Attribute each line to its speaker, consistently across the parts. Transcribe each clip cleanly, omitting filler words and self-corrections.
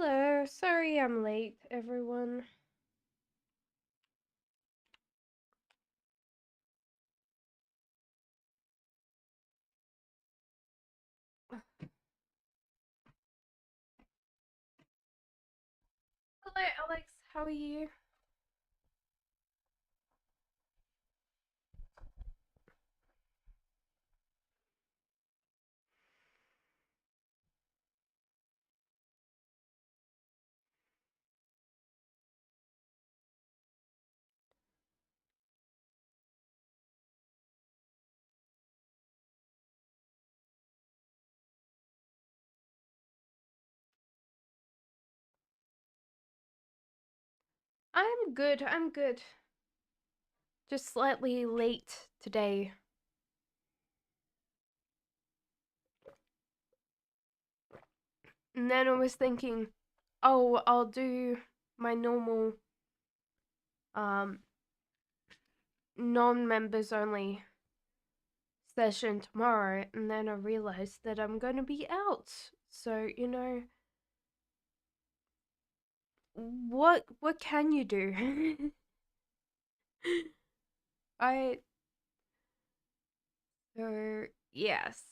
Speaker 1: Hello, sorry I'm late, everyone. Hello, Alex, how are you? I'm good. Just slightly late today. And then I was thinking, oh, I'll do my normal, um, non-members only session tomorrow. And then I realized that I'm going to be out. So, what can you do? I, so, yes.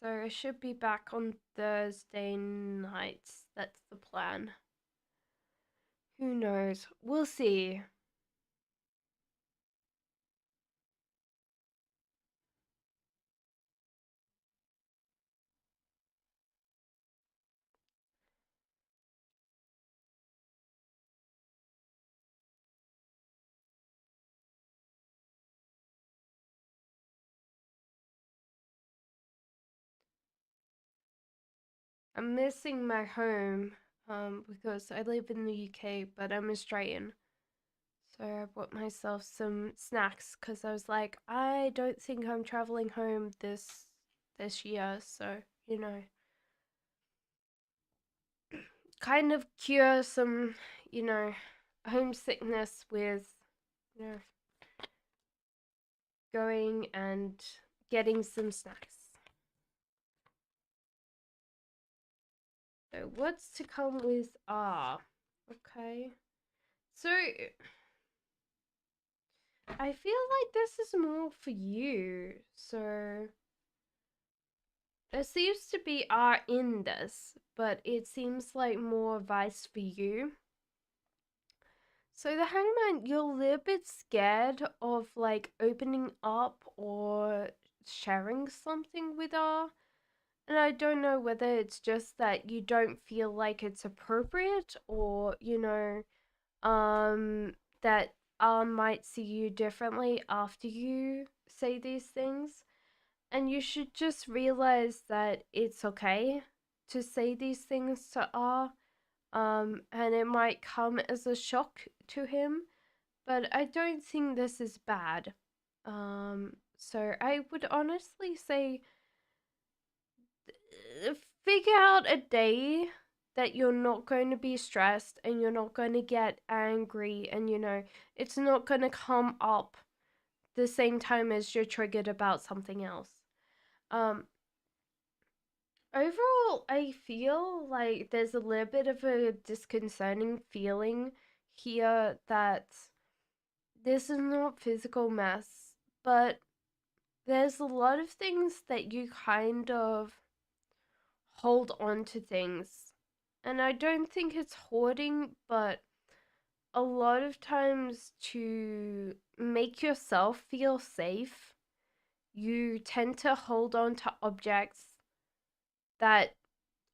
Speaker 1: So I should be back on Thursday nights. That's the plan. Who knows? We'll see. I'm missing my home because I live in the UK, but I'm Australian. So I bought myself some snacks because I was like, I don't think I'm traveling home this year, so you know, kind of cure some, you know, homesickness with, you know, going and getting some snacks. So what's to come with R? Okay. So I feel like this is more for you. So there seems to be R in this, but it seems like more advice for you. So the hangman, you're a little bit scared of like opening up or sharing something with R. And I don't know whether it's just that you don't feel like it's appropriate or, that might see you differently after you say these things. And you should just realize that it's okay to say these things to R. And it might come as a shock to him, but I don't think this is bad. So I would honestly say figure out a day that you're not going to be stressed and you're not going to get angry and it's not going to come up the same time as you're triggered about something else. um Overall I feel like there's a little bit of a disconcerting feeling here that this is not physical mess, but there's a lot of things that you kind of hold on to things. And I don't think it's hoarding, but a lot of times to make yourself feel safe, you tend to hold on to objects that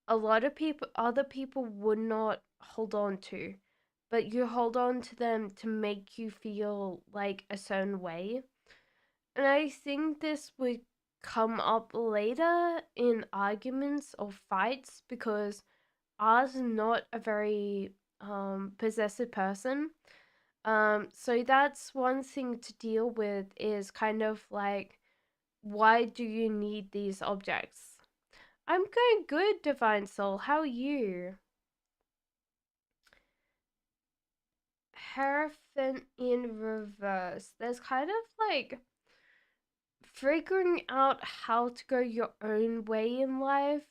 Speaker 1: a lot of other people would not hold on to, but you hold on to them to make you feel like a certain way. And I think this would come up later in arguments or fights because R's not a very possessive person. So that's one thing to deal with is kind of like, why do you need these objects? I'm going good, Divine Soul. How are you? Hierophant in reverse. There's kind of like figuring out how to go your own way in life,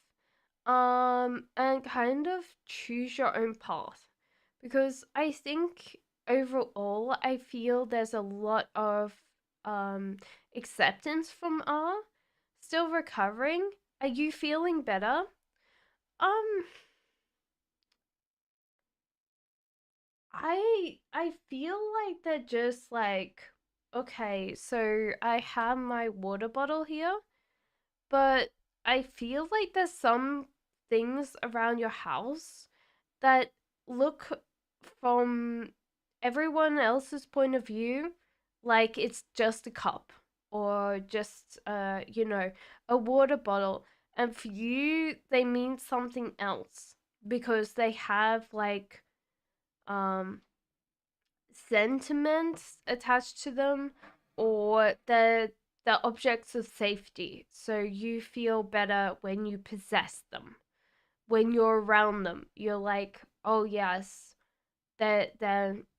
Speaker 1: and kind of choose your own path. Because I think overall, I feel there's a lot of um acceptance from R. Still recovering. Are you feeling better? Um, I feel like they're just like, okay, so I have my water bottle here, but I feel like there's some things around your house that look from everyone else's point of view like it's just a cup or just a water bottle, and for you they mean something else because they have like um sentiments attached to them, or the objects of safety, so you feel better when you possess them. When you're around them, you're like, oh yes, that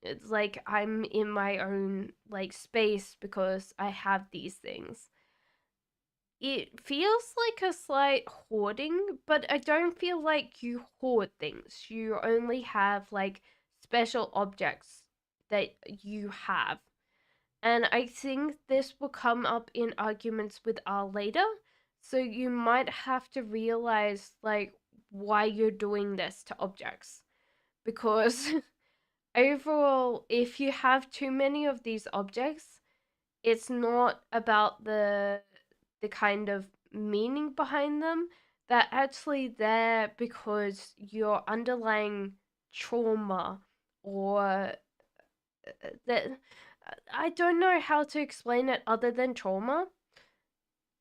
Speaker 1: it's like I'm in my own like space because I have these things. It feels like a slight hoarding, but I don't feel like you hoard things. You only have like special objects that you have. And I think this will come up in arguments with R later. So you might have to realize like why you're doing this to objects. Because overall, if you have too many of these objects, it's not about the kind of meaning behind them. They're actually there because your underlying trauma or that I don't know how to explain it other than trauma,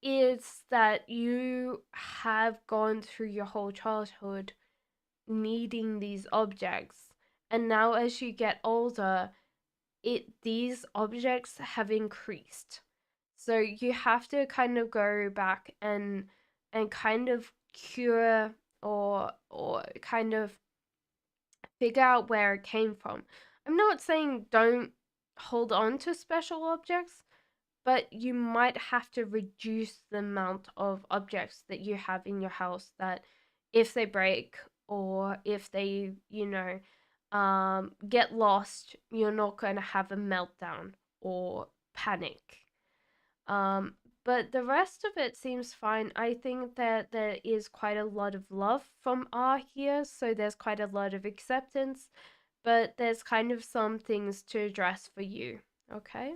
Speaker 1: is that you have gone through your whole childhood needing these objects, and now as you get older, it these objects have increased. So you have to kind of go back and kind of cure or kind of figure out where it came from. I'm not saying don't hold on to special objects, but you might have to reduce the amount of objects that you have in your house that if they break or if they, get lost, you're not going to have a meltdown or panic. Um, but the rest of it seems fine. I think that there is quite a lot of love from R here, so there's quite a lot of acceptance, but there's kind of some things to address for you, okay?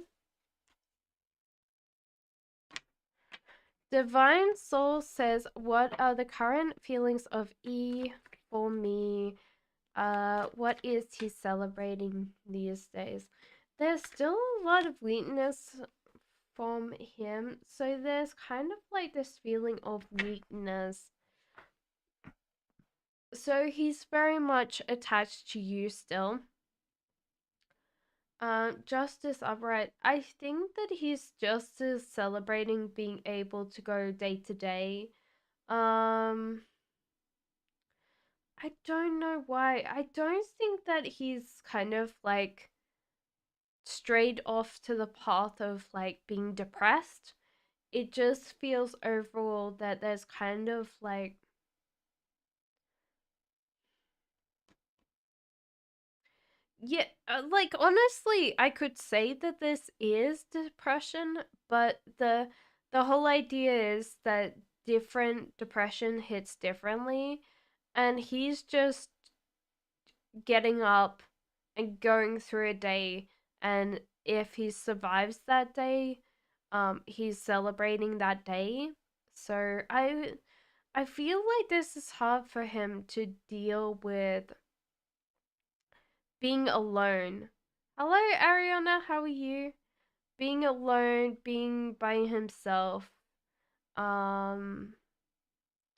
Speaker 1: Divine Soul says, what are the current feelings of E for me? What is he celebrating these days? There's still a lot of weakness from him, so there's kind of like this feeling of weakness. So he's very much attached to you still. Justice Upright, I think that he's just as celebrating being able to go day to day. Um, I don't know why. I don't think that he's kind of like strayed off to the path of like being depressed. It just feels overall that there's kind of like, yeah, like honestly, I could say that this is depression, but the whole idea is that different depression hits differently, and he's just getting up and going through a day, and if he survives that day, he's celebrating that day. So I feel like this is hard for him to deal with being alone. Hello, Ariana, how are you? Being alone, being by himself, um,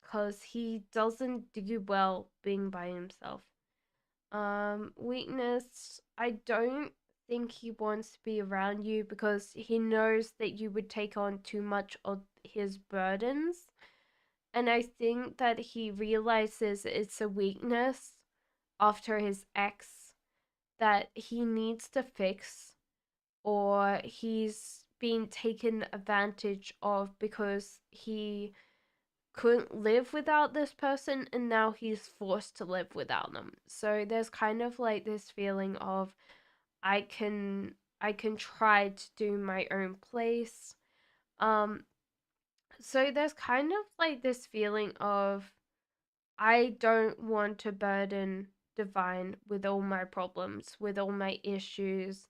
Speaker 1: cause he doesn't do well being by himself. Weakness, I don't think he wants to be around you because he knows that you would take on too much of his burdens. And I think that he realizes it's a weakness after his ex that he needs to fix, or he's being taken advantage of because he couldn't live without this person and now he's forced to live without them. So there's kind of like this feeling of I can I can try to do my own place. Um so there's kind of like this feeling of I don't want to burden Divine with all my problems, with all my issues.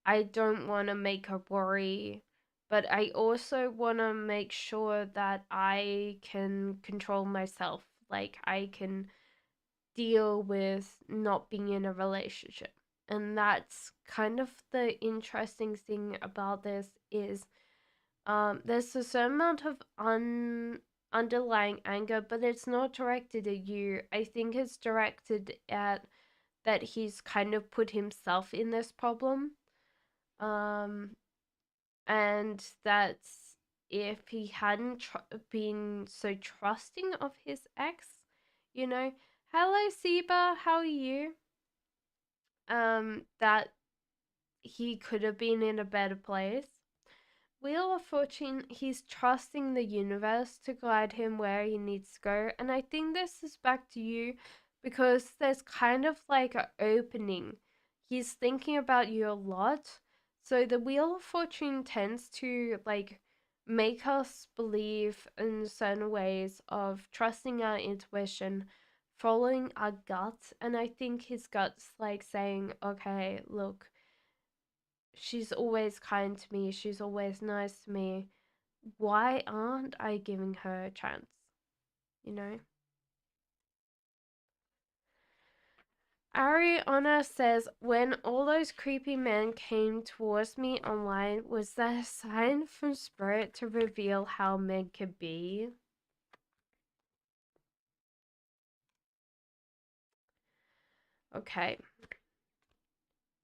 Speaker 1: I don't want to make her worry, but I also want to make sure that I can control myself. Like I can deal with not being in a relationship. And that's kind of the interesting thing about this is there's a certain amount of underlying anger, but it's not directed at you. I think it's directed at that he's kind of put himself in this problem. Um, and that's if he hadn't been so trusting of his ex, you know, hello Seba, how are you? That he could have been in a better place. Wheel of Fortune, he's trusting the universe to guide him where he needs to go. And I think this is back to you because there's kind of like an opening. He's thinking about you a lot. So the Wheel of Fortune tends to like make us believe in certain ways of trusting our intuition, following our gut. And I think his gut's like saying, okay, look, she's always kind to me, she's always nice to me. Why aren't I giving her a chance? You know? Ariana says, when all those creepy men came towards me online, was that a sign from Spirit to reveal how men could be? Okay.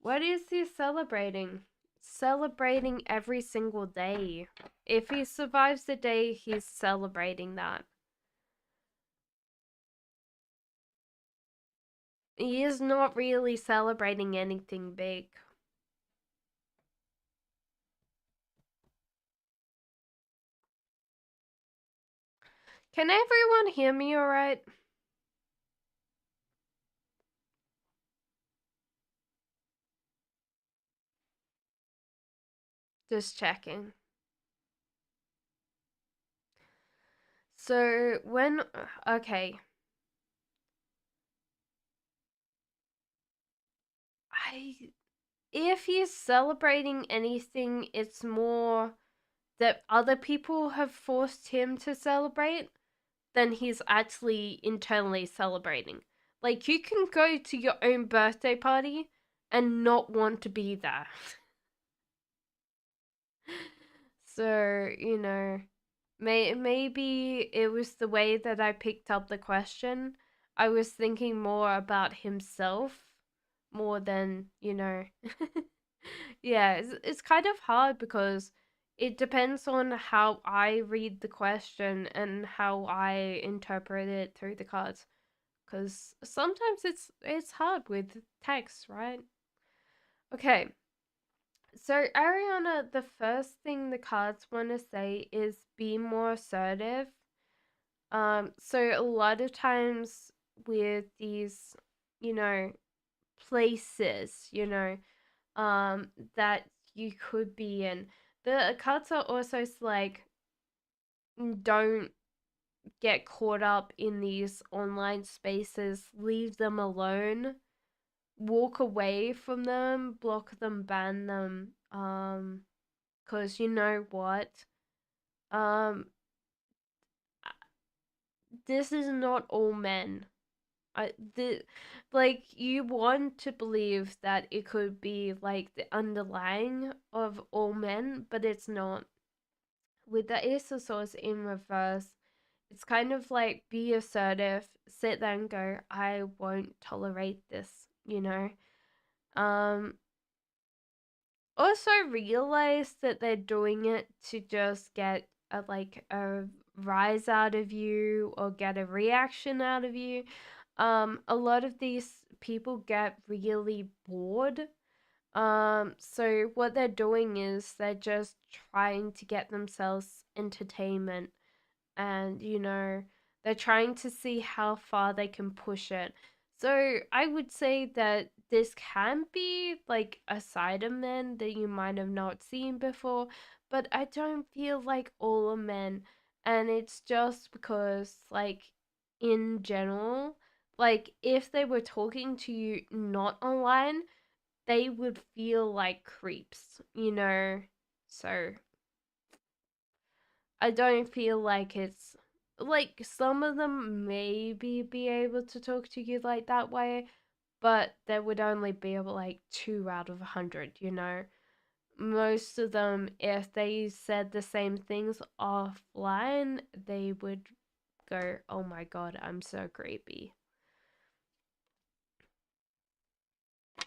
Speaker 1: What is he celebrating? Celebrating every single day. If he survives the day, he's celebrating that. He is not really celebrating anything big. Can everyone hear me all right? Just checking. So when okay, I if he's celebrating anything, it's more that other people have forced him to celebrate than he's actually internally celebrating. Like you can go to your own birthday party and not want to be there. So, maybe it was the way that I picked up the question. I was thinking more about himself more than, yeah, it's kind of hard because it depends on how I read the question and how I interpret it through the cards. Because sometimes it's hard with text, right? Okay, so, Ariana, the first thing the cards want to say is be more assertive. So a lot of times with these, you know, places, that you could be in, the cards are also like, don't get caught up in these online spaces, leave them alone, walk away from them, block them, ban them. Because you know what? Um, this is not all men. Like you want to believe that it could be like the underlying of all men, but it's not. With the Ace of Swords in reverse, it's kind of like be assertive, sit there and go, I won't tolerate this, Um, also realize that they're doing it to just get a rise out of you or get a reaction out of you. A lot of these people get really bored So what they're doing is they're just trying to get themselves entertainment, and they're trying to see how far they can push it. So I would say that this can be like a side of men that you might have not seen before, but I don't feel like all are men. And it's just because, like, in general, like, if they were talking to you not online, they would feel like creeps. So I don't feel like it's like some of them maybe be able to talk to you like that way, but there would only be able like 2 out of 100. Most of them, if they said the same things offline, they would go, "Oh my god, I'm so creepy."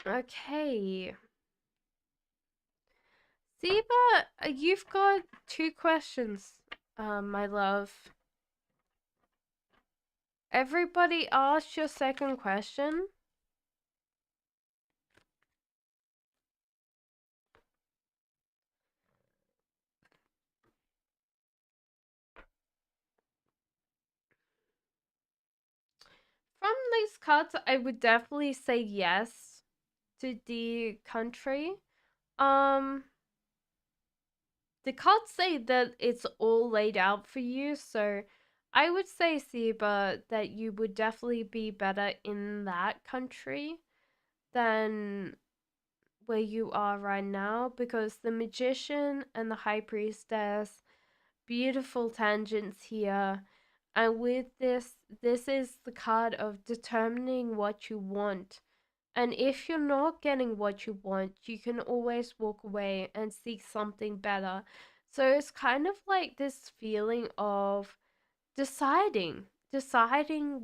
Speaker 1: Okay. Siba, you've got 2 questions, my love. Everybody ask your second question. From these cards, I would definitely say yes to the country. Um, the cards say that it's all laid out for you, so I would say, Siba, that you would definitely be better in that country than where you are right now, because the magician and the high priestess, beautiful tangents here. And with this is the card of determining what you want. And if you're not getting what you want, you can always walk away and seek something better. So it's kind of like this feeling of deciding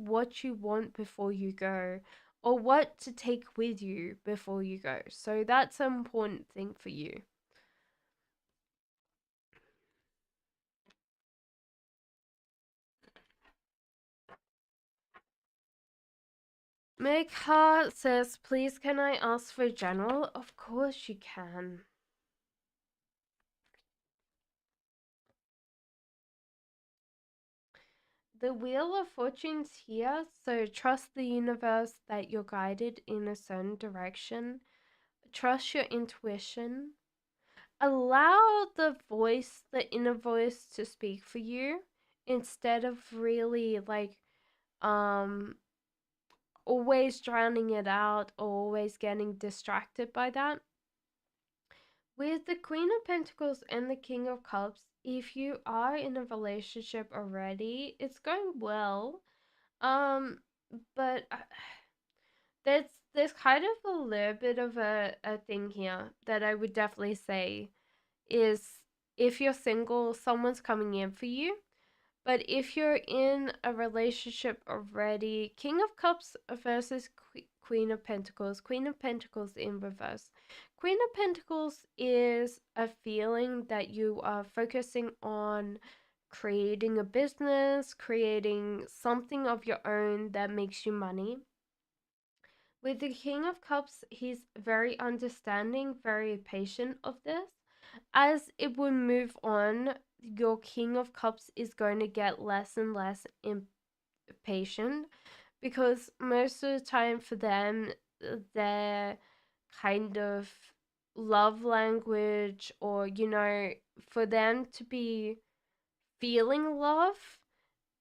Speaker 1: what you want before you go, or what to take with you before you go. So that's an important thing for you. Megha says, please can I ask for general? Of course you can. The Wheel of Fortune's here, so trust the universe that you're guided in a certain direction. Trust your intuition. Allow the inner voice to speak for you instead of really like um always drowning it out or always getting distracted by that. With the Queen of Pentacles and the King of Cups, if you are in a relationship already, it's going well. Um, but there's kind of a little bit of a thing here that I would definitely say is, if you're single, someone's coming in for you. But if you're in a relationship already, King of Cups versus Queen of Pentacles, Queen of Pentacles in reverse. Queen of Pentacles is a feeling that you are focusing on creating a business, creating something of your own that makes you money. With the King of Cups, he's very understanding, very patient of this. As it will move on, your King of Cups is going to get less and less impatient, because most of the time for them, their kind of love language, or, for them to be feeling love,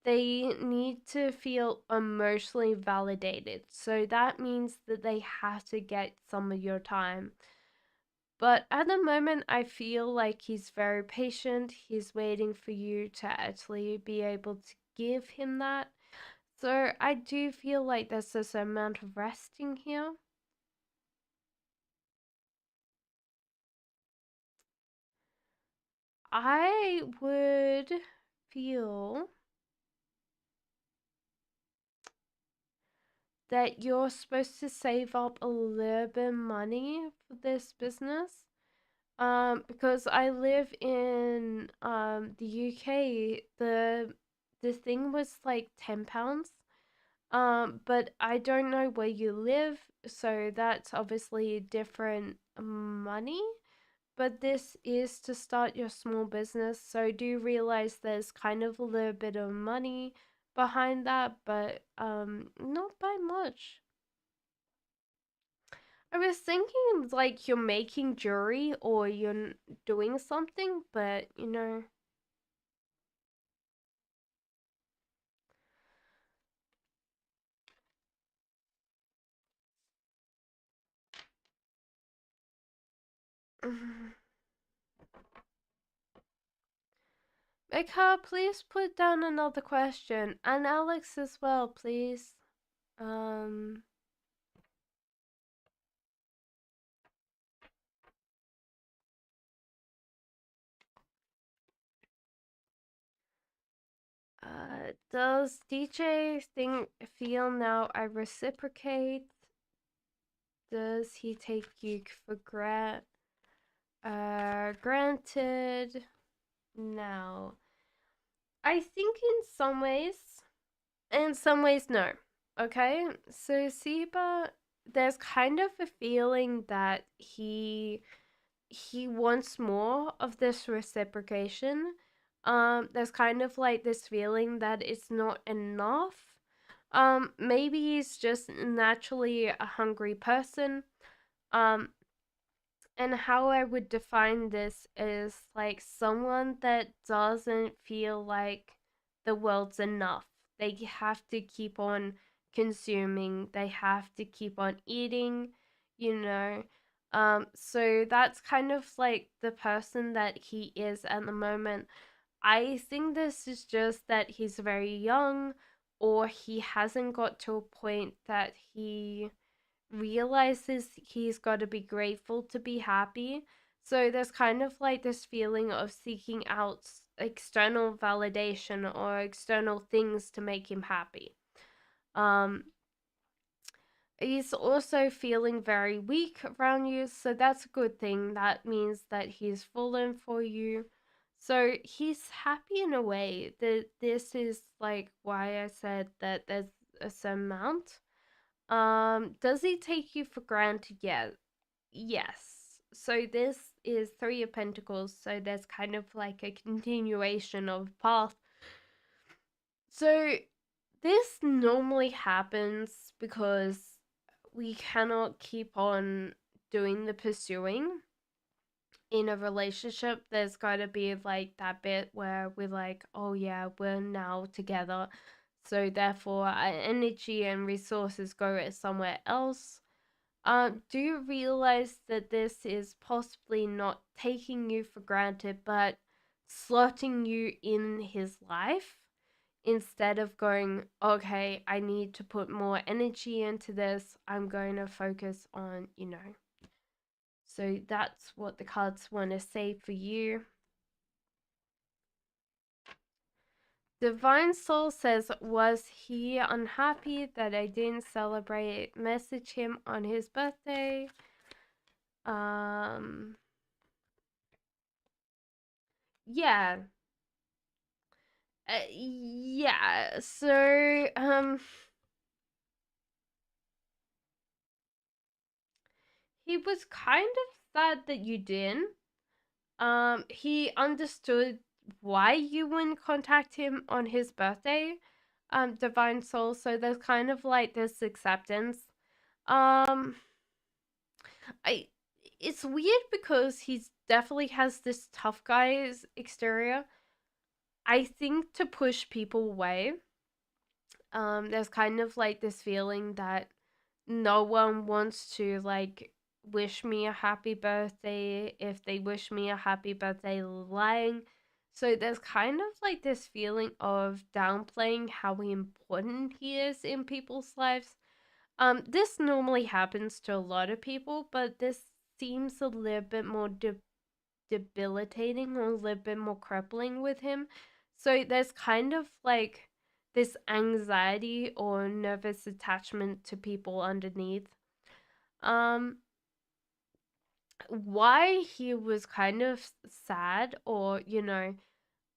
Speaker 1: they need to feel emotionally validated. So that means that they have to get some of your time. But at the moment, I feel like he's very patient. He's waiting for you to actually be able to give him that. So I do feel like there's this amount of resting here. I would feel that you're supposed to save up a little bit of money for this business. Because I live in the UK, the thing was like £10. But I don't know where you live, so that's obviously different money. But this is to start your small business, so do realize there's kind of a little bit of money behind that, but not by much. I was thinking like you're making jewelry or you're doing something, but Mika, please put down another question. And Alex as well, please. Um, does DJ think feel now I reciprocate? Does he take you for granted? No. I think in some ways, no. Okay, so Siba, there's kind of a feeling that he wants more of this reciprocation. There's kind of like this feeling that it's not enough. Maybe he's just naturally a hungry person. Um, and how I would define this is like someone that doesn't feel like the world's enough. They have to keep on consuming, they have to keep on eating, you know. So that's kind of like the person that he is at the moment. I think this is just that he's very young, or he hasn't got to a point that he realizes he's got to be grateful to be happy. So there's kind of like this feeling of seeking out external validation or external things to make him happy. Um, he's also feeling very weak around you, so that's a good thing. That means that he's fallen for you. So he's happy in a way. That this is like why I said that there's a certain amount. Does he take you for granted yet? Yes. So this is Three of Pentacles, so there's kind of like a continuation of path. So this normally happens because we cannot keep on doing the pursuing in a relationship. There's got to be like that bit where we're like, oh yeah, we're now together. So therefore, our energy and resources go somewhere else. Do you realize that this is possibly not taking you for granted, but slotting you in his life instead of going, okay, I need to put more energy into this. I'm going to focus on. So that's what the cards want to say for you. Divine Soul says, was he unhappy that I didn't celebrate, message him on his birthday? Um, yeah. Yeah. So, he was kind of sad that you didn't. He understood why you wouldn't contact him on his birthday, Divine Soul. So there's kind of like this acceptance. Um, I, it's weird because he's definitely has this tough guy's exterior. I think to push people away. There's kind of like this feeling that no one wants to like wish me a happy birthday. If they wish me a happy birthday, lying. So there's kind of like this feeling of downplaying how important he is in people's lives. This normally happens to a lot of people, but this seems a little bit more debilitating or a little bit more crippling with him. So there's kind of like this anxiety or nervous attachment to people underneath. Um, why he was kind of sad or,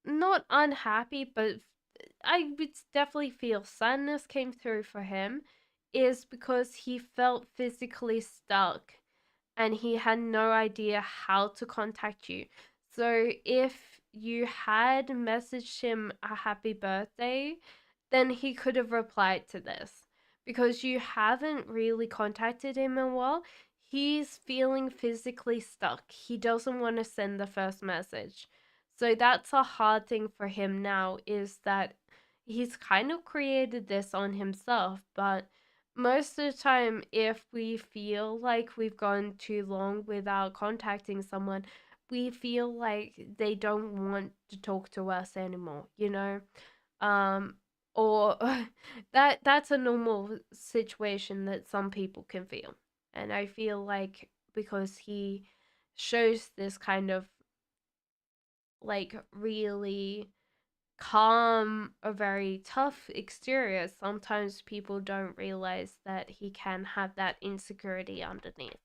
Speaker 1: not unhappy, but I would definitely feel sadness came through for him is because he felt physically stuck and he had no idea how to contact you. So if you had messaged him a happy birthday, then he could have replied to this. Because you haven't really contacted him in a while, he's feeling physically stuck. He doesn't want to send the first message. So that's a hard thing for him now is that he's kind of created this on himself, but most of the time, if we feel like we've gone too long without contacting someone, we feel like they don't want to talk to us anymore, you know? Um, or that's a normal situation that some people can feel. And I feel like because he shows this kind of like really calm, a very tough exterior, sometimes people don't realize that he can have that insecurity underneath.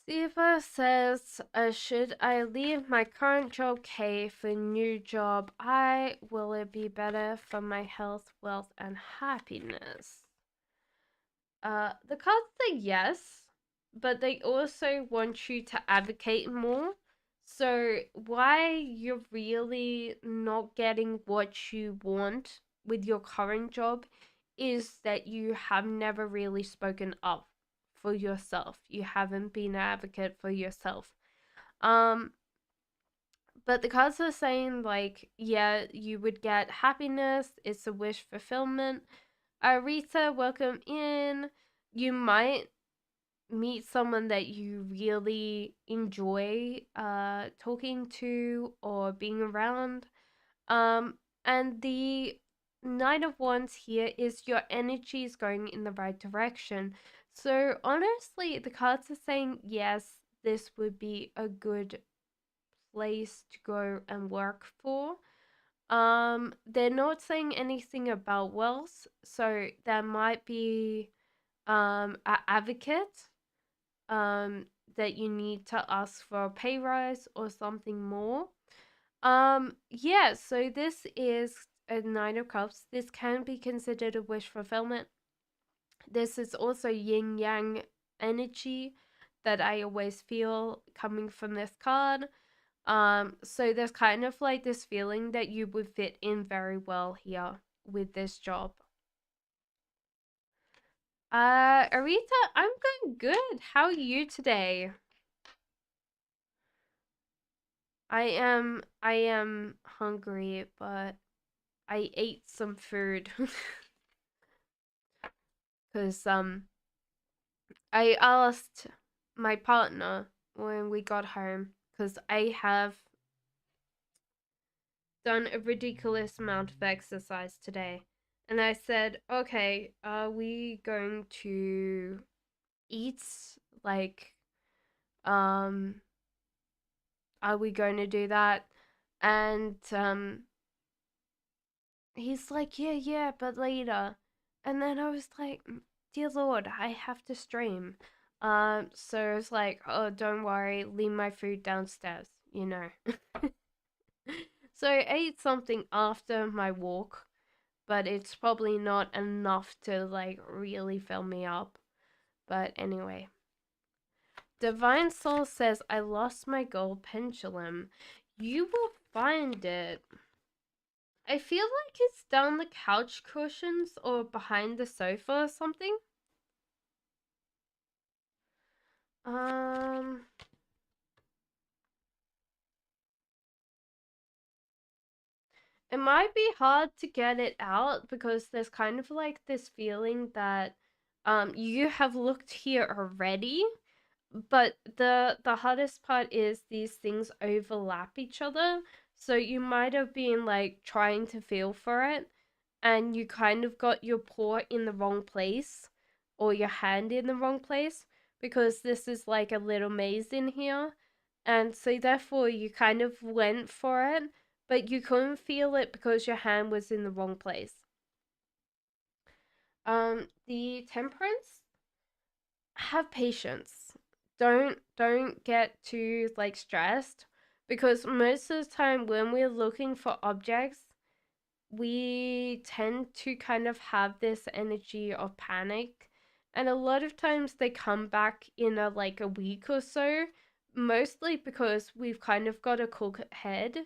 Speaker 1: Siva says, should I leave my current job K for a new job? Will it be better for my health, wealth, and happiness? The cards say yes, but they also want you to advocate more. So why you're really not getting what you want with your current job is that you have never really spoken up for yourself. You haven't been an advocate for yourself. Um, but the cards are saying like, yeah, you would get happiness. It's a wish fulfillment. Rita, welcome in. You might meet someone that you really enjoy talking to or being around. Um, and the Nine of Wands here is your energy is going in the right direction. So honestly, the cards are saying yes, this would be a good place to go and work for. They're not saying anything about wealth, so there might be an advocate um that you need to ask for a pay rise or something more. Yeah, so this is a Nine of Cups. This can be considered a wish fulfillment. This is also yin yang energy that I always feel coming from this card. So there's kind of like this feeling that you would fit in very well here with this job. Arita, I'm going good. How are you today? I am hungry, but I ate some food cuz I asked my partner when we got home cuz I have done a ridiculous amount of exercise today. And I said, "Okay, are we going to eat like um are we going to do that?" And he's like, "Yeah, yeah, but later." And then I was like, "Dear Lord, I have to stream." So it's like, "Oh, don't worry, leave my food downstairs, you know." So I ate something after my walk, but it's probably not enough to like really fill me up. But anyway, Divine Soul says, "I lost my gold pendulum. You will find it." I feel like it's down the couch cushions or behind the sofa or something. Um, it might be hard to get it out because there's kind of like this feeling that you have looked here already, but the hardest part is these things overlap each other. So you might have been like trying to feel for it and you kind of got your paw in the wrong place or your hand in the wrong place because this is like a little maze in here. And so therefore you kind of went for it, but you couldn't feel it because your hand was in the wrong place. The temperance, have patience. Don't get too like stressed, because most of the time when we're looking for objects, we tend to kind of have this energy of panic, and a lot of times they come back in a week or so, mostly because we've kind of got a cool head.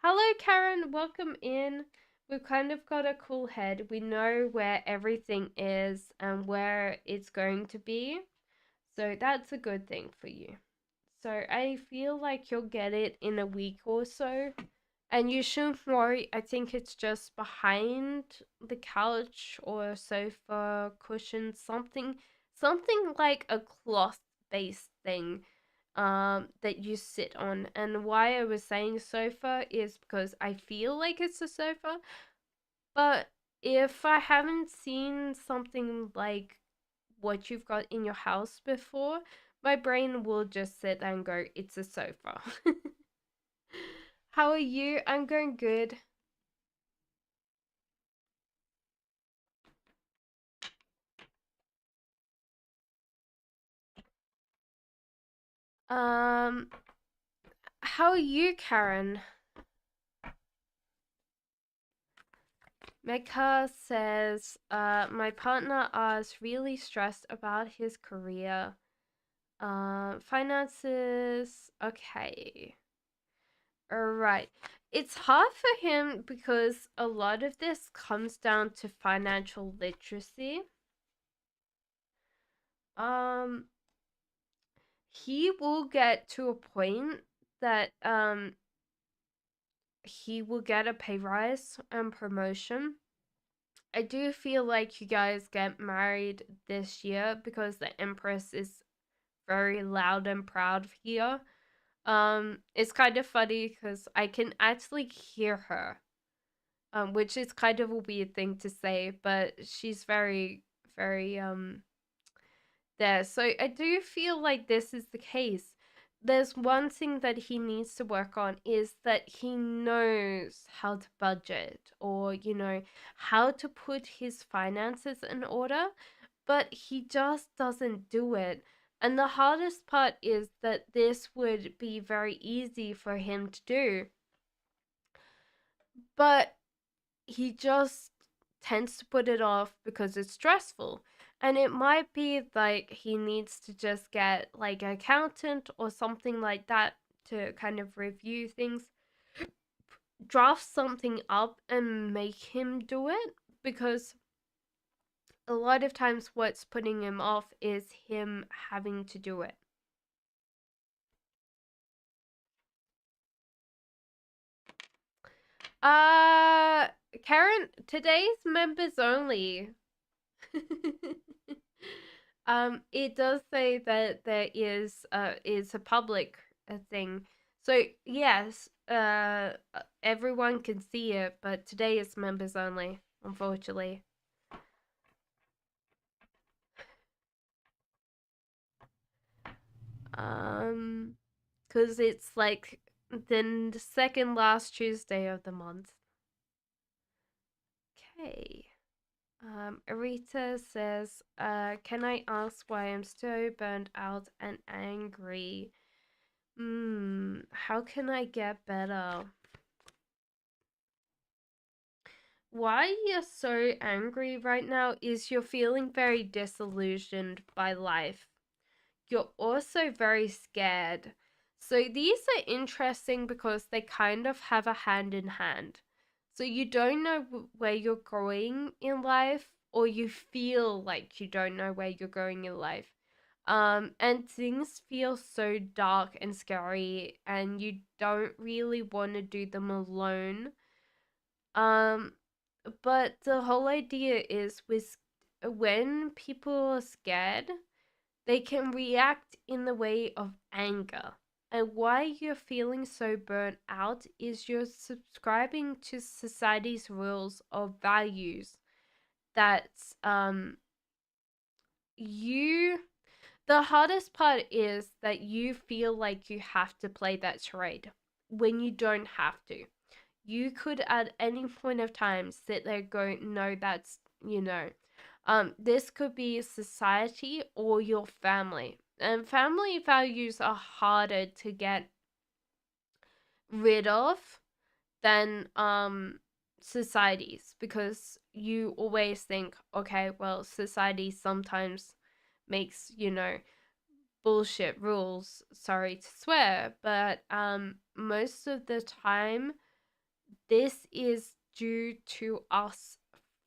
Speaker 1: Hello Karen, welcome in. We've kind of got a cool head. We know where everything is and where it's going to be, so that's a good thing for you. So I feel like you'll get it in a week or so. And you shouldn't worry. I think it's just behind the couch or sofa cushion, something like a cloth based thing that you sit on. And why I was saying sofa is because I feel like it's a sofa, but if I haven't seen something like what you've got in your house before, my brain will just sit and go, it's a sofa. How are you? I'm going good. Um, how are you, Karen? Mecca says, my partner is really stressed about his career. Finances, okay. Alright. It's hard for him because a lot of this comes down to financial literacy. Um, he will get to a point that he will get a pay rise and promotion. I do feel like you guys get married this year because the Empress is very loud and proud here. It's kind of funny because I can actually hear her, which is kind of a weird thing to say, but she's very, very there. So I do feel like this is the case. There's one thing that he needs to work on is that he knows how to budget, or, how to put his finances in order, but he just doesn't do it. And the hardest part is that this would be very easy for him to do, but he just tends to put it off because it's stressful. And it might be like he needs to just get like an accountant or something like that to kind of review things, draft something up and make him do it, because a lot of times what's putting him off is him having to do it. Uh, Karen, today's members only. It does say that there is a public thing. So yes, everyone can see it, but today is members only, unfortunately. Um, because it's like the second last Tuesday of the month. Okay. Arita says, can I ask why I'm so burned out and angry? How can I get better? Why you're so angry right now is you're feeling very disillusioned by life. You're also very scared. So these are interesting because they kind of have a hand in hand. So you don't know where you're going in life, or you feel like you don't know where you're going in life. And things feel so dark and scary, and you don't really want to do them alone. Um, but the whole idea is with when people are scared, they can react in the way of anger. And why you're feeling so burnt out is you're subscribing to society's rules of values that you the hardest part is that you feel like you have to play that charade when you don't have to. You could at any point of time sit there go, no, that's, This could be society or your family. And family values are harder to get rid of than societies, because you always think, okay, well, society sometimes makes, bullshit rules, sorry to swear, but most of the time this is due to us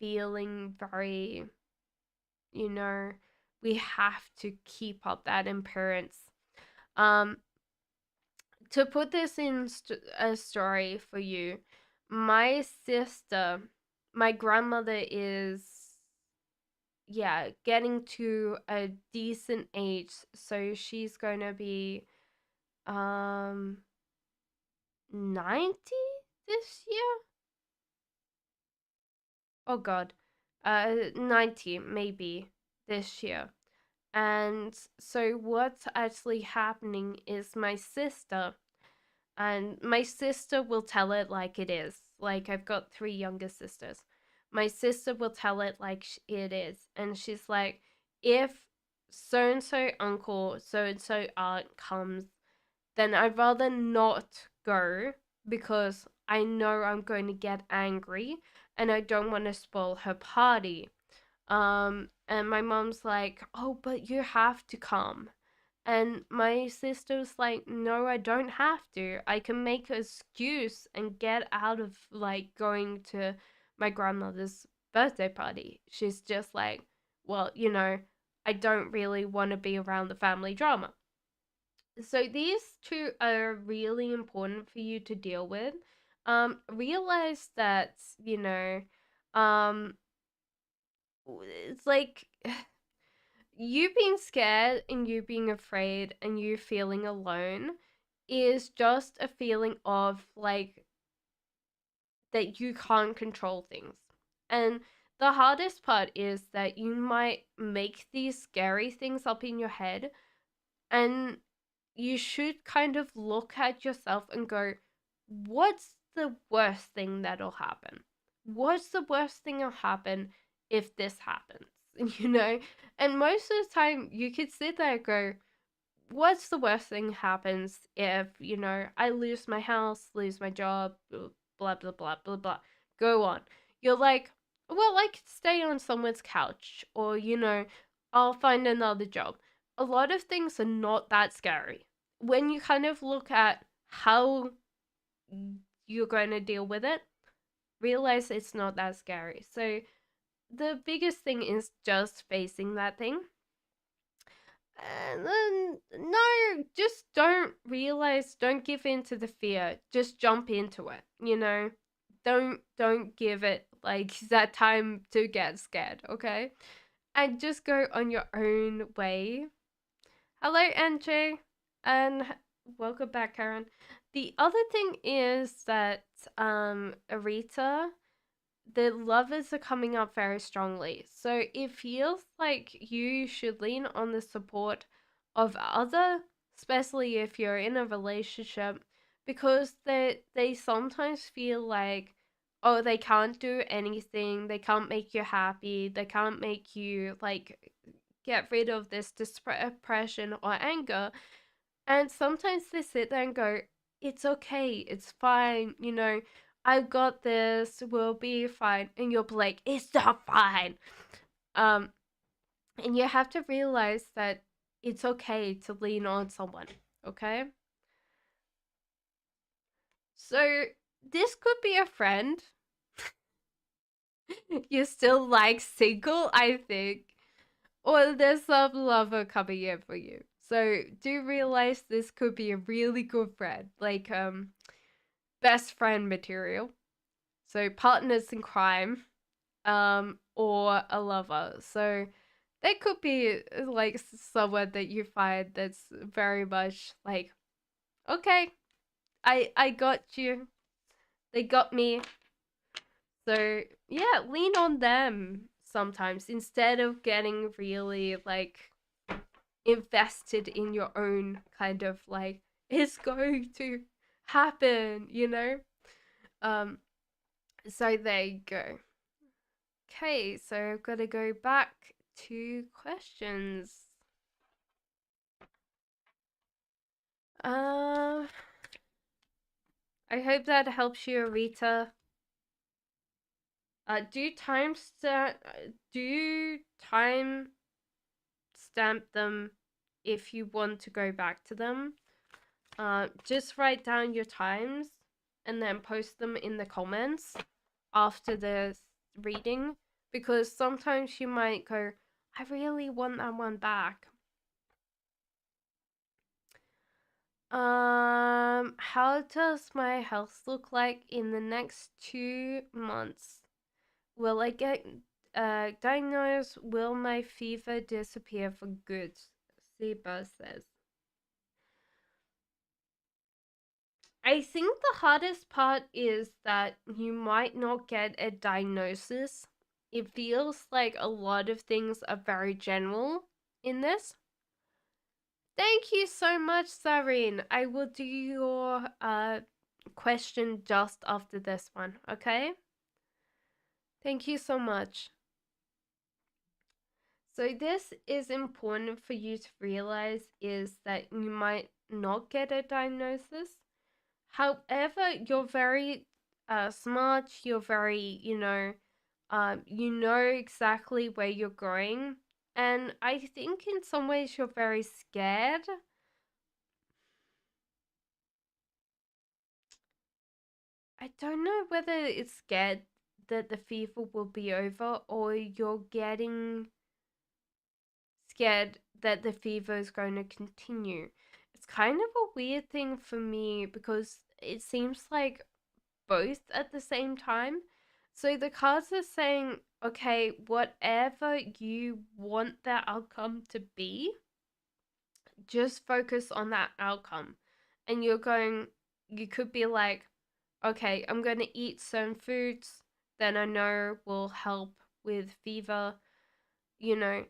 Speaker 1: feeling very, you know, we have to keep up that appearance. Um, to put this in a story for you, my sister, my grandmother is, yeah, getting to a decent age, so she's going to be 90 this year. Oh god. 90 maybe this year. And so what's actually happening is my sister will tell it like it is. Like, I've got 3 younger sisters. My sister will tell it like it is. And she's like, if so and so uncle, so and so aunt comes, then I'd rather not go, because I know I'm going to get angry and I don't want to spoil her party. And my mom's like, oh, but you have to come. And my sister's like, no, I don't have to. I can make an excuse and get out of like going to my grandmother's birthday party. She's just like, well, I don't really want to be around the family drama. So these two are really important for you to deal with. Realize that, um, it's like you being scared and you being afraid and you feeling alone is just a feeling of like that you can't control things. And the hardest part is that you might make these scary things up in your head, and you should kind of look at yourself and go, what's the worst thing that'll happen? What's the worst thing that'll happen if this happens? And most of the time you could sit there and go, what's the worst thing happens if, I lose my house, lose my job, blah, blah, blah, blah, blah. Go on. You're like, well, I could stay on someone's couch, or, I'll find another job. A lot of things are not that scary. When you kind of look at how you're going to deal with it, realize it's not that scary. So the biggest thing is just facing that thing. And then, no, just don't give in to the fear. Just jump into it, Don't give it like that time to get scared, okay? And just go on your own way. Hello, NJ, and welcome back, Karen. The other thing is that Arita, the lovers are coming up very strongly. So it feels like you should lean on the support of other, especially if you're in a relationship, because they sometimes feel like, oh, they can't do anything, they can't make you happy, they can't make you like get rid of this depression or anger. And sometimes they sit there and go, it's okay, it's fine, I've got this, we'll be fine. And you'll be like, it's not fine. Um, and you have to realize that it's okay to lean on someone, okay? So this could be a friend. You're still like single, I think. Or there's some lover coming in for you. So do realize this could be a really good friend. Like best friend material. So partners in crime, or a lover. So they could be like someone that you find that's very much like, okay, I got you. They got me. So yeah, lean on them sometimes instead of getting really like invested in your own kind of like, it's going to happen. So there you go. Okay, so I've got to go back to questions. I hope that helps you, Rita. Do you time stamp them if you want to go back to them? Just write down your times and then post them in the comments after the reading, because sometimes you might go, I really want that one back. How does my health look like in the next 2 months? Will I get diagnosed? Will my fever disappear for good? Seba says. I think the hardest part is that you might not get a diagnosis. It feels like a lot of things are very general in this. Thank you so much, Sareen. I will do your question just after this one, okay? Thank you so much. So this is important for you to realize, is that you might not get a diagnosis. However, you're very smart. You're very, you know exactly where you're going. And I think in some ways you're very scared. I don't know whether it's scared that the fever will be over, or you're getting scared that the fever is going to continue. It's kind of a weird thing for me because it seems like both at the same time. So the cards are saying, okay, whatever you want the outcome to be, just focus on that outcome. And you could be like, okay, I'm going to eat certain foods that I know will help with fever, you know,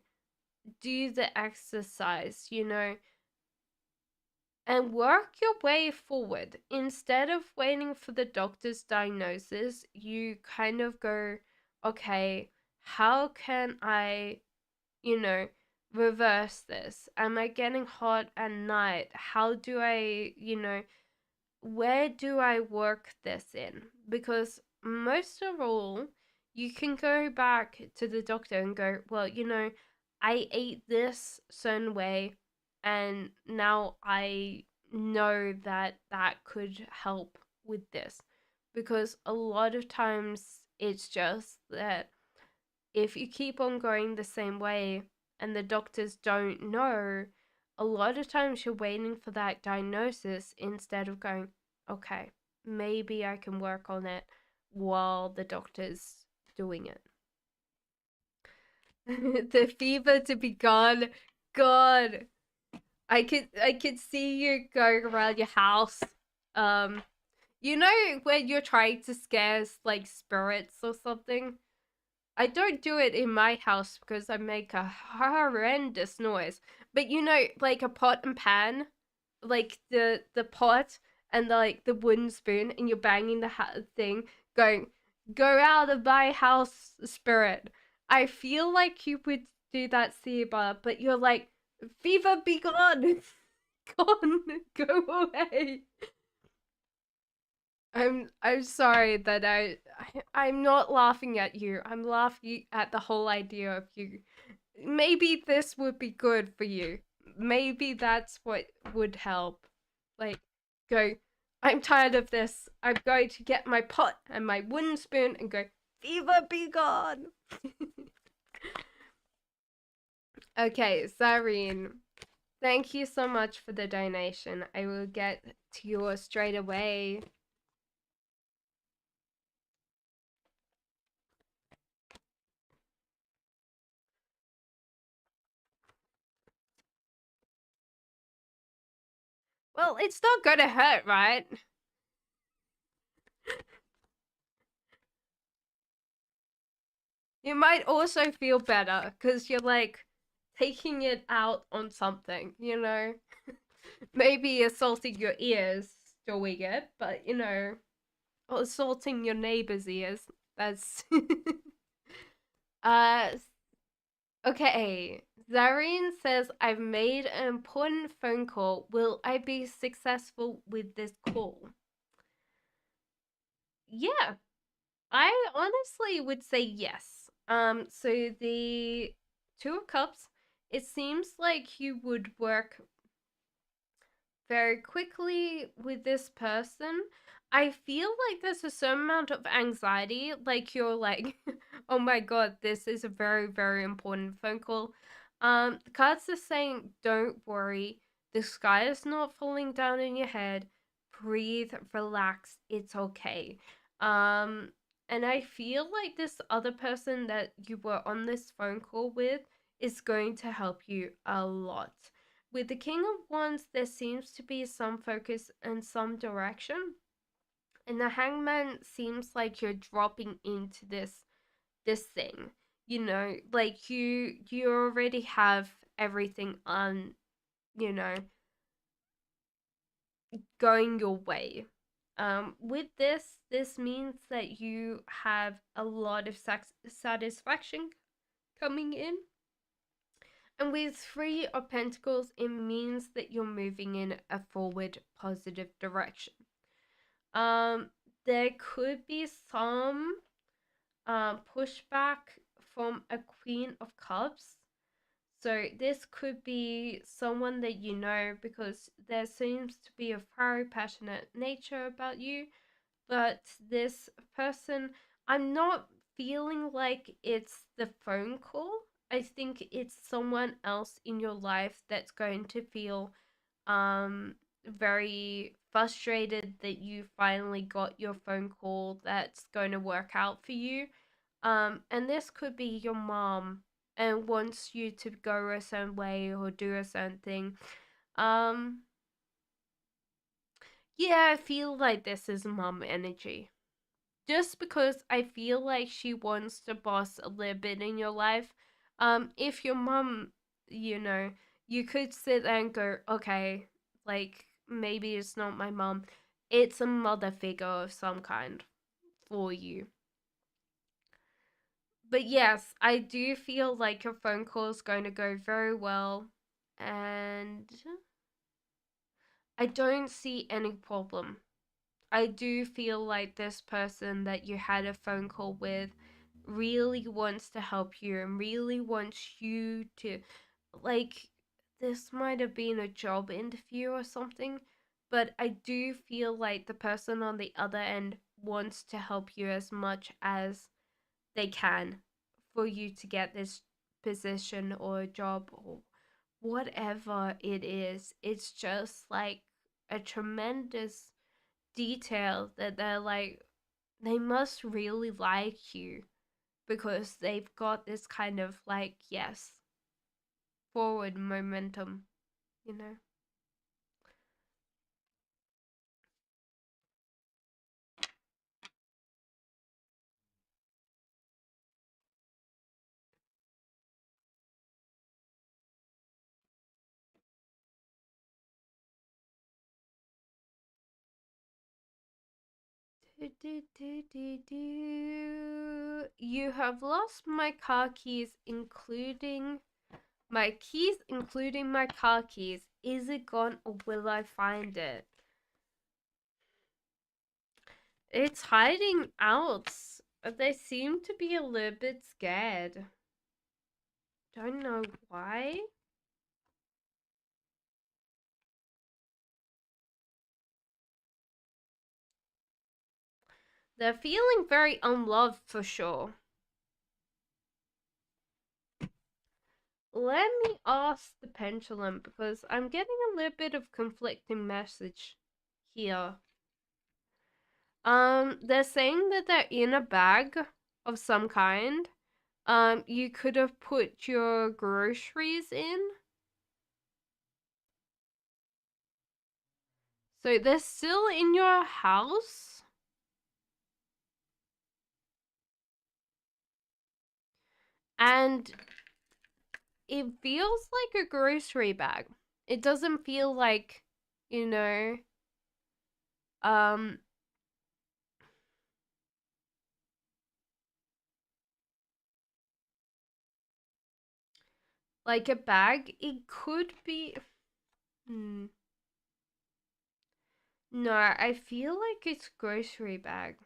Speaker 1: do the exercise, and work your way forward. Instead of waiting for the doctor's diagnosis, you kind of go, okay, how can I, you know, reverse this? Am I getting hot at night? How do I, where do I work this in? Because most of all, you can go back to the doctor and go, well, I ate this certain way, and now I know that that could help with this. Because a lot of times it's just that if you keep on going the same way and the doctors don't know, a lot of times you're waiting for that diagnosis instead of going, okay, maybe I can work on it while the doctor's doing it. The fever to be gone. God, I could see you going around your house. Um, when you're trying to scare like spirits or something. I don't do it in my house because I make a horrendous noise. But like a pot and pan, like the pot and the wooden spoon, and you're banging the thing, going, "Go out of my house, spirit." I feel like you would do that, Siba, but you're like, "Fever, be gone, gone, go away." I'm sorry that I'm not laughing at you. I'm laughing at the whole idea of you. Maybe this would be good for you. Maybe that's what would help. Like, go, I'm tired of this. I'm going to get my pot and my wooden spoon and go, fever be gone. Okay, Zareen, thank you so much for the donation. I will get to yours straight away. Well, it's not gonna hurt, right? You might also feel better because you're like taking it out on something, Maybe assaulting your ears, doing it, but or assaulting your neighbor's ears. That's Uh, okay. Zareen says, I've made an important phone call. Will I be successful with this call? Yeah, I honestly would say yes. So the Two of Cups, it seems like you would work very quickly with this person. I feel like there's a certain amount of anxiety. Like you're like, oh my god, this is a very, very important phone call. The cards are saying, don't worry. The sky is not falling down in your head. Breathe, relax, it's okay. Um, and I feel like this other person that you were on this phone call with is going to help you a lot. With the King of Wands, there seems to be some focus and some direction. And the Hangman seems like you're dropping into this thing. You know, like you already have everything on, you know, going your way. With this means that you have a lot of satisfaction coming in. And with Three of Pentacles, it means that you're moving in a forward positive direction. Um, there could be some pushback from a Queen of Cups. So this could be someone that you know, because there seems to be a very passionate nature about you. But this person, I'm not feeling like it's the phone call. I think it's someone else in your life that's going to feel very frustrated that you finally got your phone call that's going to work out for you. And this could be your mom and wants you to go a certain way or do a certain thing. Um, yeah, I feel like this is mom energy. Just because I feel like she wants to boss a little bit in your life. If your mom, you know, you could sit there and go, okay, like maybe it's not my mom, it's a mother figure of some kind for you. But yes, I do feel like your phone call is going to go very well, and I don't see any problem. I do feel like this person that you had a phone call with really wants to help you and really wants you to, like, this might have been a job interview or something, but I do feel like the person on the other end wants to help you as much as they can for you to get this position or job or whatever it is. It's just like a tremendous detail that they're like, they must really like you because they've got this kind of like, yes, forward momentum, you know? Do, do, do, do, do. You have lost my car keys, including my car keys. Is it gone or will I find it? It's hiding out. They seem to be a little bit scared. Don't know why. They're feeling very unloved for sure. Let me ask the pendulum because I'm getting a little bit of conflicting message here. They're saying that they're in a bag of some kind. You could have put your groceries in. So they're still in your house. And it feels like a grocery bag. It doesn't feel like, you know, um, Like a bag, it could be. Hmm. No, I feel like it's grocery bag.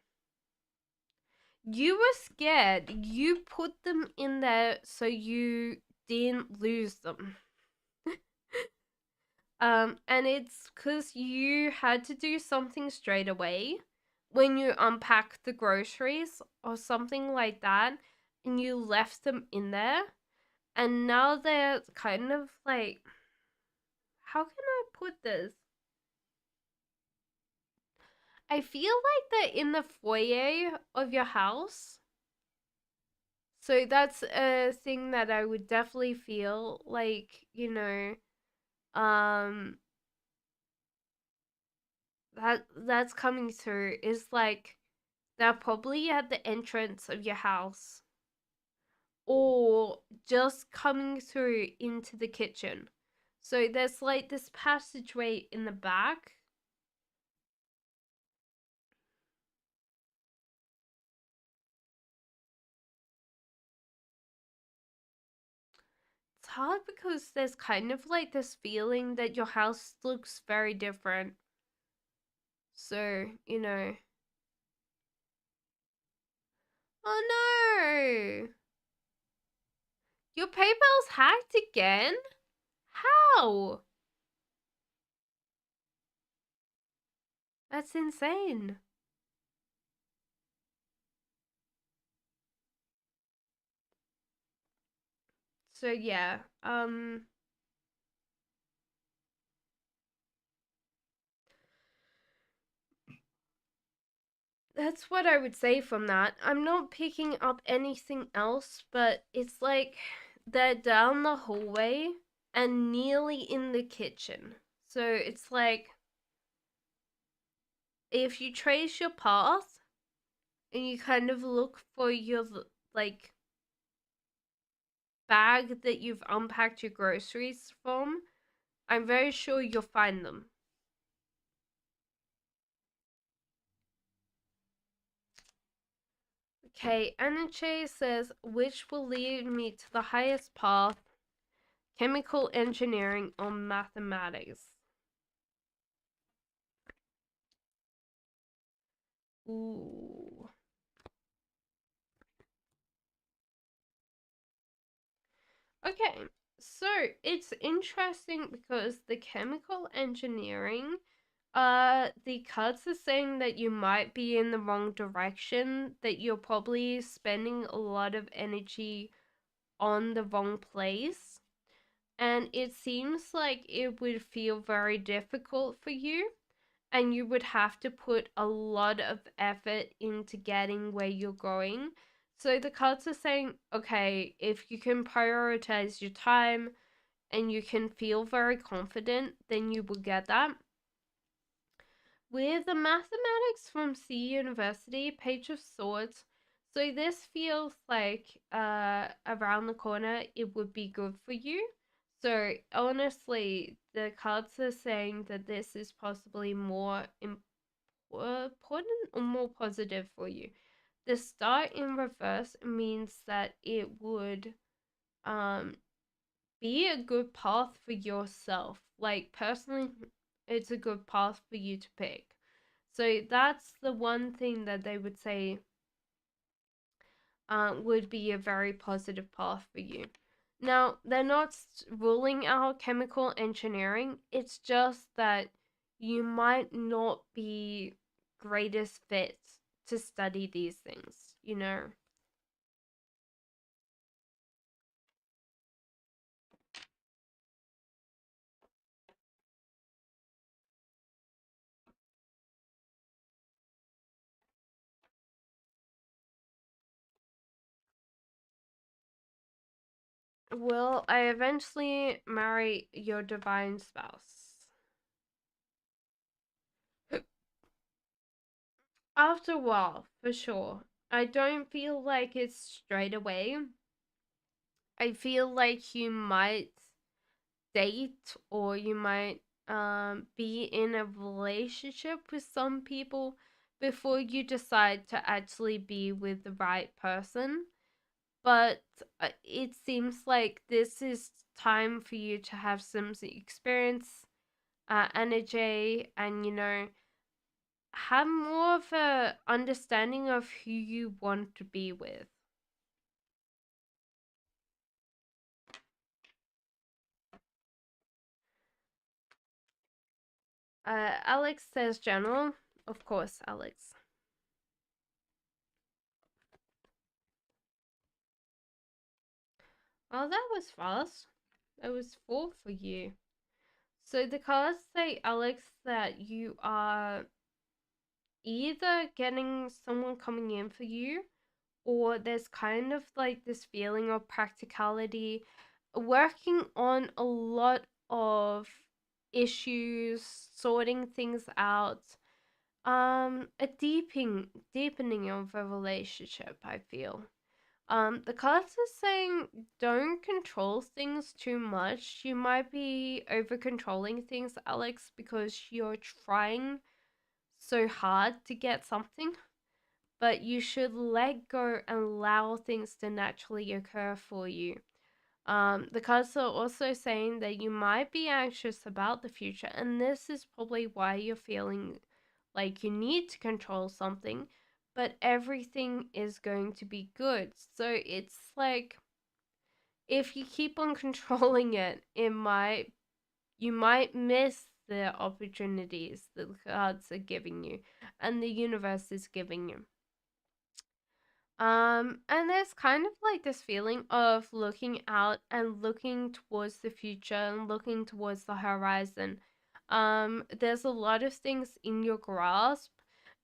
Speaker 1: You were scared. You put them in there so you didn't lose them. And it's because you had to do something straight away when you unpacked the groceries or something like that, and you left them in there, and now they're kind of like, how can I put this? I feel like they're in the foyer of your house. So that's a thing that I would definitely feel like, um that's coming through is like they're probably at the entrance of your house or just coming through into the kitchen. So there's like this passageway in the back. It's hard because there's kind of like this feeling that your house looks very different. So, oh no! Your PayPal's hacked again? How? That's insane. So yeah, that's what I would say from that. I'm not picking up anything else, but it's like they're down the hallway and nearly in the kitchen. So it's like if you trace your path and you kind of look for your like bag that you've unpacked your groceries from, I'm very sure you'll find them. Okay, Aniche says, which will lead me to the highest path, chemical engineering or mathematics? Ooh. Okay, so it's interesting because the chemical engineering, the cards are saying that you might be in the wrong direction, that you're probably spending a lot of energy on the wrong place. And it seems like it would feel very difficult for you, and you would have to put a lot of effort into getting where you're going. So the cards are saying, okay, if you can prioritize your time and you can feel very confident, then you will get that. With the mathematics from C University, Page of Swords, so this feels like around the corner it would be good for you. So honestly, the cards are saying that this is possibly more important or more positive for you. The star in reverse means that it would um be a good path for yourself. Like personally, it's a good path for you to pick. So that's the one thing that they would say would be a very positive path for you. Now, they're not ruling out chemical engineering, it's just that you might not be greatest fit to study these things. Will I eventually marry your divine spouse? After a while, for sure. I don't feel like it's straight away. I feel like you might date or you might be in a relationship with some people before you decide to actually be with the right person. But it seems like this is time for you to have some experience, energy, and have more of a understanding of who you want to be with. Alex says general. Of course, Alex. Oh, that was fast. That was 4 for you. So the cards say, Alex, that you are either getting someone coming in for you, or there's kind of like this feeling of practicality, working on a lot of issues, sorting things out, a deepening of a relationship, I feel. The cards are saying don't control things too much. You might be over controlling things, Alex, because you're trying so hard to get something, but you should let go and allow things to naturally occur for you. The cards are also saying that you might be anxious about the future, and this is probably why you're feeling like you need to control something, but everything is going to be good. So it's like if you keep on controlling it, you might miss the opportunities that the cards are giving you and the universe is giving you. And there's kind of like this feeling of looking out and looking towards the future and looking towards the horizon. There's a lot of things in your grasp,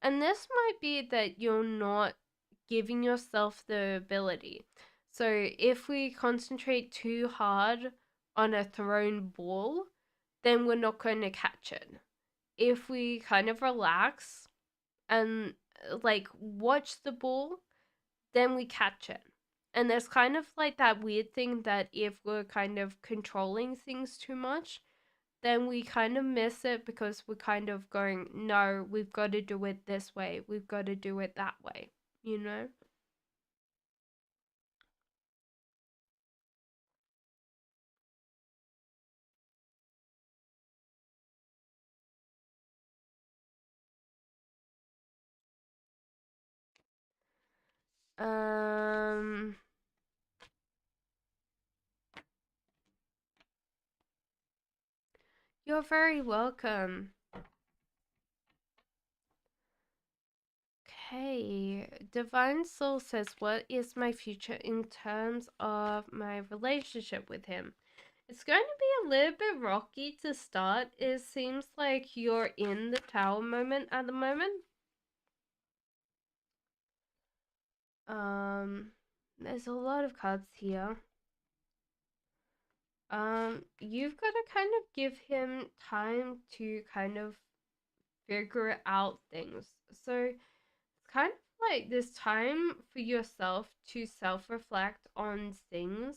Speaker 1: and this might be that you're not giving yourself the ability. So if we concentrate too hard on a thrown ball, then we're not going to catch it. If we kind of relax and like watch the ball, then we catch it. And there's kind of like that weird thing that if we're kind of controlling things too much, then we kind of miss it because we're kind of going, no, we've got to do it this way. We've got to do it that way, you know? Um, you're very welcome. Okay, Divine Soul says, what is my future in terms of my relationship with him? It's going to be a little bit rocky to start. It seems like you're in the tower moment at the moment. Um, there's a lot of cards here. You've got to kind of give him time to kind of figure out things. So it's kind of like this time for yourself to self-reflect on things.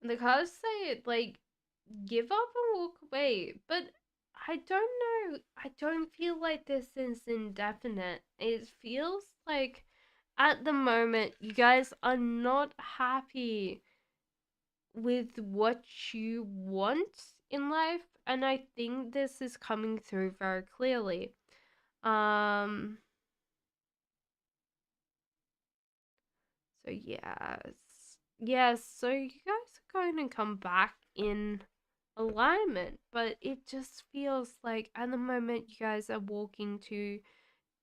Speaker 1: And the cards say like give up and walk away, but I don't know. I don't feel like this is indefinite. It feels like at the moment you guys are not happy with what you want in life, and I think this is coming through very clearly. Um so yes, so you guys are going to come back in alignment, but it just feels like at the moment you guys are walking to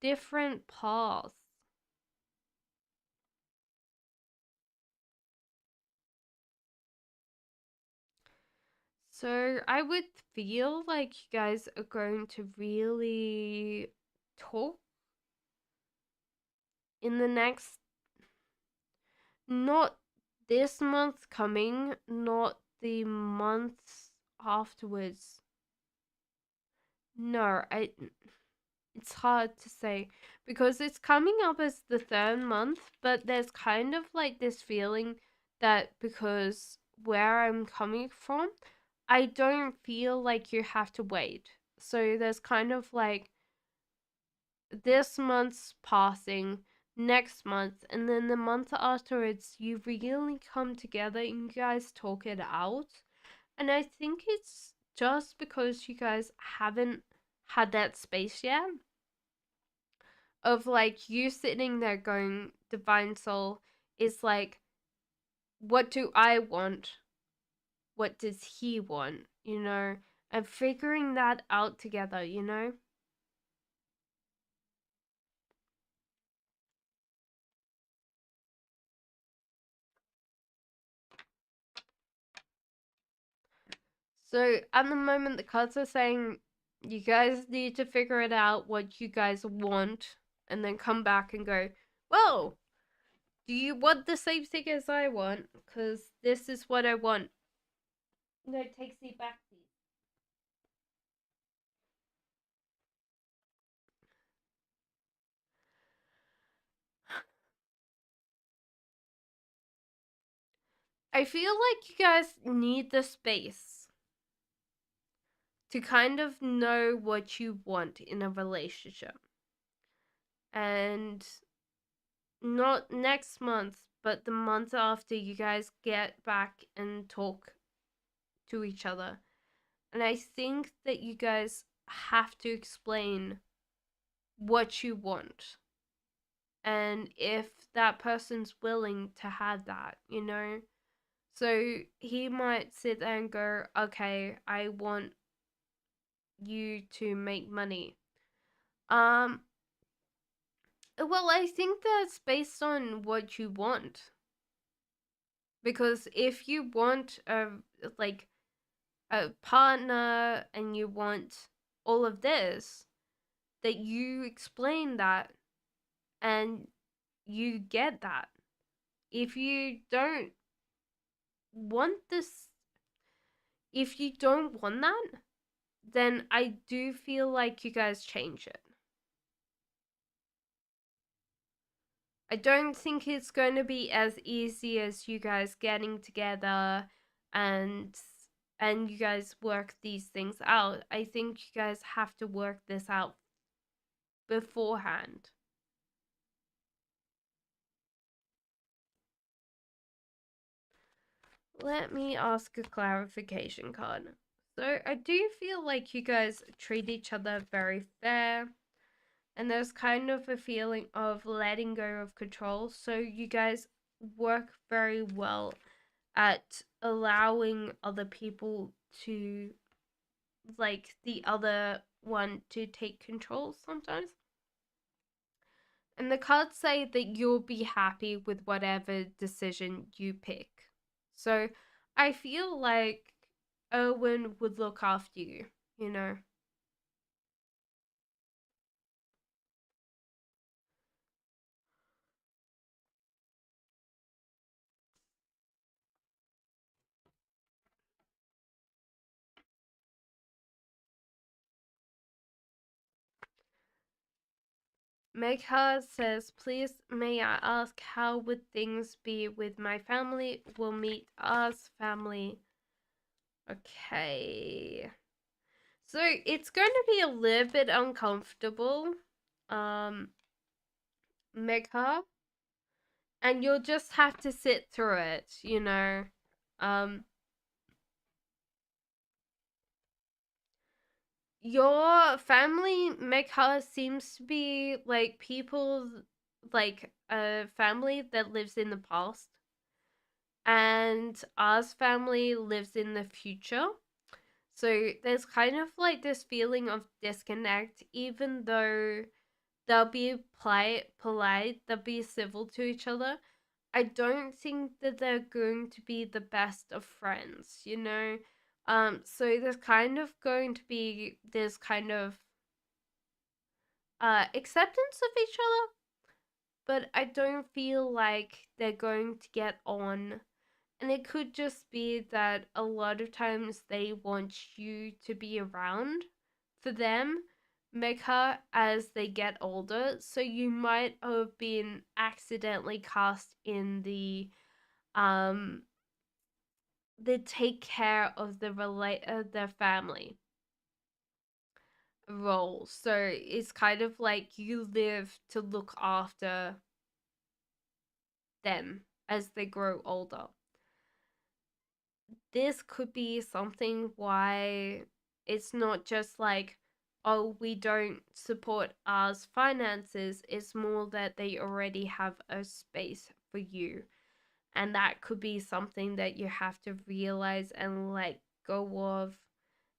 Speaker 1: different paths. So I would feel like you guys are going to really talk in the next, not this month coming, not the months afterwards. No, it's hard to say because it's coming up as the third month, but there's kind of like this feeling that because where I'm coming from, I don't feel like you have to wait. So there's kind of like this month's passing, next month, and then the month afterwards you really come together and you guys talk it out. And I think it's just because you guys haven't had that space yet of like you sitting there going, Divine Soul is like, what do I want? What does he want? And figuring that out together. So at the moment, the cards are saying you guys need to figure it out what you guys want and then come back and go, well, do you want the same thing as I want? Because this is what I want. No, take the back, please. I feel like you guys need the space to kind of know what you want in a relationship. And not next month, but the month after, you guys get back and talk to each other. And I think that you guys have to explain what you want. And if that person's willing to have that. So he might sit there and go, okay, I want you to make money. Um, well, I think that's based on what you want. Because if you want like a partner and you want all of this, that you explain that and you get that. If you don't want this, if you don't want that, then I do feel like you guys change it. I don't think it's going to be as easy as you guys getting together and you guys work these things out. I think you guys have to work this out beforehand. Let me ask a clarification card. So I do feel like you guys treat each other very fair, and there's kind of a feeling of letting go of control. So you guys work very well at allowing other people to, like, the other one to take control sometimes. And the cards say that you'll be happy with whatever decision you pick. So I feel like Owen would look after you. Megha says, please may I ask how would things be with my family? We'll meet us family. Okay. So it's going to be a little bit uncomfortable, um, Megha, and you'll just have to sit through it. Um, your family, Megha, seems to be like people, like a family that lives in the past, and Oz family lives in the future. So there's kind of like this feeling of disconnect, even though they'll be polite, they'll be civil to each other. I don't think that they're going to be the best of friends. So there's kind of going to be this kind of acceptance of each other, but I don't feel like they're going to get on. And it could just be that a lot of times they want you to be around for them, Megha, as they get older. So you might have been accidentally cast in the take care of their family role. So it's kind of like you live to look after them as they grow older. This could be something why it's not just like, oh, we don't support us finances. It's more that they already have a space for you. And that could be something that you have to realize and let go of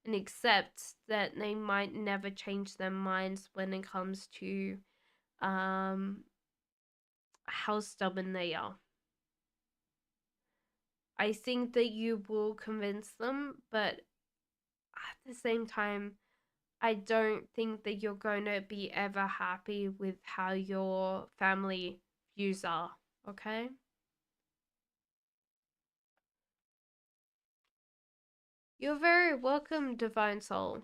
Speaker 1: and accept that they might never change their minds when it comes to um how stubborn they are. I think that you will convince them, but at the same time, I don't think that you're going to be ever happy with how your family views are, okay? You're very welcome, Divine Soul.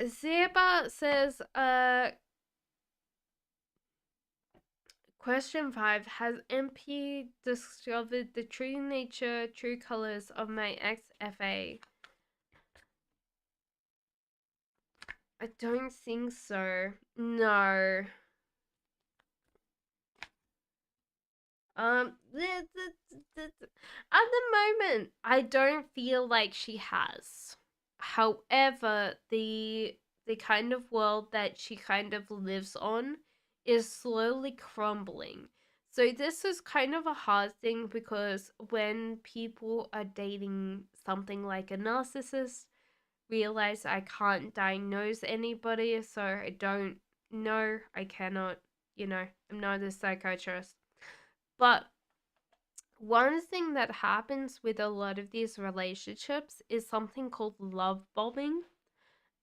Speaker 1: Zeba says, question 5. Has MP discovered the true nature, true colors of my ex-FA? I don't think so. No. At the moment, I don't feel like she has. However, the kind of world that she kind of lives on is slowly crumbling. So this is kind of a hard thing because when people are dating something like a narcissist, realize I can't diagnose anybody, so I don't know. I cannot, I'm not a psychiatrist. But one thing that happens with a lot of these relationships is something called love bombing.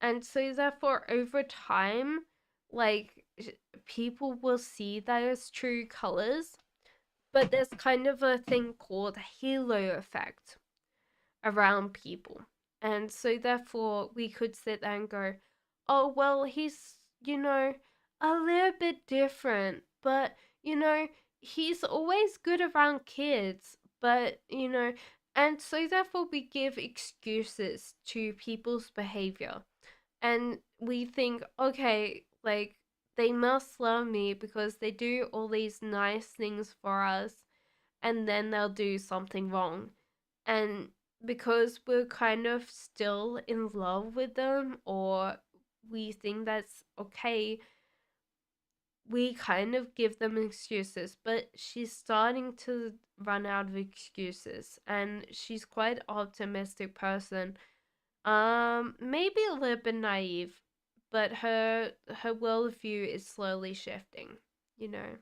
Speaker 1: And so, therefore, over time, like, people will see those true colors, but there's kind of a thing called halo effect around people. And so, therefore, we could sit there and go, oh, well, he's, a little bit different, but, he's always good around kids, but, and so, therefore, we give excuses to people's behavior. And we think, okay, like, they must love me because they do all these nice things for us, and then they'll do something wrong. And because we're kind of still in love with them, or we think that's okay, we kind of give them excuses. But she's starting to run out of excuses, and she's quite optimistic person. Maybe a little bit naive, but her worldview is slowly shifting, you know.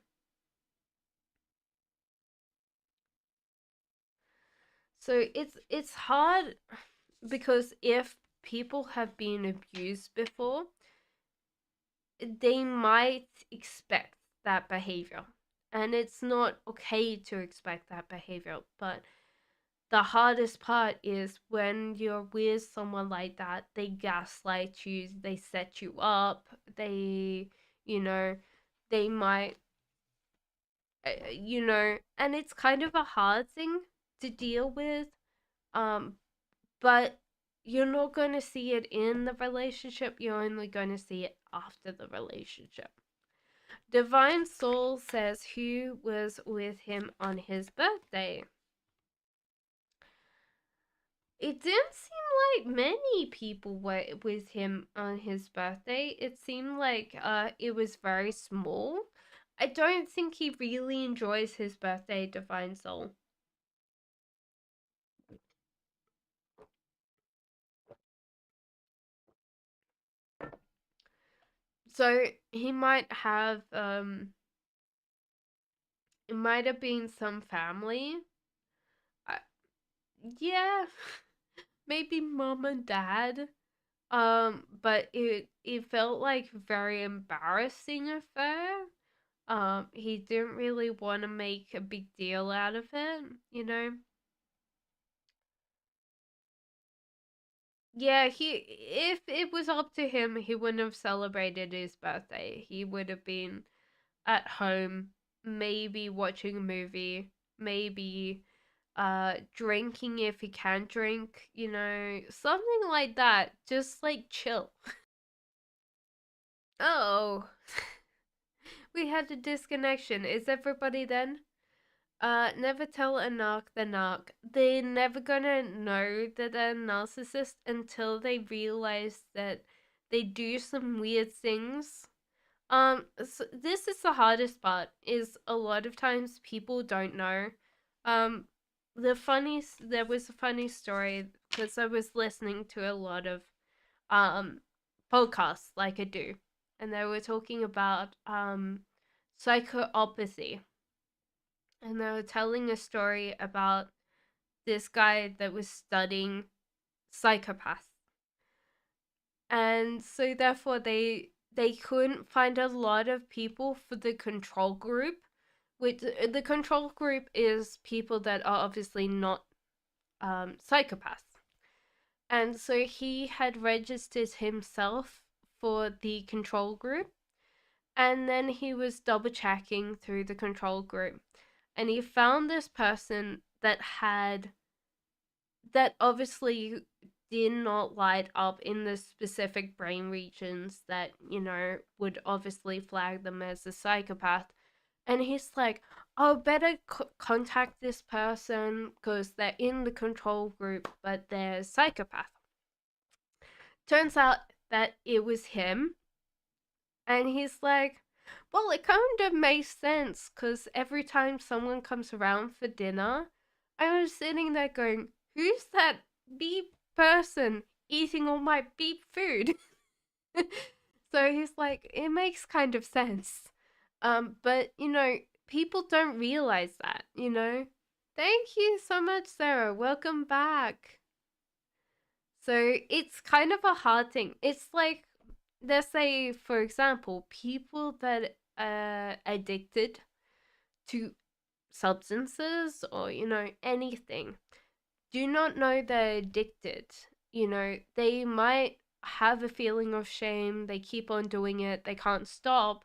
Speaker 1: So it's hard because if people have been abused before, they might expect that behavior. And it's not okay to expect that behavior. But the hardest part is when you're with someone like that, they gaslight you, they set you up, you know, they might, and it's kind of a hard thing to deal with. Um, but you're not going to see it in the relationship, you're only going to see it after the relationship. Divine Soul says who was with him on his birthday. It didn't seem like many people were with him on his birthday. It seemed like it was very small. I don't think he really enjoys his birthday, Divine Soul. So he might have it might have been some family. Uh, yeah, maybe mom and dad. But it felt like very embarrassing affair. He didn't really want to make a big deal out of it. Yeah, if it was up to him, he wouldn't have celebrated his birthday. He would have been at home, maybe watching a movie, maybe drinking if he can drink, something like that. Just like chill. Oh, we had a disconnection. Is everybody then? Never tell a narc the narc. They're never gonna know that they're a narcissist until they realize that they do some weird things. So this is the hardest part. Is a lot of times people don't know. Um, there was a funny story because I was listening to a lot of um podcasts like I do, and they were talking about psychopathy, and they were telling a story about this guy that was studying psychopaths, and so therefore they couldn't find a lot of people for the control group, which the control group is people that are obviously not psychopaths. And so he had registered himself for the control group, and then he was double checking through the control group, and he found this person that obviously did not light up in the specific brain regions that, would obviously flag them as a psychopath. And he's like, oh, better contact this person because they're in the control group, but they're a psychopath. Turns out that it was him. And he's like, well, it kind of makes sense because every time someone comes around for dinner, I was sitting there going, who's that beep person eating all my beep food? So he's like, it makes kind of sense. But, people don't realize that. Thank you so much, Sarah. Welcome back. So it's kind of a hard thing. It's like, let's say, for example, people that are addicted to substances or, anything do not know they're addicted. They might have a feeling of shame, they keep on doing it, they can't stop.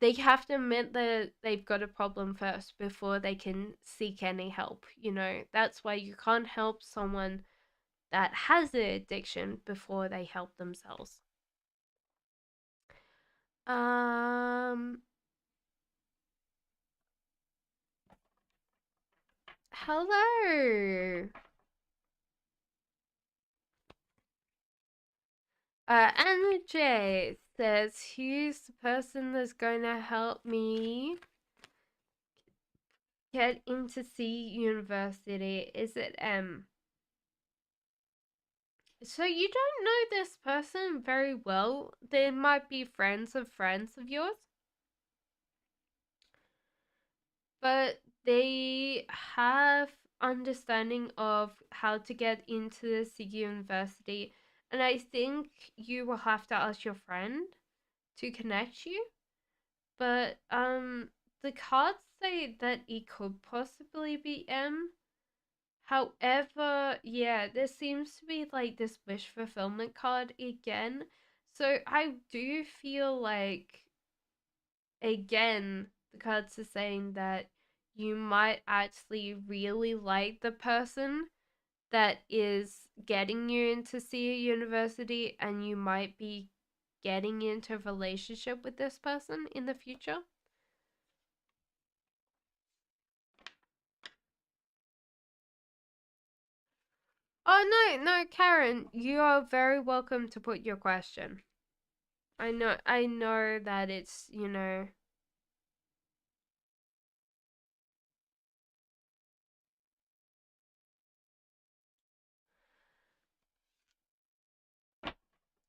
Speaker 1: They have to admit that they've got a problem first before they can seek any help. That's why you can't help someone that has the addiction before they help themselves. Um, Hello. Anna J says, who's the person that's going to help me get into C university? Is it M? So you don't know this person very well. They might be friends of yours, but they have understanding of how to get into this university. And I think you will have to ask your friend to connect you. But the cards say that it could possibly be M. However, yeah, there seems to be like this wish fulfillment card again. So I do feel like, again, the cards are saying that you might actually really like the person that is getting you into see a university, and you might be getting into a relationship with this person in the future. Oh no, no, Karen, you are very welcome to put your question. I know that it's.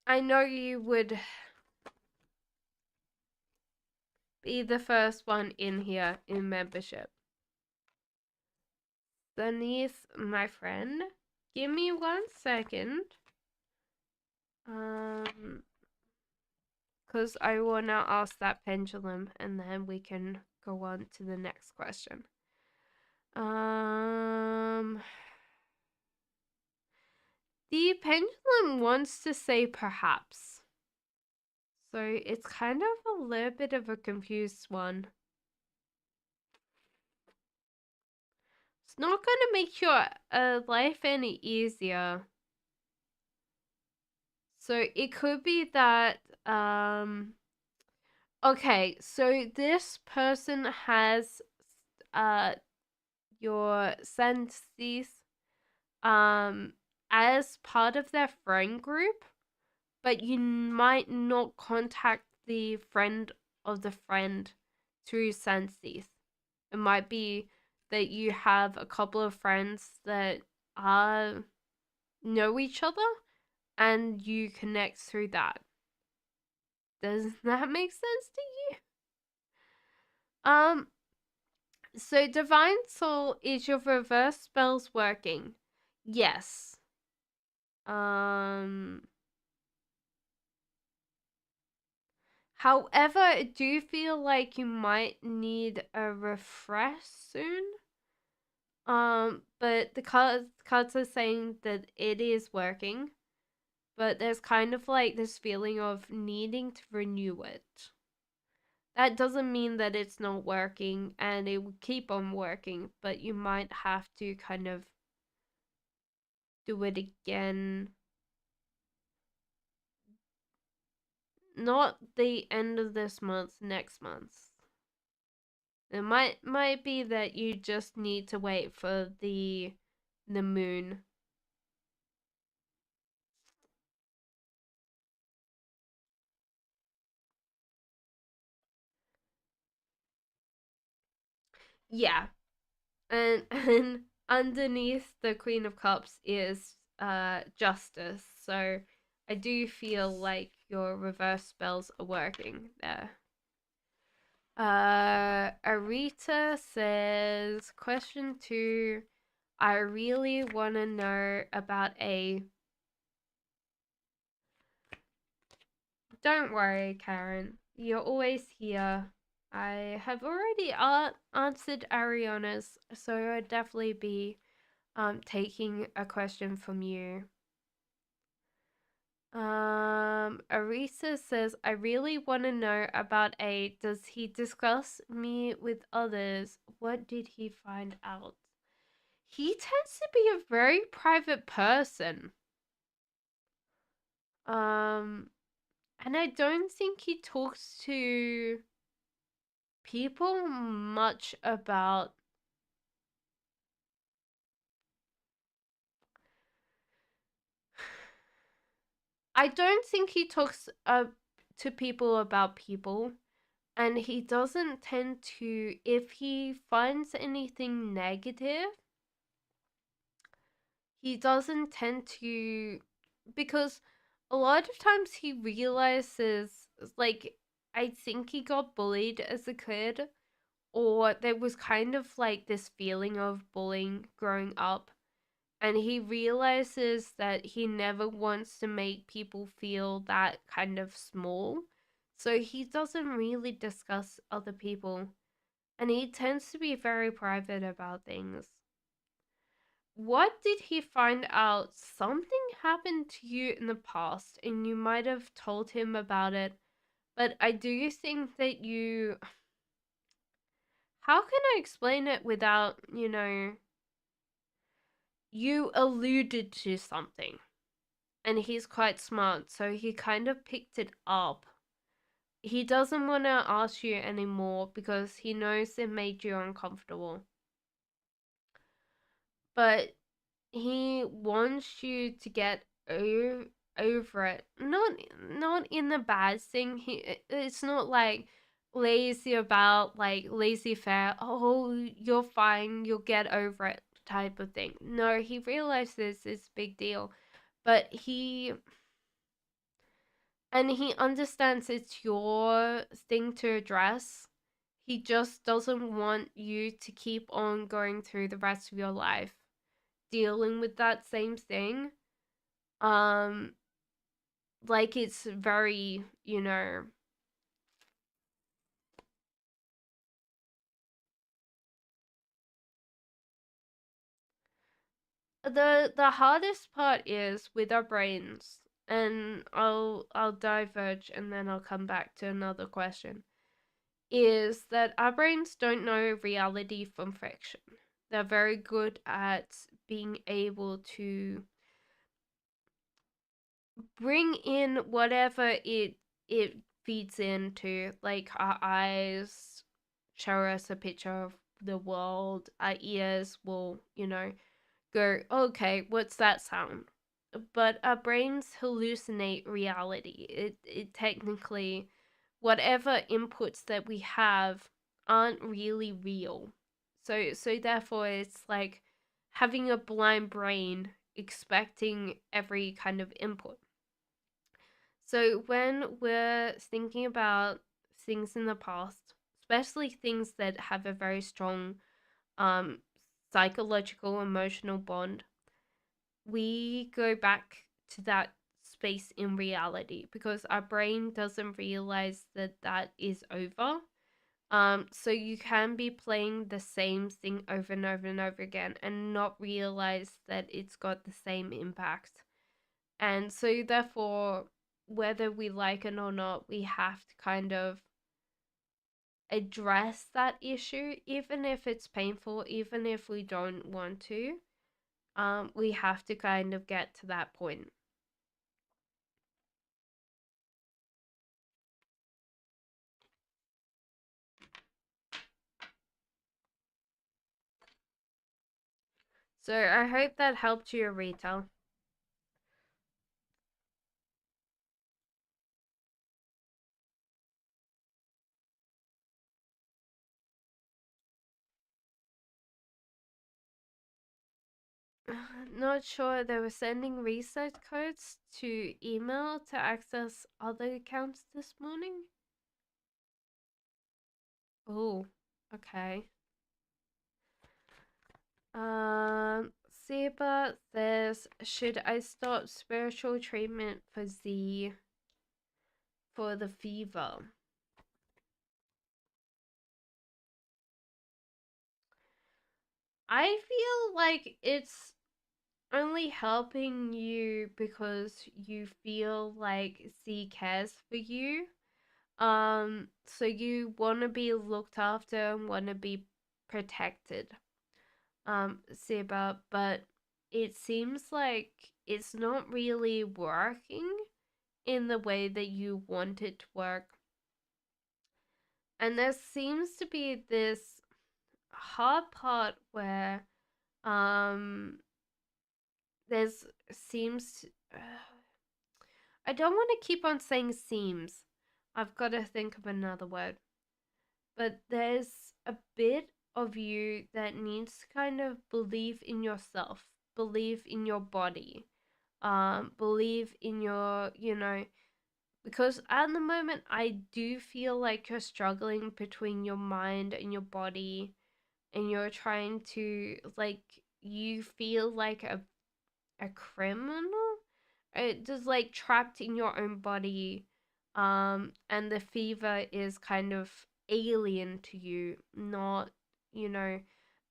Speaker 1: I know you would be the first one in here in membership. Denise, my friend, give me 1 second. Because I want to ask that pendulum, and then we can go on to the next question. Um, the pendulum wants to say perhaps. So it's kind of a little bit of a confused one. It's not going to make your life any easier. So it could be that okay, so this person has uh your senses um as part of their friend group, but you might not contact the friend of the friend through senses. It might be that you have a couple of friends that are know each other and you connect through that. Does that make sense to you? So Divine Soul, is your reverse spells working? Yes. Um However, I do feel like you might need a refresh soon. But the cards are saying that it is working, but there's kind of like this feeling of needing to renew it. That doesn't mean that it's not working and it will keep on working, but you might have to kind of do it again. Not the end of this month, next month. It might be that you just need to wait for the moon. Yeah. And underneath the Queen of Cups is justice. So I do feel like your reverse spells are working there. Arita says, question 2. I really want to know about a. Don't worry, Karen. You're always here. I have already answered Ariana's, so I'd definitely be taking a question from you. Arisa says, I really want to know about A. Does he discuss me with others? What did he find out? He tends to be a very private person. Um, and I don't think he talks to people much about. I don't think he talks to people about people. And he doesn't tend to, if he finds anything negative, he doesn't tend to, because a lot of times he realizes, like, I think he got bullied as a kid, or there was kind of like this feeling of bullying growing up, and he realizes that he never wants to make people feel that kind of small. So he doesn't really discuss other people, and he tends to be very private about things. What did he find out? Something happened to you in the past, and you might have told him about it, but I do think that you. How can I explain it without, you alluded to something, and he's quite smart, so he kind of picked it up. He doesn't want to ask you anymore because he knows it made you uncomfortable. But he wants you to get over it. Not in a bad thing. It's not like lazy about like lazy fair. Oh, you're fine. You'll get over it type of thing. No, he realizes it's a big deal, but he understands it's your thing to address. He just doesn't want you to keep on going through the rest of your life dealing with that same thing. Um, like it's very, the hardest part is with our brains, and I'll diverge and then I'll come back to another question. Is that our brains don't know reality from fiction. They're very good at being able to bring in whatever it feeds into. Like our eyes show us a picture of the world, our ears will, go, okay, what's that sound? But our brains hallucinate reality. It technically, whatever inputs that we have aren't really real. So therefore it's like having a blind brain expecting every kind of input. So when we're thinking about things in the past, especially things that have a very strong um psychological emotional bond, we go back to that space in reality because our brain doesn't realize that that is over. So you can be playing the same thing over and over and over again and not realize that it's got the same impact. And so therefore, whether we like it or not, we have to kind of address that issue, even if it's painful, even if we don't want to. We have to kind of get to that point. So I hope that helped you, Rita. Not sure, they were sending research codes to email to access other accounts this morning. Oh, okay. Seba says, should I start spiritual treatment for the fever? I feel like it's only helping you because you feel like C cares for you. So you want to be looked after and want to be protected, Seba, but it seems like it's not really working in the way that you want it to work. And there seems to be this hard part where um there's seems I don't want to keep on saying seems. I've got to think of another word. But there's a bit of you that needs to kind of believe in yourself, believe in your body, believe in your, because at the moment I do feel like you're struggling between your mind and your body, and you're trying to, like, you feel like a criminal, just like trapped in your own body, and the fever is kind of alien to you, not, you know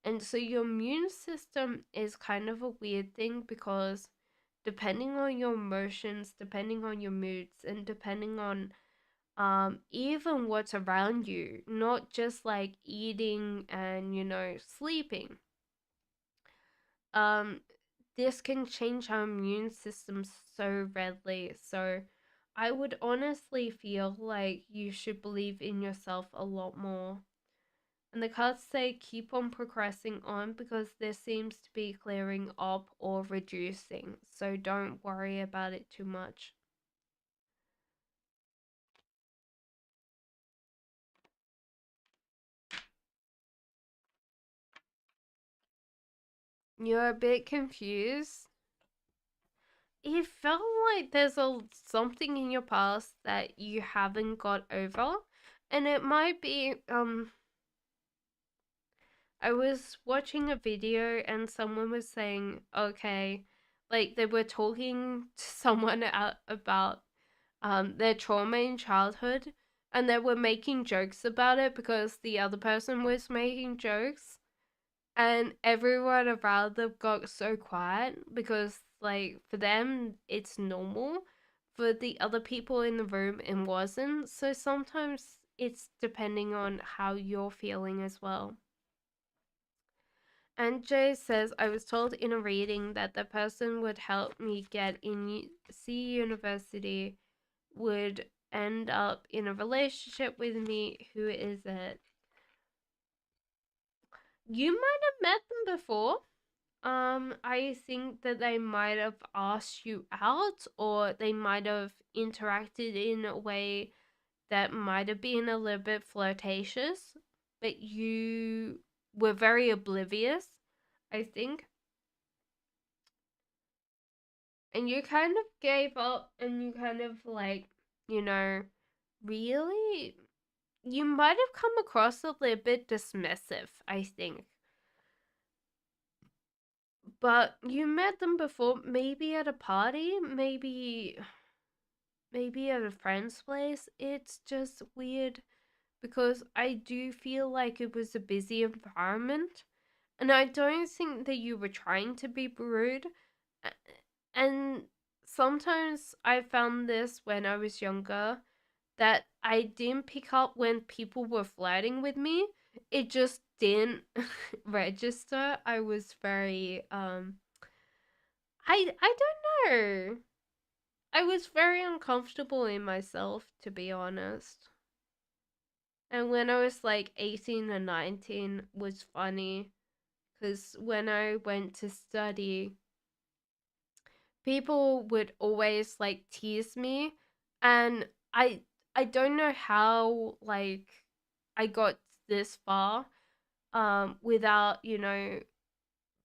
Speaker 1: and so your immune system is kind of a weird thing because depending on your emotions, depending on your moods, and depending on even what's around you, not just like eating and sleeping, um this can change our immune system so readily. So I would honestly feel like you should believe in yourself a lot more. And the cards say keep on progressing on because there seems to be clearing up or reducing. So don't worry about it too much. You're a bit confused. It felt like there's something in your past that you haven't got over, and it might be I was watching a video and someone was saying, okay, like they were talking to someone about their trauma in childhood, and they were making jokes about it because the other person was making jokes, and everyone around them got so quiet because, like, for them it's normal, for the other people in the room it wasn't. So sometimes it's depending on how you're feeling as well. And Jay says, I was told in a reading that the person would help me get in C university would end up in a relationship with me. Who is it? You might have met them before. I think that they might have asked you out, or they might have interacted in a way that might have been a little bit flirtatious, but you were very oblivious, I think. And you kind of gave up and you kind of like, you know, really, you might have come across a little bit dismissive, I think. But you met them before, maybe at a party, maybe at a friend's place. It's just weird because I do feel like it was a busy environment. And I don't think that you were trying to be rude. And sometimes I found this when I was younger that I didn't pick up when people were flirting with me. It just didn't register. I was very I don't know. I was very uncomfortable in myself, to be honest. And when I was like 18 and 19 was funny because when I went to study, people would always like tease me, and I don't know how like I got this far without,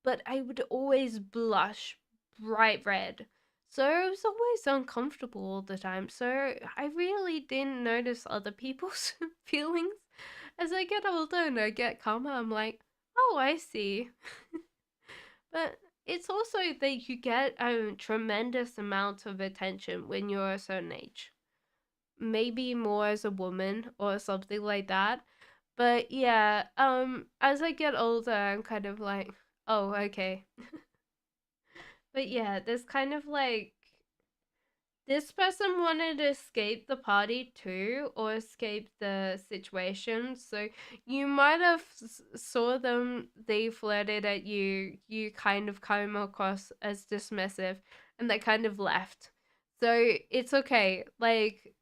Speaker 1: but I would always blush bright red. So I was always uncomfortable all the time. So I really didn't notice other people's feelings. As I get older and I get calmer, I'm like, oh, I see. But it's also that you get a tremendous amount of attention when you're a certain age. Maybe more as a woman or something like that. But yeah, as I get older, I'm kind of like, oh, okay. But yeah, there's kind of like this person wanted to escape the party too, or escape the situation. So you might have saw them, they flirted at you, you kind of came across as dismissive, and they kind of left. So it's okay. Like,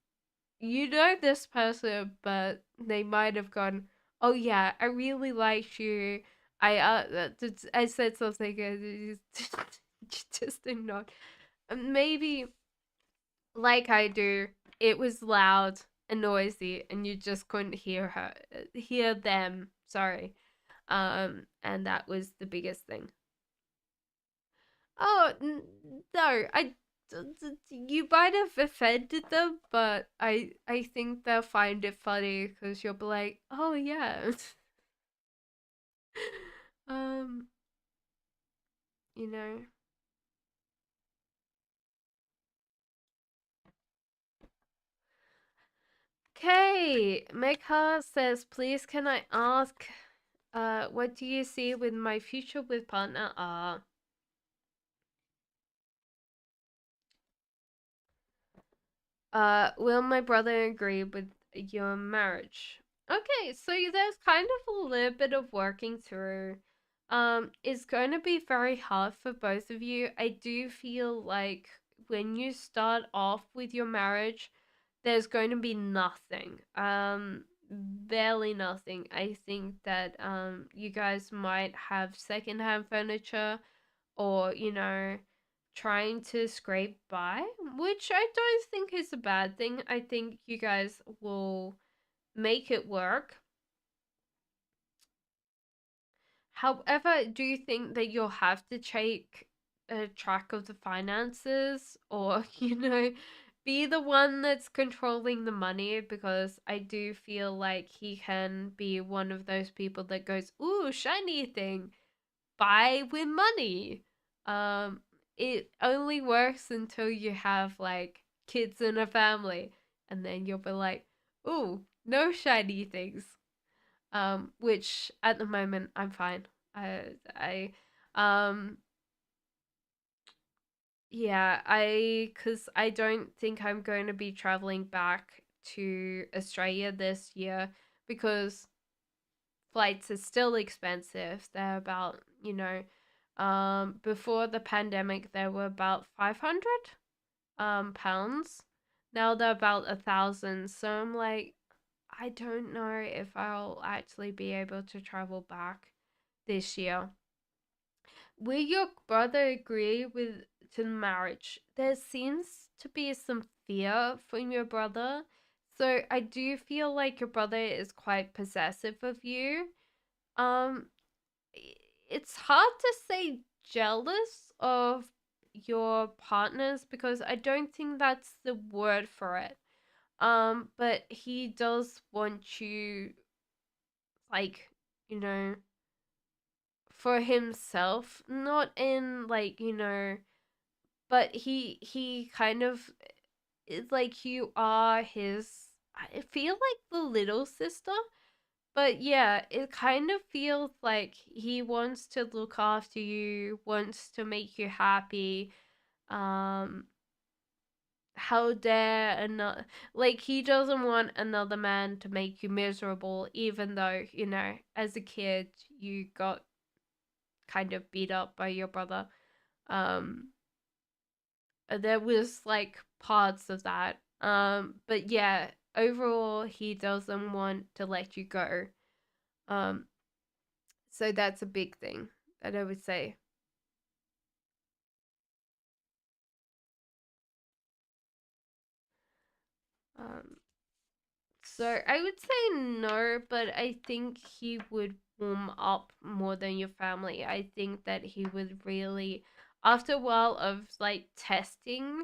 Speaker 1: you know this person, but they might have gone, oh yeah, I really liked you. I said something and you just did not. Maybe like I do, it was loud and noisy, and you just couldn't hear them. Sorry. And that was the biggest thing. Oh no, you might have offended them, but I think they'll find it funny because you'll be like, oh yeah, um, you know. Okay, Mekha says, please can I ask, what do you see with my future with partner? Will my brother agree with your marriage? Okay, so there's kind of a little bit of working through. It's going to be very hard for both of you. I do feel like when you start off with your marriage, there's going to be nothing. Barely nothing. I think that you guys might have secondhand furniture, or trying to scrape by, which I don't think is a bad thing. I think you guys will make it work. However, do you think that you'll have to take a track of the finances, or be the one that's controlling the money? Because I do feel like he can be one of those people that goes, ooh, shiny thing, buy with money. Um, it only works until you have like kids and a family, and then you'll be like, "Ooh, no shiny things." Which at the moment I'm fine. I, um, yeah, cause I don't think I'm going to be traveling back to Australia this year because flights are still expensive. They're about, before the pandemic, they were about 500 pounds. Now they're about 1,000. So I'm like, I don't know if I'll actually be able to travel back this year. Will your brother agree with to marriage? There seems to be some fear from your brother. So I do feel like your brother is quite possessive of you. Um it's hard to say jealous of your partners because I don't think that's the word for it. But he does want you, like, you know, for himself, not in like, but he kind of, it's like you are his, I feel like the little sister. But yeah, it kind of feels like he wants to look after you, wants to make you happy. Um, how dare another, like, he doesn't want another man to make you miserable, even though, as a kid, you got kind of beat up by your brother. Um, there was like parts of that. But yeah, overall, he doesn't want to let you go. Um, so that's a big thing that I would say. Um, so I would say no, but I think he would warm up more than your family. I think that he would really, after a while of like testing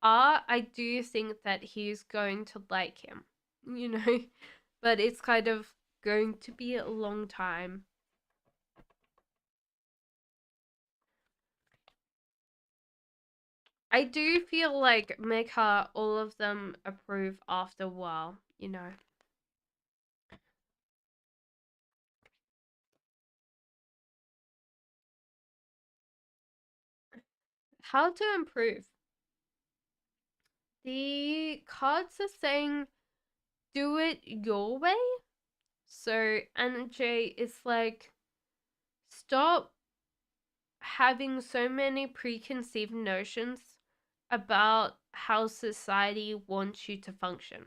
Speaker 1: art, I do think that he's going to like him, you know? But it's kind of going to be a long time. I do feel like Mecca, all of them approve after a while. How to improve? The cards are saying do it your way. So energy is like, stop having so many preconceived notions about how society wants you to function.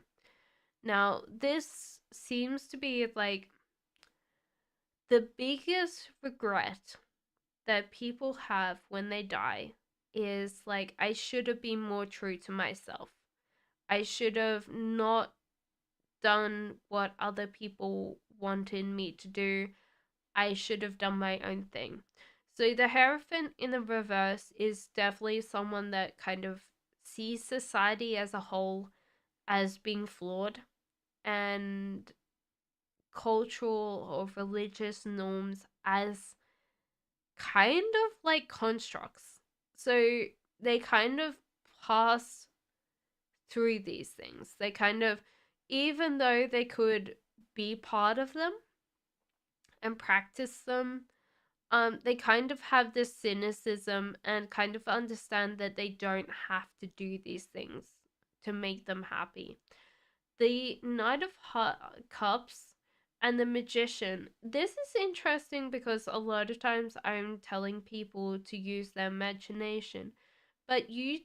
Speaker 1: Now, this seems to be like the biggest regret that people have when they die is like, I should have been more true to myself. I should have not done what other people wanted me to do. I should have done my own thing. So the Hierophant in the reverse is definitely someone that kind of sees society as a whole as being flawed, and cultural or religious norms as kind of like constructs. So they kind of pass through these things. They kind of, even though they could be part of them and practice them, they kind of have this cynicism and kind of understand that they don't have to do these things to make them happy. The Knight of Cups and the Magician. This is interesting because a lot of times I'm telling people to use their imagination, but you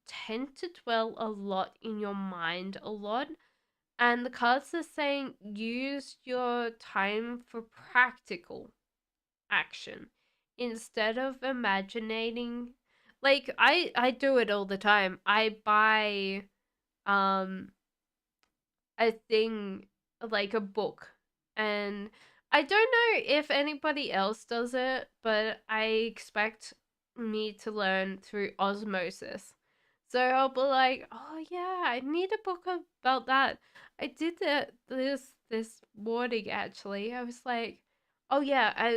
Speaker 1: tend to dwell a lot in your mind a lot. And the cards are saying use your time for practical action instead of imagining. Like, I do it all the time. I buy um a thing, like a book, and I don't know if anybody else does it, but I expect me to learn through osmosis. So I'll be like, oh yeah, I need a book about that. I did this morning actually. I was like, oh yeah,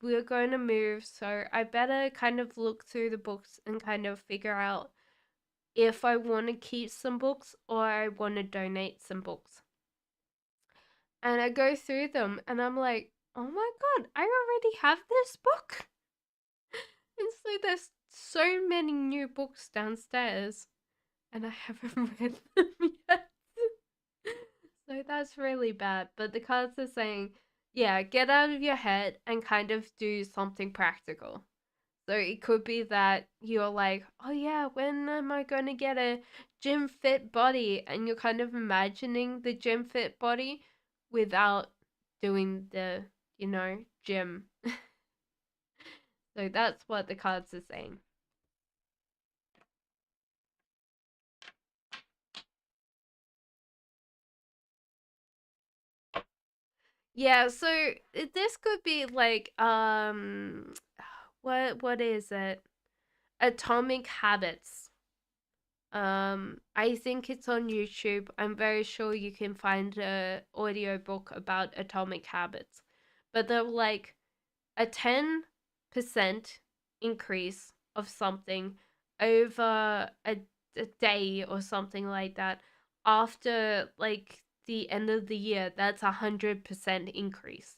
Speaker 1: we're going to move, so I better kind of look through the books and kind of figure out if I want to keep some books or I want to donate some books. And I go through them and I'm like, oh my god, I already have this book. And so there's so many new books downstairs and I haven't read them yet. So that's really bad. But the cards are saying Yeah, get out of your head and kind of do something practical. So it could be that you're like, oh yeah, when am I going to get a gym fit body? And you're kind of imagining the gym fit body without doing the, gym. So that's what the cards are saying. Yeah, so this could be like what is it? Atomic Habits. I think it's on YouTube. I'm very sure you can find a audiobook about atomic habits. But they're like a 10% increase of something over a day or something like that after like the end of the year. That's 100% increase.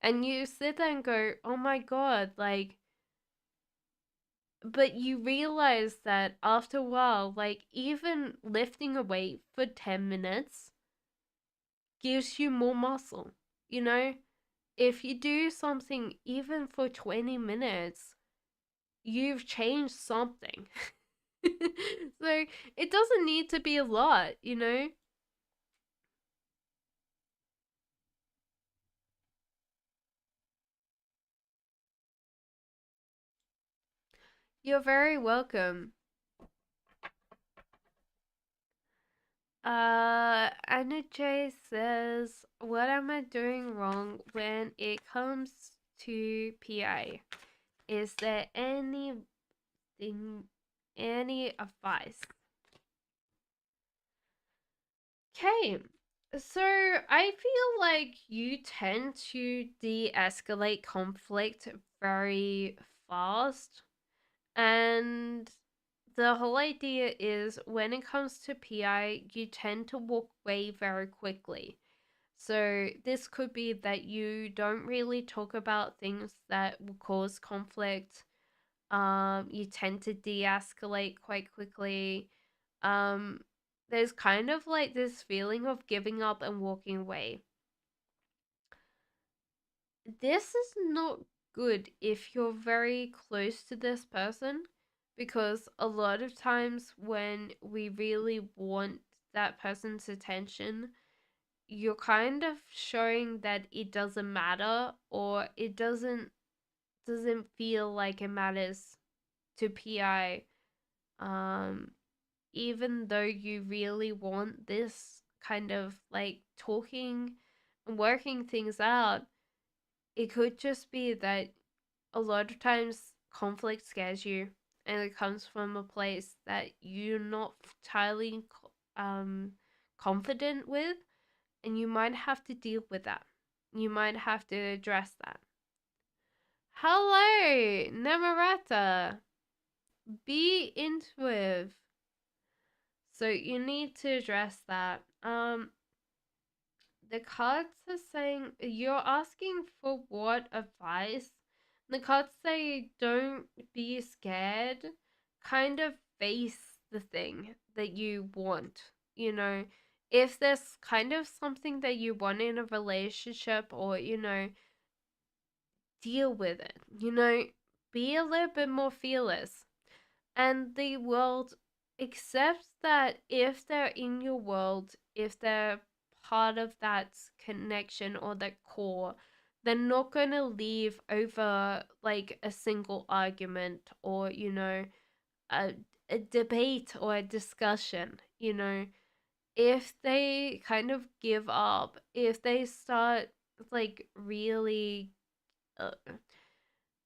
Speaker 1: And you sit there and go, oh my god, like, but you realize that after a while, like, even lifting a weight for 10 minutes gives you more muscle. You know, if you do something even for 20 minutes, you've changed something. So it doesn't need to be a lot. You're very welcome. Anna J says, what am I doing wrong when it comes to PI? Is there any advice? Okay, so I feel like you tend to de escalate conflict very fast. And the whole idea is when it comes to PI, you tend to walk away very quickly. So this could be that you don't really talk about things that will cause conflict. You tend to de-escalate quite quickly. Um, there's kind of like this feeling of giving up and walking away. This is not good if you're very close to this person, because a lot of times when we really want that person's attention, you're kind of showing that it doesn't matter, or it doesn't feel like it matters to PI, um even though you really want this kind of like talking and working things out. It could just be that a lot of times conflict scares you, and it comes from a place that you're not entirely confident with, and you might have to deal with that. You might have to address that. Hello, Namarata. Be intuitive. So you need to address that. The cards are saying you're asking for what advice? The cards say don't be scared. Kind of face the thing that you want. You know, if there's kind of something that you want in a relationship, or, deal with it. Be a little bit more fearless. And the world accepts that if they're in your world, if they're part of that connection or that core, they're not going to leave over like a single argument, or, a, a debate or a discussion. If they kind of give up, if they start like really uh,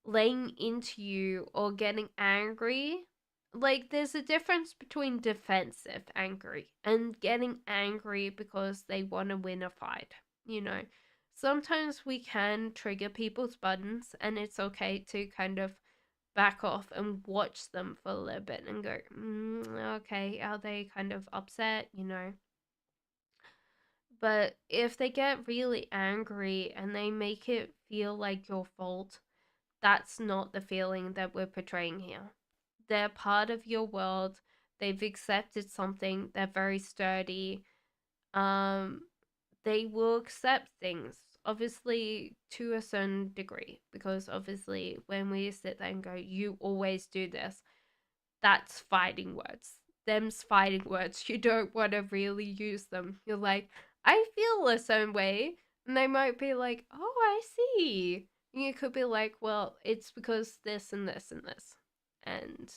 Speaker 1: laying into you or getting angry, like there's a difference between defensive angry and getting angry because they want to win a fight. you know Sometimes we can trigger people's buttons, and it's okay to kind of back off and watch them for a little bit and go, okay, are they kind of upset? But if they get really angry and they make it feel like your fault, that's not the feeling that we're portraying here. They're part of your world. They've accepted something. They're very sturdy. Um, they will accept things obviously to a certain degree, because obviously when we sit there and go, you always do this, that's fighting words. Them's fighting words. You don't want to really use them. You're like, I feel a certain way. And they might be like, oh, I see. And you could be like, well, it's because this and this and this. And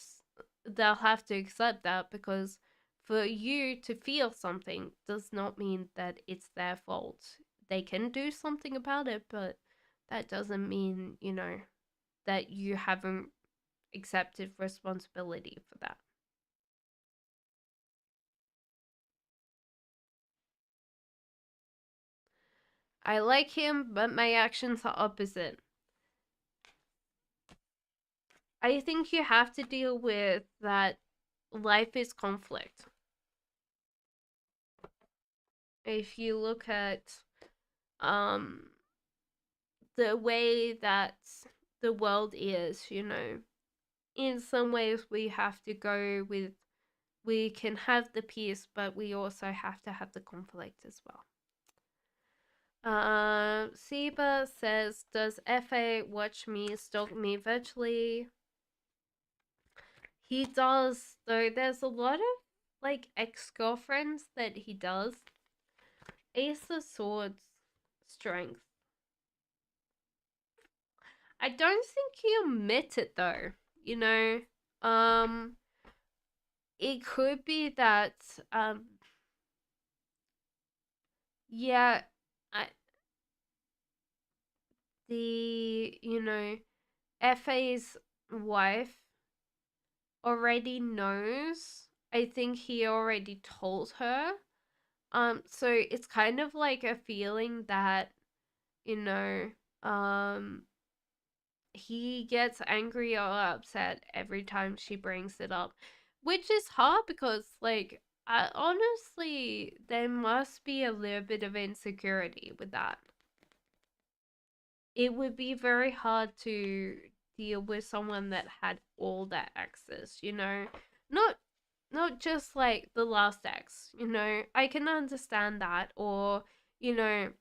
Speaker 1: they'll have to accept that, because for you to feel something does not mean that it's their fault. They can do something about it, but that doesn't mean, that you haven't accepted responsibility for that. I like him, but my actions are opposite. I think you have to deal with that life is conflict. If you look at um the way that the world is, in some ways we have to go with, we can have the peace, but we also have to have the conflict as well. Seba says, does FA watch me, stalk me virtually? He does, though. There's a lot of like ex-girlfriends that he does. Ace of Swords, strength. I don't think he admits it though. You know, um, it could be that, yeah, I, FA's wife already knows. I think he already told her. So it's kind of like a feeling that, you know, um, he gets angry or upset every time she brings it up, which is hard because, like, honestly, there must be a little bit of insecurity with that. It would be very hard to deal with someone that had all that access, not not just like the last ex, I can understand that, or you know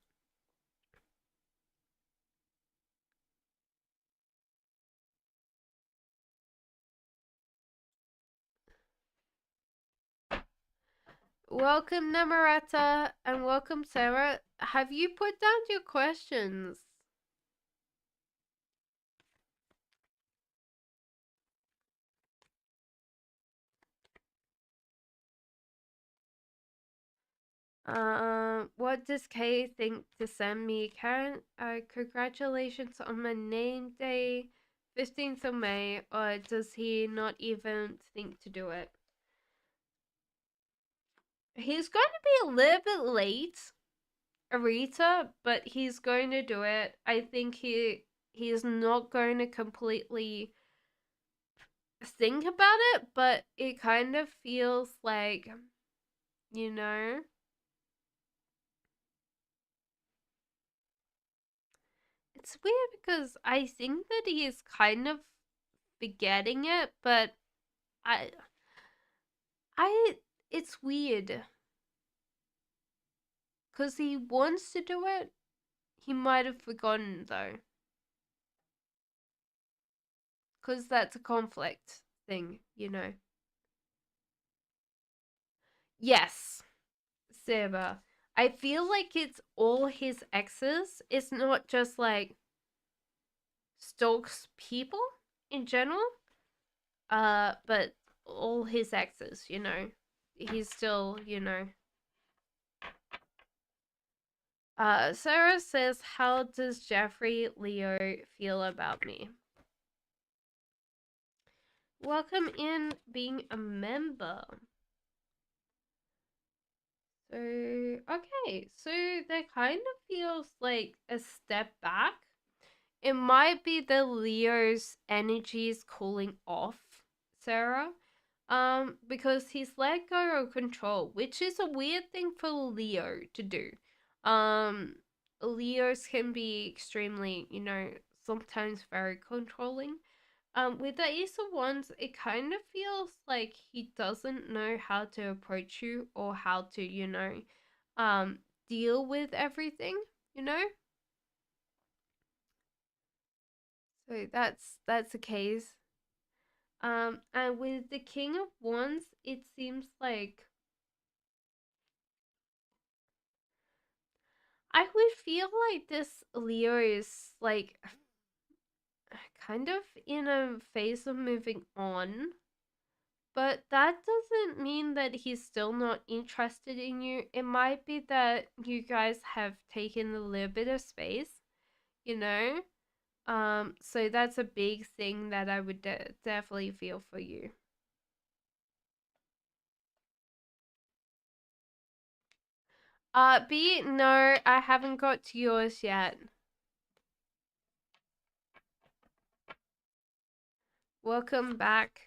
Speaker 1: welcome Namarata, and welcome Sarah. Have you put down your questions? What does Kay think to send me? Karen, congratulations on my name day, 15th of May, or does he not even think to do it? He's going to be a little bit late, Arita, but he's going to do it. I think he's not going to completely think about it, but it kind of feels like, you know, it's weird because I think that he is kind of forgetting it, but I I it's weird cuz he wants to do it. He might have forgotten though, cuz that's a conflict thing. Yes, Seba. I feel like it's all his exes. It's not just like stalks people in general. But all his exes. He's still. Sarah says, how does Jeffrey Leo feel about me? Welcome in being a member. So, okay, so that kind of feels like a step back. It might be the Leo's energies cooling off Sarah. Because he's let go of control, which is a weird thing for Leo to do. Um, Leos can be extremely, sometimes very controlling. With the Ace of Wands, it kind of feels like he doesn't know how to approach you or how to, um, deal with everything, you know? So that's the case. And with the King of Wands, it seems like I would feel like this Leo is like kind of in a phase of moving on, but that doesn't mean that he's still not interested in you. It might be that you guys have taken a little bit of space, you know? So that's a big thing that I would definitely feel for you. B, no, I haven't got to yours yet. Welcome back.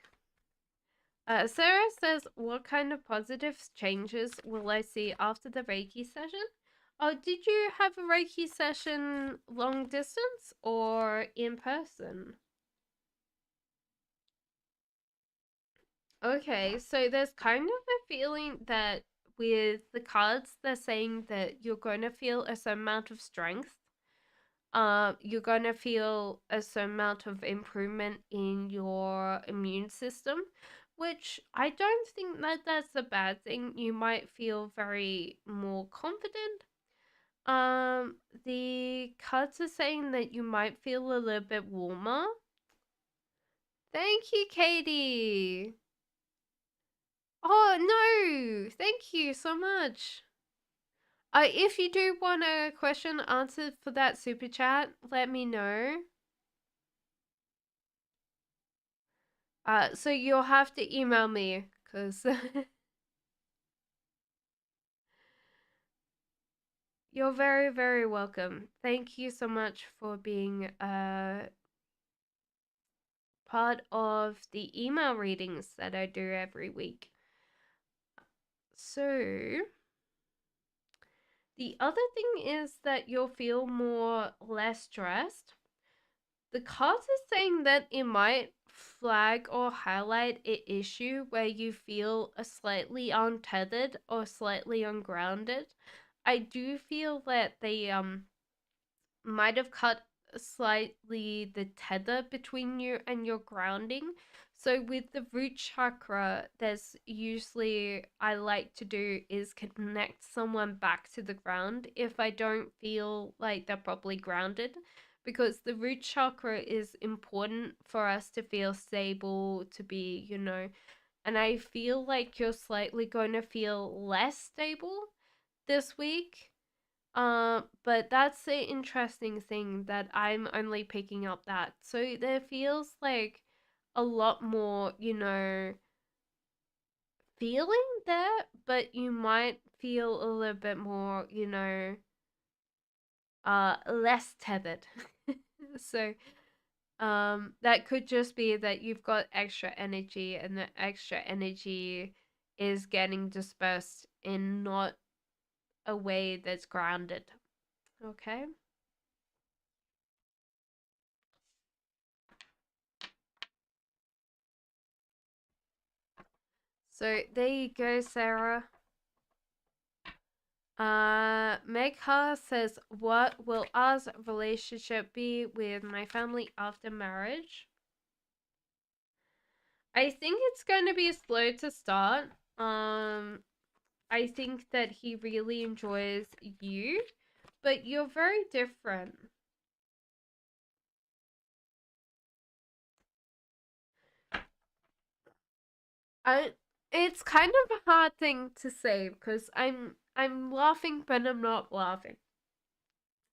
Speaker 1: Sarah says, what kind of positive changes will I see after the Reiki session? Oh, did you have a Reiki session long distance or in person? Okay, so there's kind of a feeling that with the cards, they're saying that you're going to feel a certain amount of strength. You're going to feel a certain amount of improvement in your immune system, which I don't think that that's a bad thing. You might feel very more confident. The cards are saying that you might feel a little bit warmer. Thank you, Katie. Oh no, thank you so much. If you do want a question answered for that super chat, let me know. So you'll have to email me, cause you're very, very welcome. Thank you so much for being part of the email readings that I do every week. So the other thing is that you'll feel less stressed. The cards are saying that it might flag or highlight an issue where you feel a slightly untethered or slightly ungrounded. I do feel that they might have cut slightly the tether between you and your grounding. So with the root chakra, there's usually I like to do is connect someone back to the ground if I don't feel like they're properly grounded, because the root chakra is important for us to feel stable, to be, and I feel like you're slightly going to feel less stable this week. But that's the interesting thing that I'm only picking up that. So there feels like a lot more, feeling there, but you might feel a little bit more, less tethered. So, that could just be that you've got extra energy and the extra energy is getting dispersed in not a way that's grounded. Okay? So there you go, Sarah. Megha says, what will our relationship be with my family after marriage? I think it's going to be slow to start. I think that he really enjoys you, but you're very different. I it's kind of a hard thing to say because I'm laughing but I'm not laughing.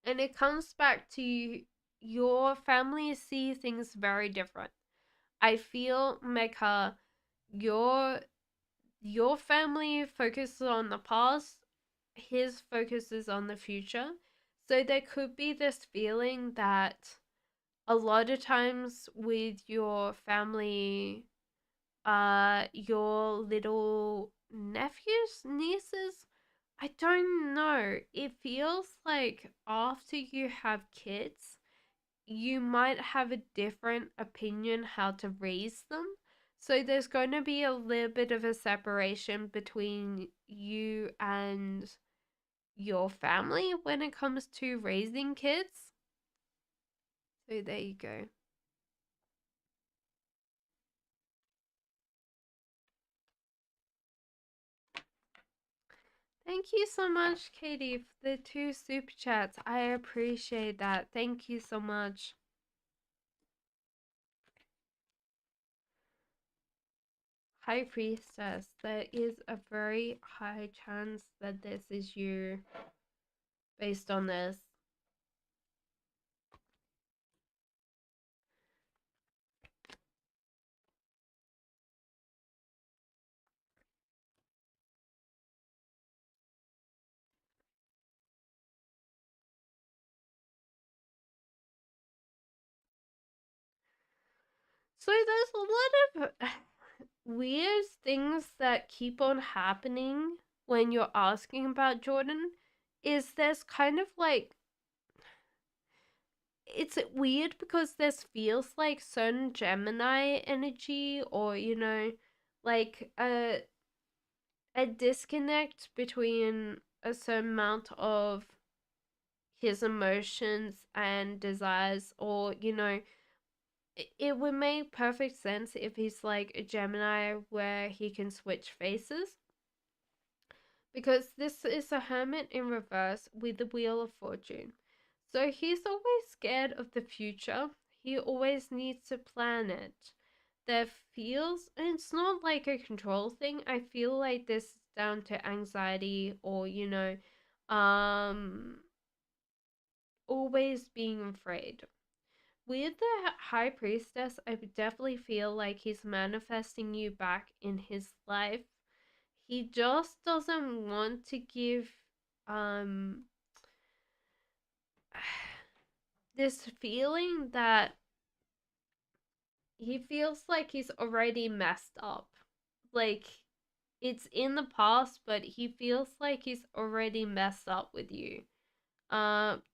Speaker 1: And it comes back to your family see things very different. I feel, Mecca, your your family focuses on the past, his focuses on the future. So there could be this feeling that a lot of times with your family, your little nephews, nieces, I don't know. It feels like after you have kids, you might have a different opinion how to raise them. So there's going to be a little bit of a separation between you and your family when it comes to raising kids. So there you go. Thank you so much, Katie, for the 2 super chats. I appreciate that. Thank you so much. High Priestess, there is a very high chance that this is you based on this. So there's a lot of weird things that keep on happening when you're asking about Jordan. Is there's kind of like, it's weird because this feels like certain Gemini energy, or like a disconnect between a certain amount of his emotions and desires, or it would make perfect sense if he's like a Gemini where he can switch faces, because this is a hermit in reverse with the Wheel of Fortune. So he's always scared of the future. He always needs to plan it. There feels, and it's not like a control thing. I feel like this is down to anxiety, or um always being afraid. With the High Priestess, I definitely feel like he's manifesting you back in his life. He just doesn't want to give um this feeling that he feels like he's already messed up. Like, it's in the past, but he feels like he's already messed up with you.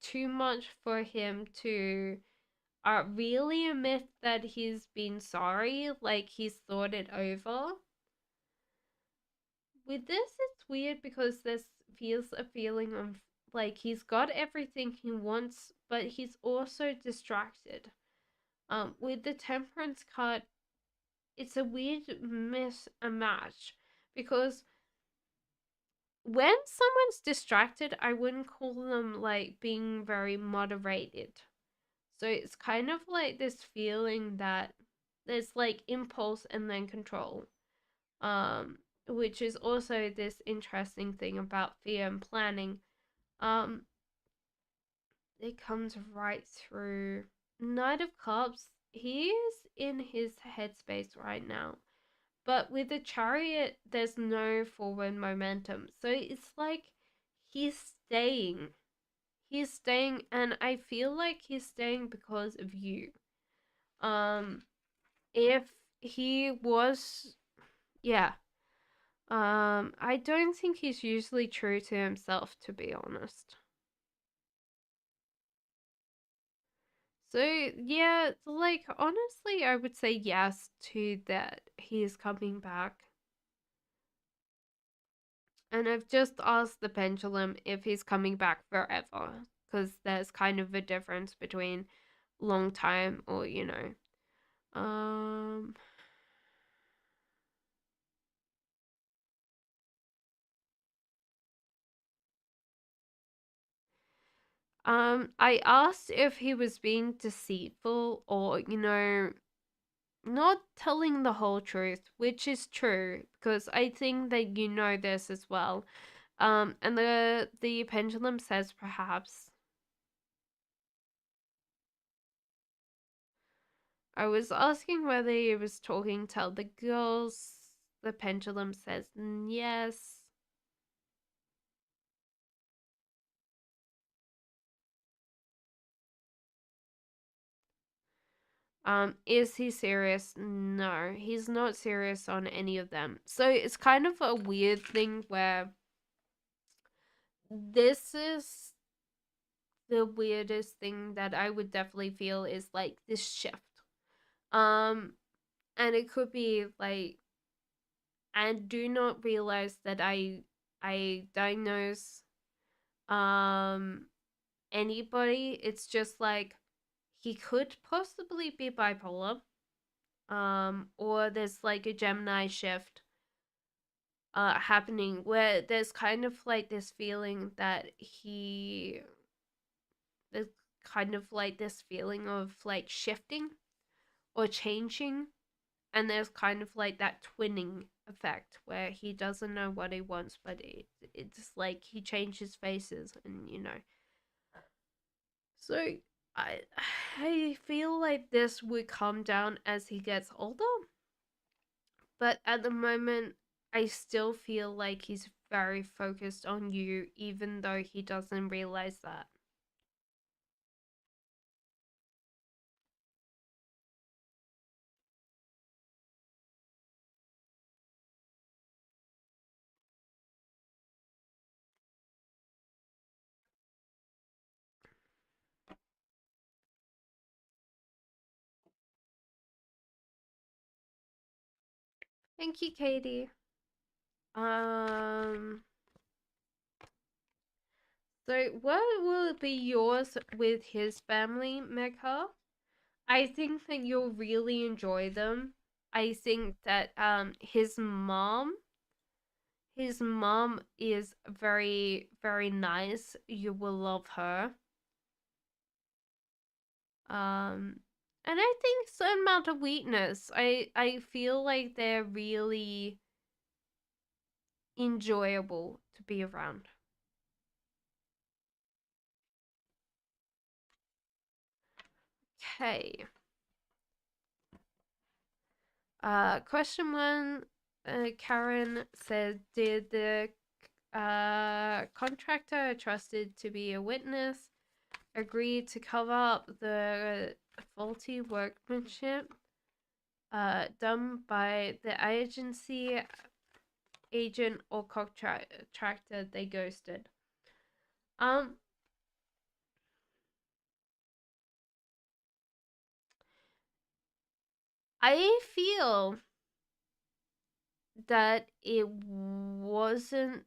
Speaker 1: Too much for him to really admit that he's been sorry, like he's thought it over. With this, it's weird because this feels a feeling of like he's got everything he wants, but he's also distracted. With the Temperance card, it's a weird mismatch, because when someone's distracted, I wouldn't call them like being very moderated. So it's kind of like this feeling that there's like impulse and then control. Which is also this interesting thing about fear and planning. Um, it comes right through. Knight of Cups, he is in his headspace right now. But with the Chariot, there's no forward momentum. So it's like he's staying. He's staying, and I feel like he's staying because of you. Um, if he was, yeah. I don't think he's usually true to himself, to be honest. So, yeah, like, honestly, I would say yes to that he's coming back. And I've just asked the pendulum if he's coming back forever, because there's kind of a difference between long time or, Um, I asked if he was being deceitful, or, not telling the whole truth, which is true, because I think that you know this as well. And the pendulum says perhaps. I was asking whether he was talking to the girls. The pendulum says yes. Is he serious? No, he's not serious on any of them. So it's kind of a weird thing where this is the weirdest thing that I would definitely feel is like this shift. Um, and it could be like, and do not realize that I diagnose um anybody. It's just like he could possibly be bipolar, or there's like a Gemini shift, happening where there's kind of like this feeling that there's kind of like this feeling of like shifting or changing, and there's kind of like that twinning effect where he doesn't know what he wants, but it's like he changes faces, and so I I feel like this would calm down as he gets older, but at the moment I still feel like he's very focused on you, even though he doesn't realize that. Thank you, Katie. Um, so what will be yours with his family, Megha? I think that you'll really enjoy them. I think that his mom is very very nice. You will love her. Um and I think certain amount of weakness. I feel like they're really enjoyable to be around. Okay. Question one. Karen said, "Did the contractor trusted to be a witness agree to cover up the faulty workmanship done by the agency agent or contractor they ghosted?" Um, I feel that it wasn't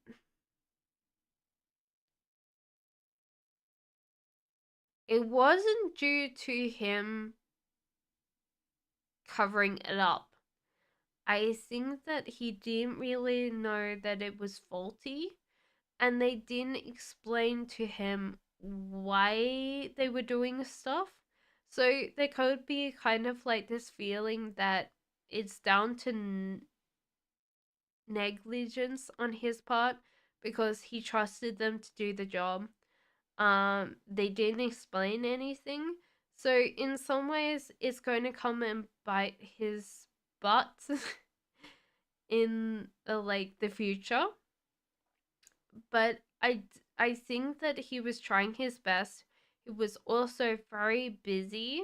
Speaker 1: due to him covering it up. I think that he didn't really know that it was faulty, and they didn't explain to him why they were doing stuff. So there could be kind of like this feeling that it's down to negligence on his part because he trusted them to do the job. They didn't explain anything. So in some ways it's going to come and bite his butt in like the future, but I think that he was trying his best. He was also very busy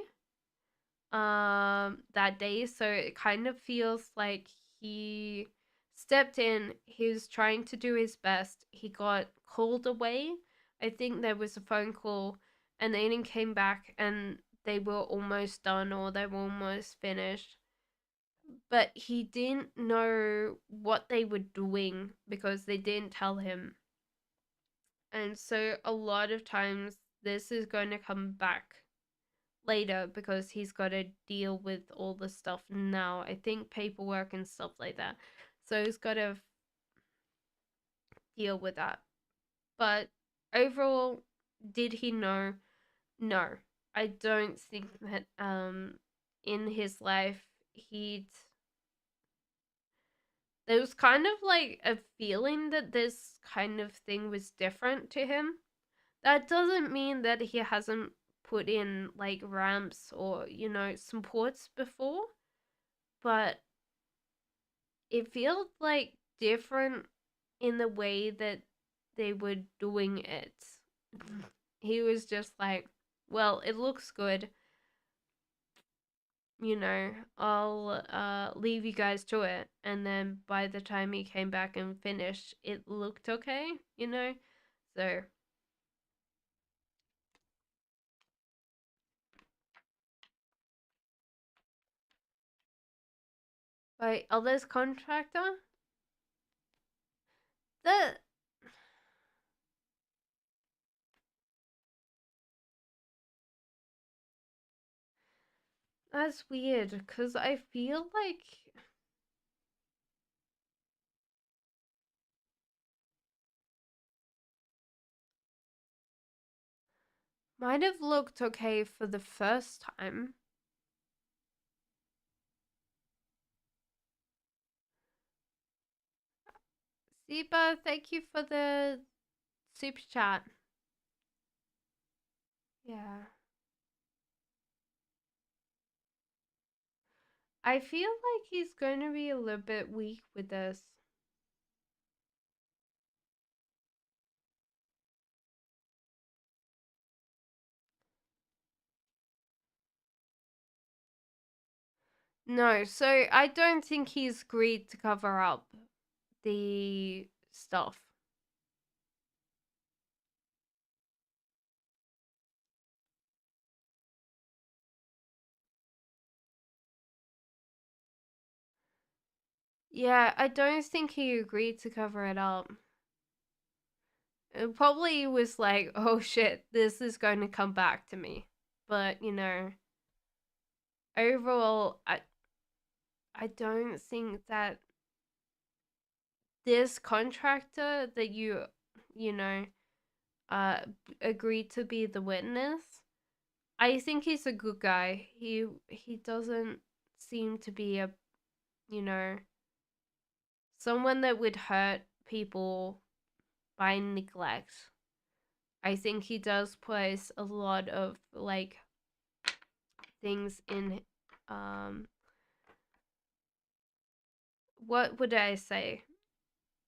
Speaker 1: that day, so it kind of feels like he stepped in, he was trying to do his best. He got called away. I think there was a phone call, and Aiden came back and they were almost done or they were almost finished, but he didn't know what they were doing because they didn't tell him. And so a lot of times this is going to come back later because he's got to deal with all the stuff now. I think paperwork and stuff like that. So he's got to deal with that. But overall, did he know? No. I don't think that in his life he'd there was kind of like a feeling that this kind of thing was different to him. That doesn't mean that he hasn't put in like ramps or supports before, but it feels like different in the way that they were doing it. He was just like, well, it looks good, I'll leave you guys to it. And then by the time he came back and finished, it looked okay. So by others contractor, that that's weird because I feel like Might have looked okay for the first time. Ziba, thank you for the super chat. Yeah. I feel like he's going to be a little bit weak with this. No, so I don't think he's agreed to cover up the stuff. Yeah, I don't think he agreed to cover it up. It probably was like, oh shit, this is going to come back to me. But, overall, I don't think that this contractor that you know, uh, agreed to be the witness, I think he's a good guy. He doesn't seem to be a, you know, someone that would hurt people by neglect. I think he does place a lot of like things in what would I say?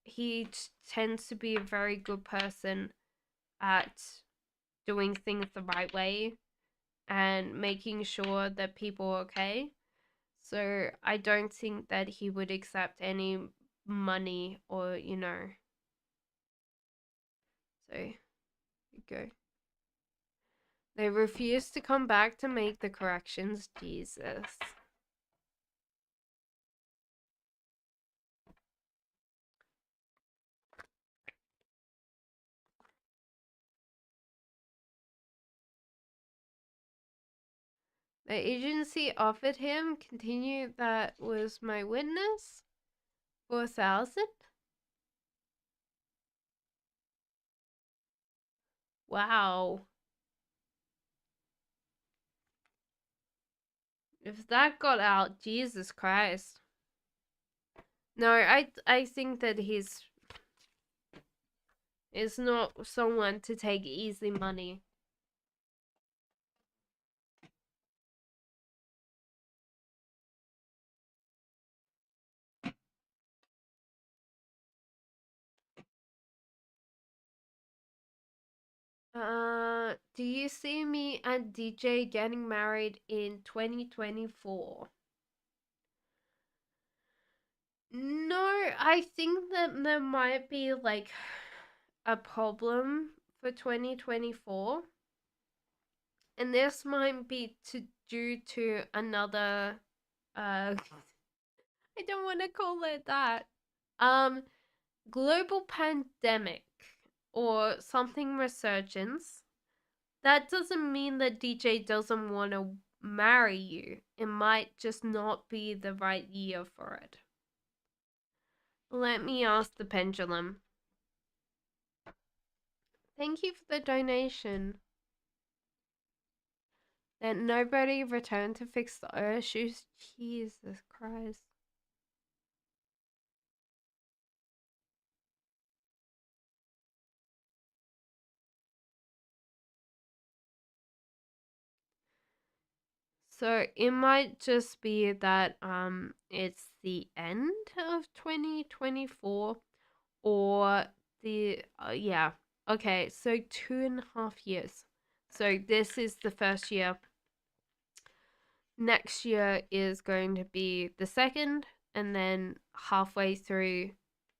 Speaker 1: He tends to be a very good person at doing things the right way and making sure that people are okay. So I don't think that he would accept any money or, so you go. They refuse to come back to make the corrections. Jesus. The agency offered him continue that was my witness for 1,000. Wow. If that got out, Jesus Christ. No, I think that he's is not someone to take easy money. Do you see me and DJ getting married in 2024? No, I think that there might be like a problem for 2024. And this might be due to another I don't want to call it that. Um global pandemic or something resurgence. That doesn't mean that DJ doesn't want to marry you. It might just not be the right year for it. Let me ask the pendulum. Thank you for the donation. That nobody returned to fix the issues. Jesus Christ. So it might just be that it's the end of 2024 or the yeah. Okay, so 2.5 years. So this is the first year. Next year is going to be the second, and then halfway through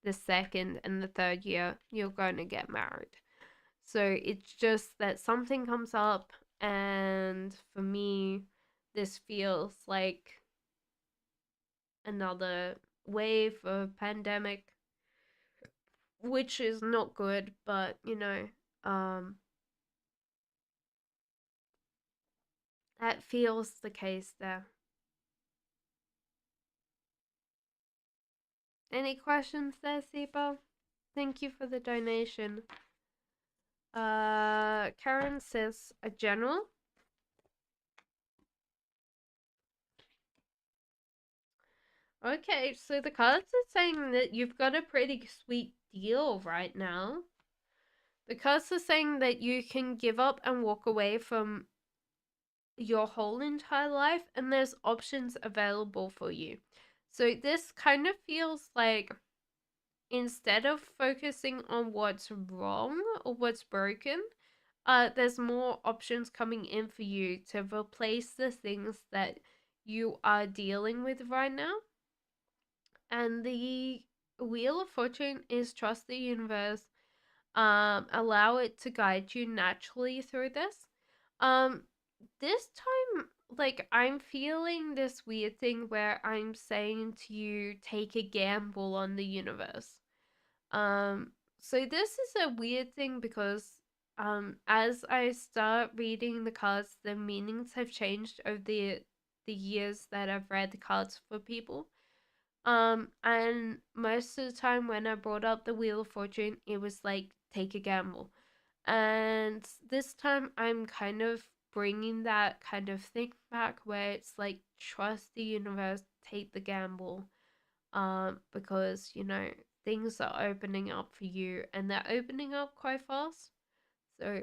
Speaker 1: the second and the third year, you're going to get married. So it's just that something comes up, and for me, this feels like another wave of pandemic, which is not good, but that feels the case there. Any questions there, Sibo? Thank you for the donation. Karen says a general. Okay, so the cards are saying that you've got a pretty sweet deal right now. The cards are saying that you can give up and walk away from your whole entire life, and there's options available for you. So this kind of feels like instead of focusing on what's wrong or what's broken, there's more options coming in for you to replace the things that you are dealing with right now. And the Wheel of Fortune is trust the universe, allow it to guide you naturally through this. Um, this time, like, I'm feeling this weird thing where I'm saying to you, take a gamble on the universe. Um, so this is a weird thing because as I start reading the cards, the meanings have changed over the years that I've read the cards for people. And most of the time when I brought up the Wheel of Fortune, it was like take a gamble. And this time I'm kind of bringing that kind of thing back where it's like trust the universe, take the gamble. Because things are opening up for you and they're opening up quite fast. So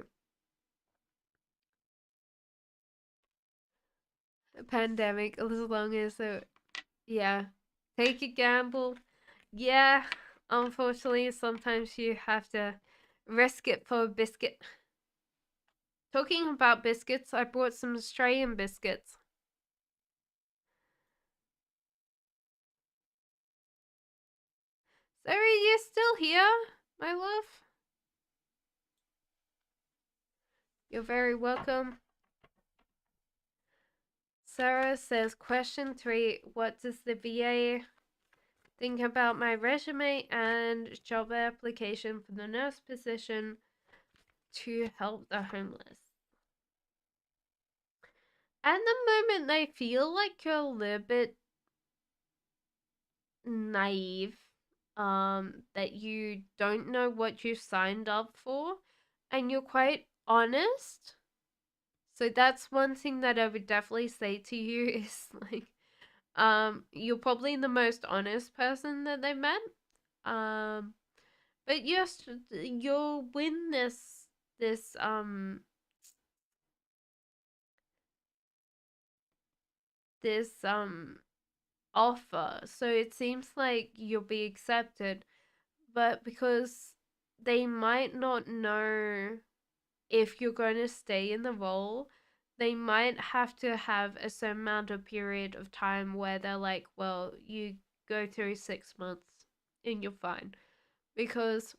Speaker 1: a pandemic as long as yeah, take a gamble. Yeah, unfortunately, sometimes you have to risk it for a biscuit. Talking about biscuits, I brought some Australian biscuits. Sarah, you still here, my love? You're very welcome. Sarah says, question 3, what does the VA think about my resume and job application for the nurse position to help the homeless? At the moment, I feel like you're a little bit naive, that you don't know what you signed up for, and you're quite honest. So that's one thing that I would definitely say to you is like, you're probably the most honest person that they've met. Um, but yes, you'll win this this offer. So it seems like you'll be accepted, but because they might not know if you're going to stay in the role, they might have to have a certain amount of period of time where they're like, well, you go through 6 months and you're fine. Because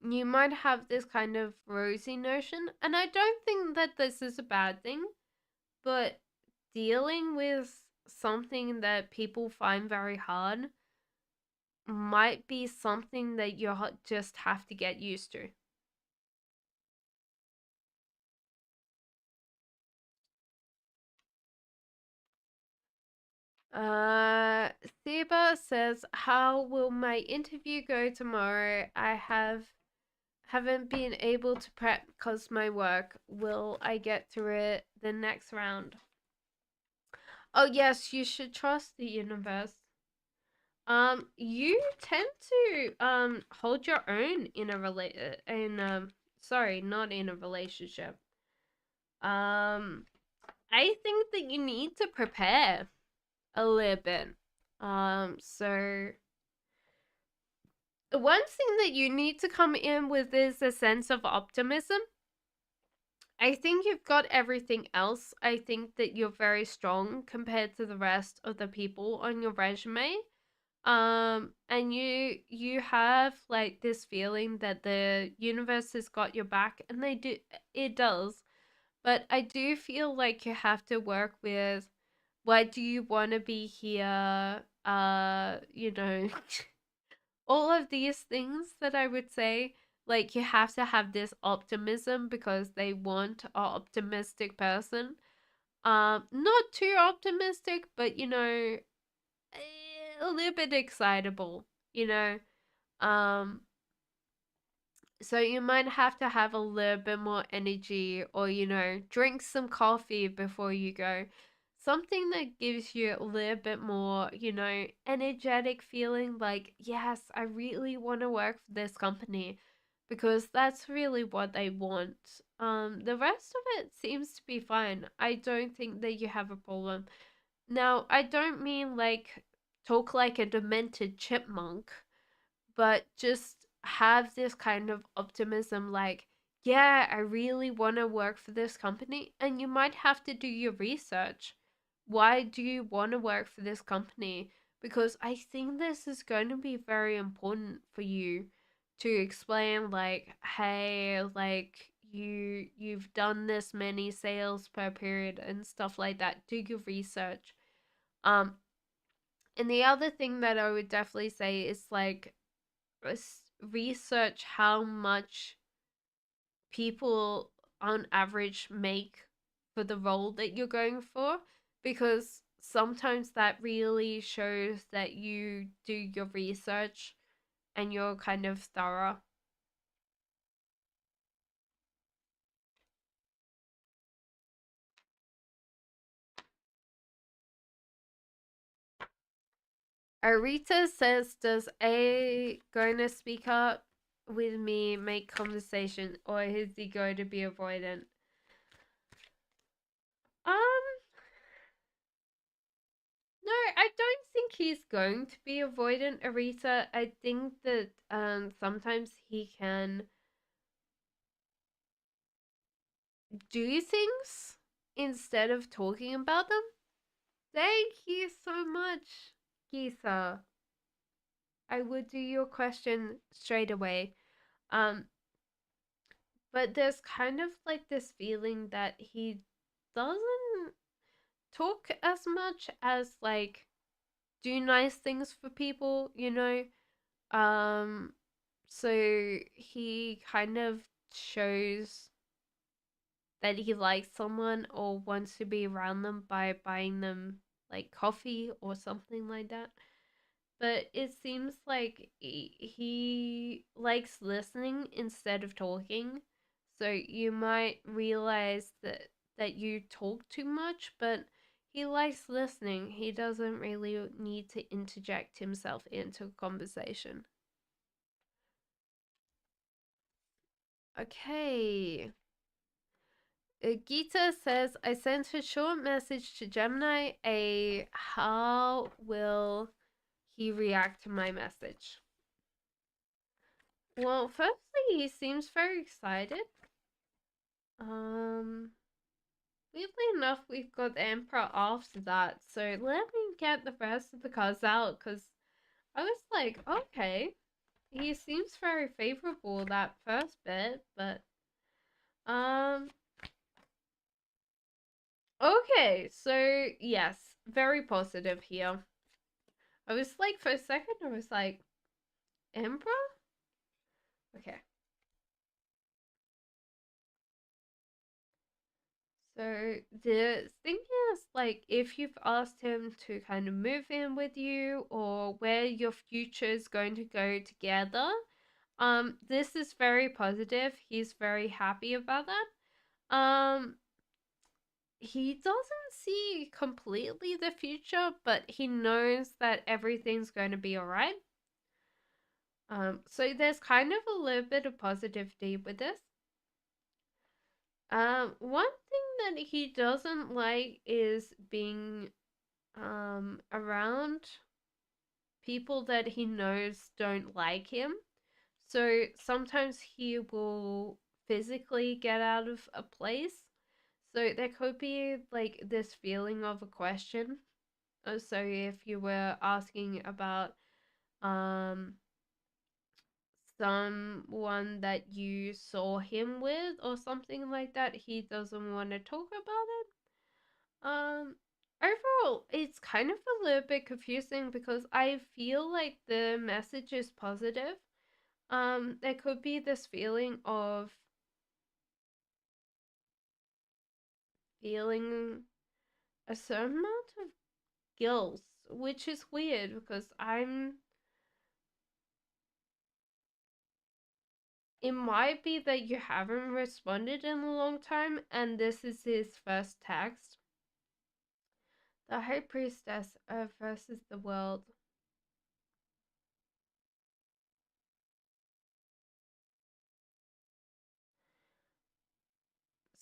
Speaker 1: you might have this kind of rosy notion, and I don't think that this is a bad thing, but dealing with something that people find very hard might be something that you just have to get used to. Uh, Theba says, "How will my interview go tomorrow? I haven't been able to prep because my work. Will I get through it the next round?" Oh yes, you should trust the universe. You tend to hold your own in a sorry, not in a relationship. I think that you need to prepare a little bit. So one thing that you need to come in with is a sense of optimism. I think you've got everything else. I think that you're very strong compared to the rest of the people on your resume. And you have like this feeling that the universe has got your back, and it does. But I do feel like you have to work with, why do you want to be here? All of these things that I would say, like you have to have this optimism because they want an optimistic person. Not too optimistic, but a little bit excitable, you know. Um, So you might have to have a little bit more energy or, drink some coffee before you go. Something that gives you a little bit more, energetic feeling like, yes, I really want to work for this company because that's really what they want. The rest of it seems to be fine. I don't think that you have a problem. Now, I don't mean like talk like a demented chipmunk, but just have this kind of optimism like, yeah, I really want to work for this company. And you might have to do your research. Why do you want to work for this company? Because I think this is going to be very important for you to explain like, hey, like you've done this many sales per period and stuff like that. Do your research. Um and the other thing that I would definitely say is like research how much people on average make for the role that you're going for, because sometimes that really shows that you do your research and you're kind of thorough. Arita says, does A going to speak up with me make conversation, or is he going to be avoidant? Um, No, I don't think he's going to be avoidant, Arita. I think that sometimes he can do things instead of talking about them. Thank you so much, Gisa. I would do your question straight away. Um, but there's kind of like this feeling that he doesn't talk as much as like do nice things for people, Um, so he kind of shows that he likes someone or wants to be around them by buying them like coffee or something like that. But it seems like he likes listening instead of talking. So you might realize that you talk too much, but he likes listening. He doesn't really need to interject himself into a conversation. Okay. Gita says, I sent a short message to Gemini. How will he react to my message? Well, firstly, he seems very excited. Um, Weirdly enough, we've got the Emperor after that. So let me get the rest of the cards out because I was like, okay, he seems very favorable that first bit, but um, okay, so yes, very positive here. I was like, for a second, I was like, Emperor? Okay. So the thing is, like, if you've asked him to kind of move in with you or where your future is going to go together, this is very positive. He's very happy about that. He doesn't see completely the future, but he knows that everything's going to be alright. So there's kind of a little bit of positivity with this. One thing that he doesn't like is being around people that he knows don't like him. So sometimes he will physically get out of a place. So there could be like this feeling of a question. So if you were asking about um someone that you saw him with or something like that, he doesn't want to talk about it. Overall, it's kind of a little bit confusing because I feel like the message is positive. There could be this feeling of feeling a certain amount of guilt, which is weird because it might be that you haven't responded in a long time and this is his first text. The High Priestess versus the world.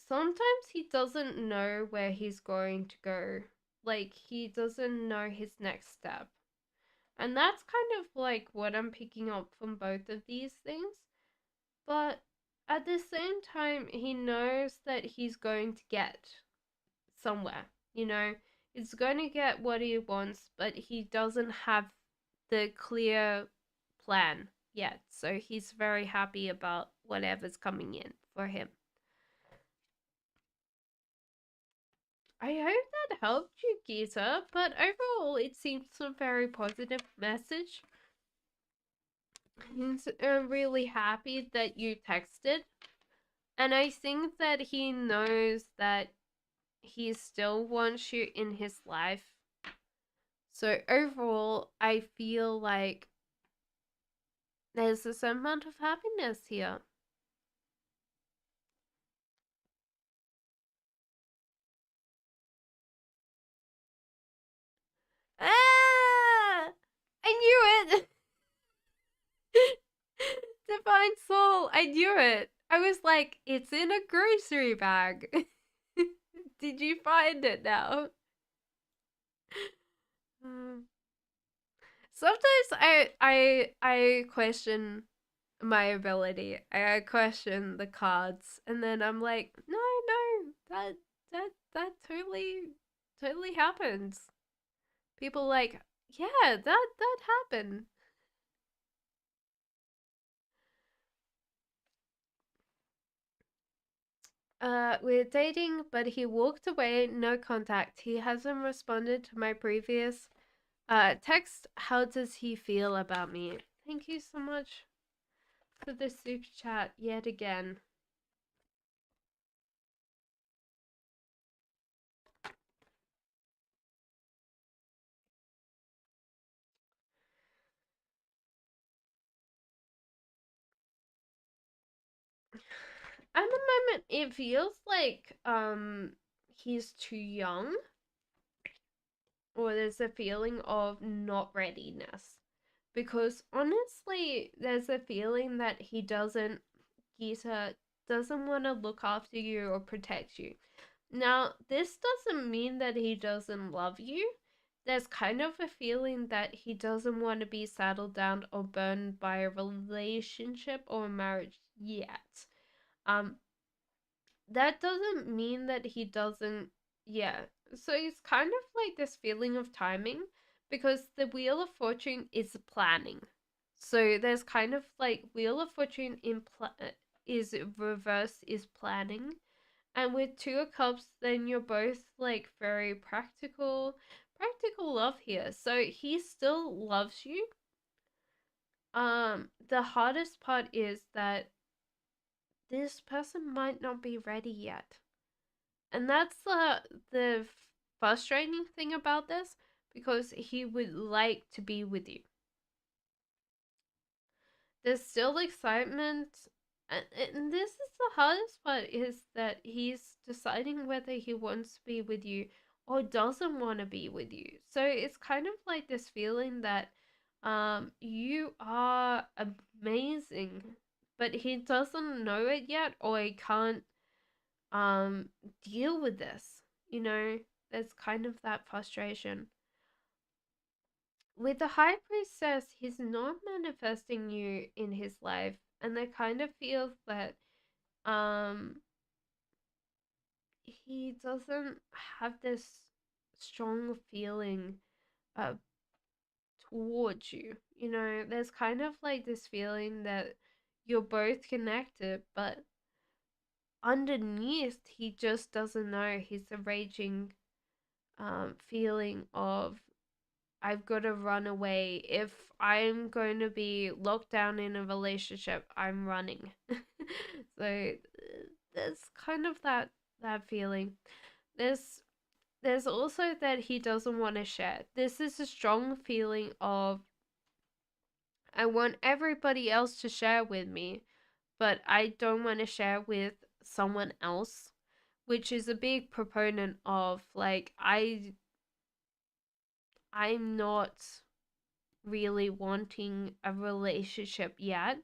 Speaker 1: Sometimes he doesn't know where he's going to go. Like, he doesn't know his next step. And that's kind of like what I'm picking up from both of these things. But at the same time, he knows that he's going to get somewhere. You know, he's going to get what he wants, but he doesn't have the clear plan yet. So he's very happy about whatever's coming in for him. I hope that helped you, Gita, but overall it seems a very positive message. He's really happy that you texted, and I think that he knows that he still wants you in his life. So overall, I feel like there's a certain amount of happiness here. Ah! I knew it! Divine Soul, I knew it. I was like, it's in a grocery bag. Did you find it now? Sometimes I question my ability. I question the cards, and then I'm like, no, that totally happens. People like, yeah, that happened. We're dating, but he walked away, no contact. He hasn't responded to my previous text. How does he feel about me? Thank you so much for the super chat yet again. At the moment, it feels like he's too young, or there's a feeling of not readiness. Because honestly, there's a feeling that Gita doesn't want to look after you or protect you. Now, this doesn't mean that he doesn't love you. There's kind of a feeling that he doesn't want to be saddled down or burned by a relationship or a marriage yet. Um, that doesn't mean that he doesn't. Yeah. So it's kind of like this feeling of timing because the Wheel of Fortune is planning. So there's kind of like Wheel of Fortune is reverse is planning. And with Two of Cups, then you're both like very practical love here. So he still loves you. The hardest part is that this person might not be ready yet. And that's the frustrating thing about this because he would like to be with you. There's still excitement, and this is the hardest part is that he's deciding whether he wants to be with you or doesn't want to be with you. So it's kind of like this feeling that you are amazing, but he doesn't know it yet or he can't deal with this. You know, there's kind of that frustration. With the High Priestess, he's not manifesting you in his life, and I kind of feel that um he doesn't have this strong feeling uh towards you. You know, there's kind of like this feeling that you're both connected, but underneath he just doesn't know. He's a raging feeling of I've got to run away. If I'm going to be locked down in a relationship, I'm running. So there's kind of that feeling. There's there's also that he doesn't want to share. This is a strong feeling of I want everybody else to share with me, but I don't want to share with someone else, which is a big proponent of like I'm not really wanting a relationship yet,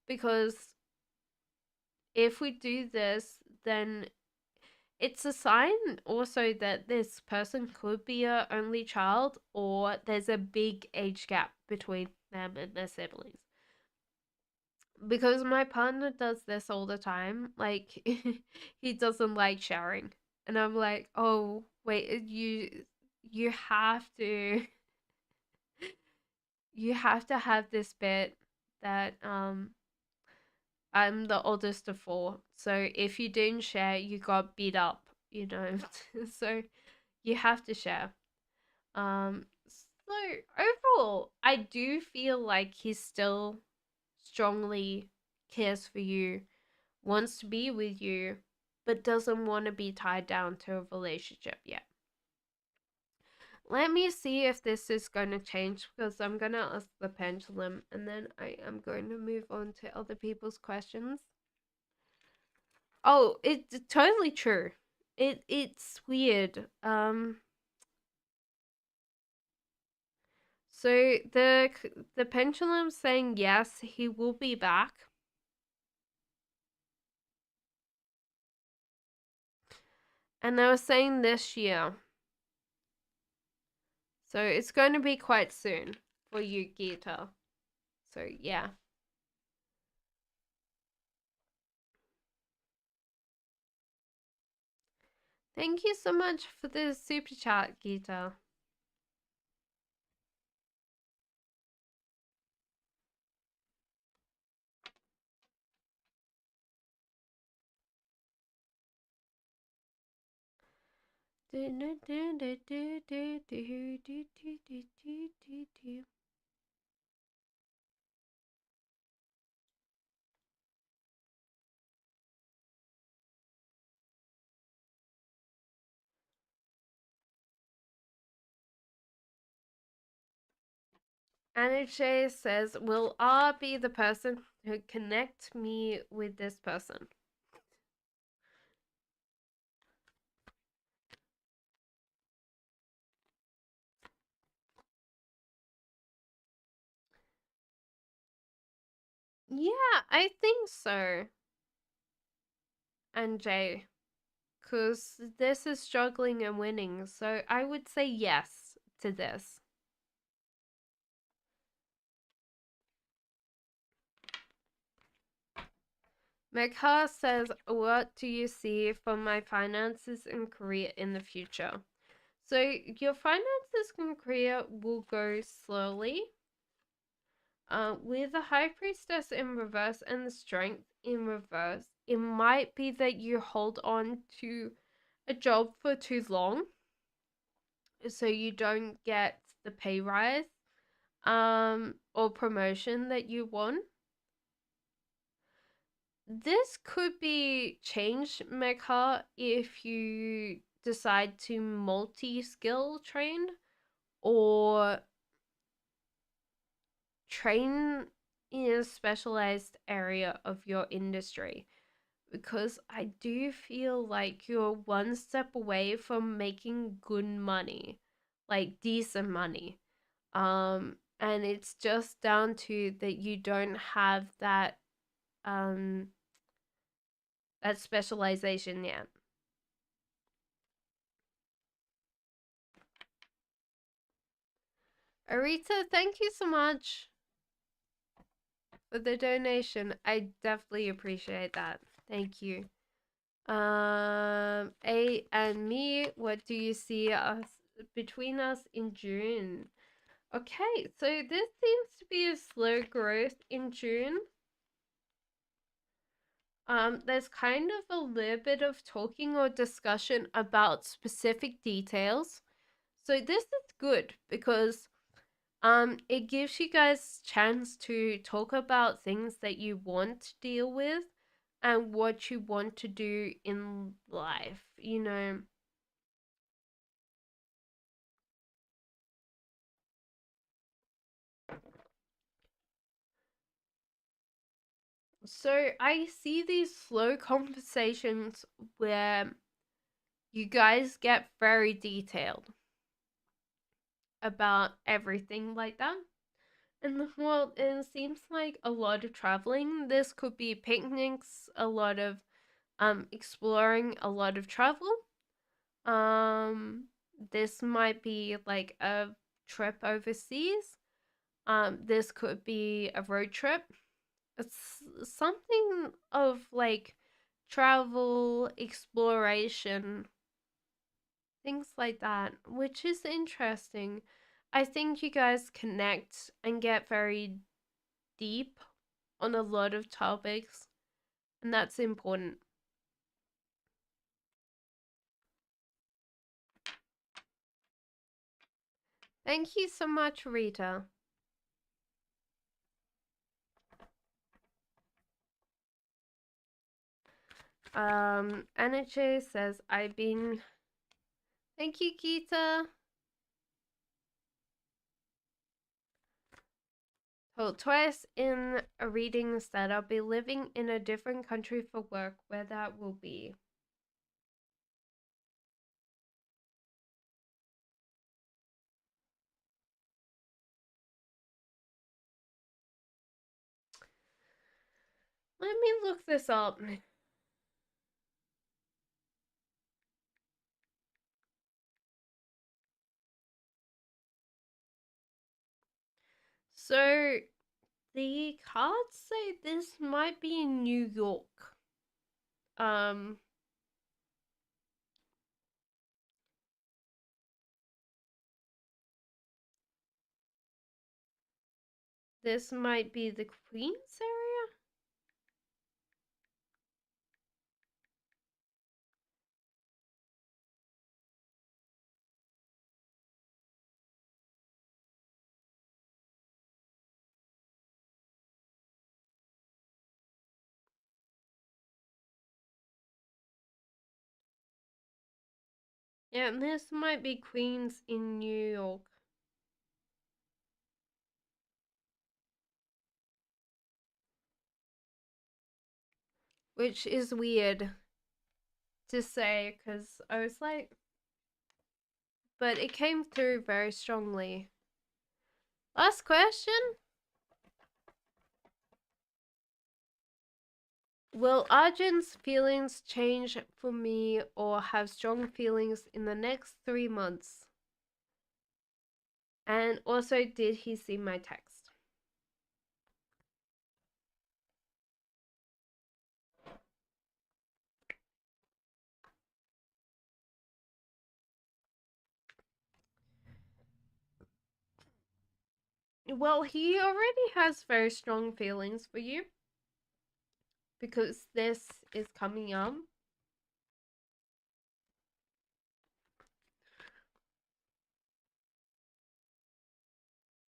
Speaker 1: because if we do this, then it's a sign also that this person could be a only child, or there's a big age gap between them and their siblings. Because my partner does this all the time. Like, he doesn't like sharing. And I'm like, oh, wait, you have to you have to have this bit that I'm the oldest of four. So if you didn't share, you got beat up, you know. So you have to share. So overall, I do feel like he still strongly cares for you, wants to be with you, but doesn't want to be tied down to a relationship yet. Let me see if this is going to change, because I'm going to ask the pendulum and then I am going to move on to other people's questions. Oh, it's totally true. It's weird. So the pendulum saying yes, he will be back. And they were saying this year. So it's going to be quite soon for you, Gita. So yeah. Thank you so much for the super chat, Gita. NHA says, will R be the person who connect me with this person? Yeah, I think so. And Jay, because this is struggling and winning, so I would say yes to this. Megha says, what do you see for my finances and career in the future? So your finances and career will go slowly. With the High Priestess in reverse and the Strength in reverse, it might be that you hold on to a job for too long, so you don't get the pay rise or promotion that you want. This could be changed, Megha, if you decide to multi-skill train or train in a specialized area of your industry, because I do feel like you're one step away from making good money, like decent money. And it's just down to that you don't have um that specialization yet. Arita, thank you so much for the donation. I definitely appreciate that. Thank you. A and me, what do you see us between us in June? Okay, so this seems to be a slow growth in June. There's kind of a little bit of talking or discussion about specific details. So this is good because it gives you guys chance to talk about things that you want to deal with and what you want to do in life, you know. So I see these slow conversations where you guys get very detailed about everything like that. And well, it seems like a lot of traveling. This could be picnics, a lot of exploring, a lot of travel. Um this might be like a trip overseas. This could be a road trip. It's something of like travel, exploration, things like that, which is interesting. I think you guys connect and get very deep on a lot of topics, and that's important. Thank you so much, Rita. Energy says, I've been. Thank you, Gita. Told twice in a reading that I'll be living in a different country for work, where that will be. Let me look this up. So, the cards say this might be in New York. Um, this might be the Queen's area. Yeah, this might be Queens in New York, which is weird to say because I was like, but it came through very strongly. Last question. Will Arjun's feelings change for me or have strong feelings in the next 3 months? And also, did he see my text? Well, he already has very strong feelings for you because this is coming up.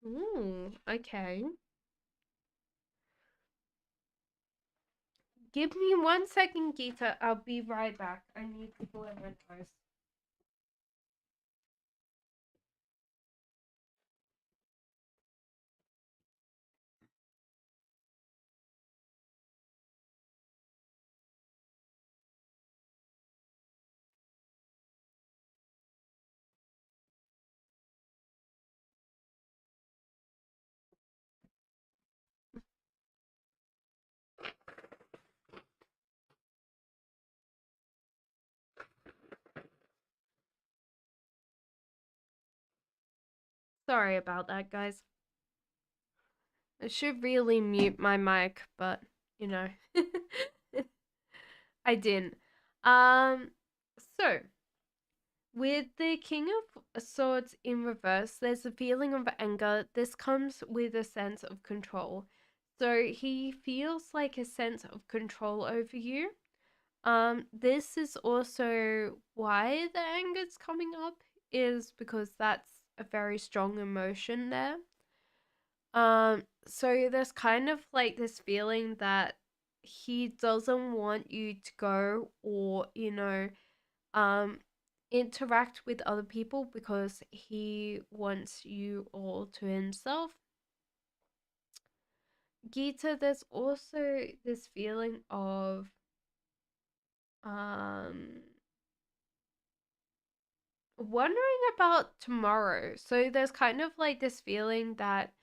Speaker 1: Ooh, okay. Give me 1 second, Gita. I'll be right back. I need to blow my nose. Sorry about that, guys. I should really mute my mic, but you know, I didn't. Um, so with the King of Swords in reverse, there's a feeling of anger. This comes with a sense of control. So he feels like a sense of control over you. This is also why the anger's coming up, is because that's a very strong emotion there. So there's kind of like this feeling that he doesn't want you to go or, um, interact with other people because he wants you all to himself. Gita, there's also this feeling of um wondering about tomorrow. So there's kind of like this feeling that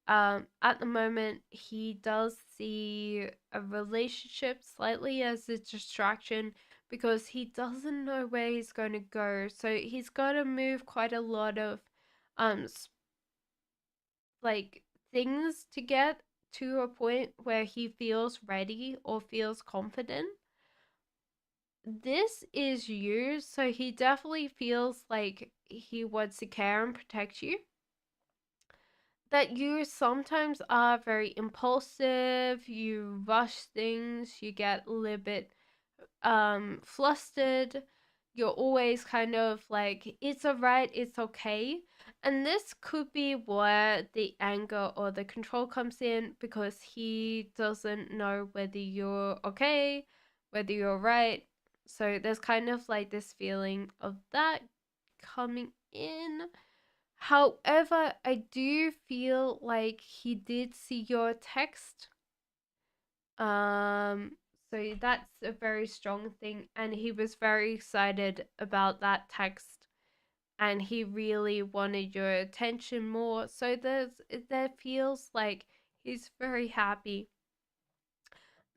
Speaker 1: at the moment he does see a relationship slightly as a distraction because he doesn't know where he's going to go. So he's got to move quite a lot of um like things to get to a point where he feels ready or feels confident. This is you, so he definitely feels like he wants to care and protect you. That you sometimes are very impulsive, you rush things, you get a little bit flustered. You're always kind of like, it's alright, it's okay. And this could be where the anger or the control comes in, because he doesn't know whether you're okay, whether you're right. So there's kind of like this feeling of that coming in. However, I do feel like he did see your text. Um, so that's a very strong thing, and he was very excited about that text, and he really wanted your attention more. So there feels like he's very happy.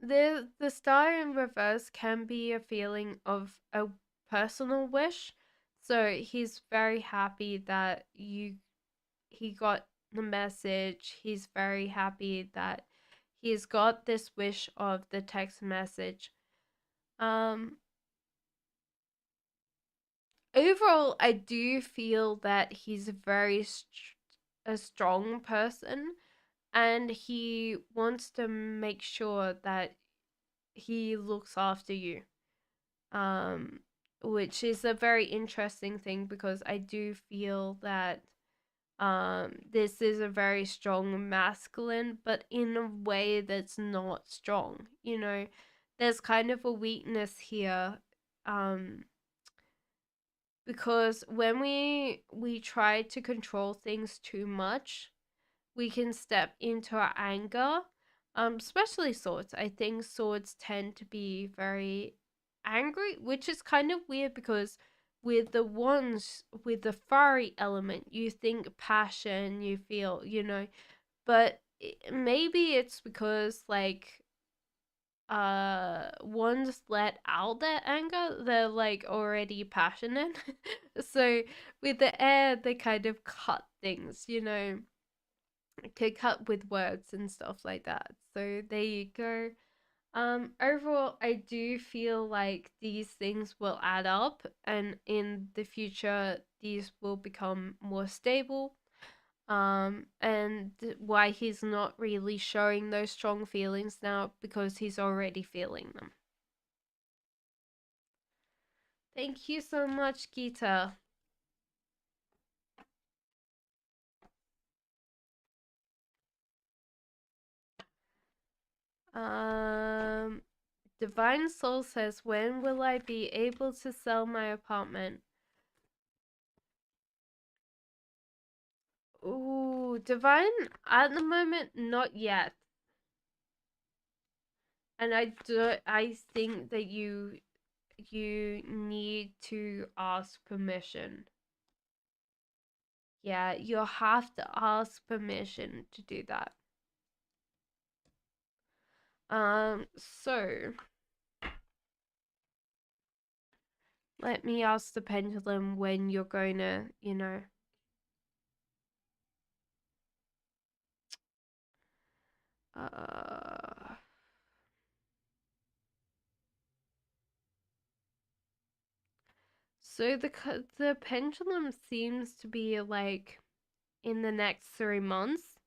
Speaker 1: The star in reverse can be a feeling of a personal wish. So he's very happy that he got the message. He's very happy that he's got this wish of the text message. Um, Overall, I do feel that he's a strong person, and he wants to make sure that he looks after you. Um, which is a very interesting thing, because I do feel that this is a very strong masculine, but in a way that's not strong. There's kind of a weakness here. Because when we try to control things too much, we can step into our anger. Especially swords. I think swords tend to be very angry, which is kind of weird, because with the ones with the fiery element, you think passion, you feel, but maybe it's because like ones let out their anger, they're like already passionate. So with the air, they kind of cut things, could cut with words and stuff like that. So there you go. Overall, I do feel like these things will add up, and in the future these will become more stable. And why he's not really showing those strong feelings now, because he's already feeling them. Thank you so much, Gita. Um, Divine Soul says, when will I be able to sell my apartment? Ooh, Divine, at the moment, not yet. And I think that you need to ask permission. Yeah, you'll have to ask permission to do that. So let me ask the pendulum when you're going to. Uh, so the pendulum seems to be like in the next 3 months.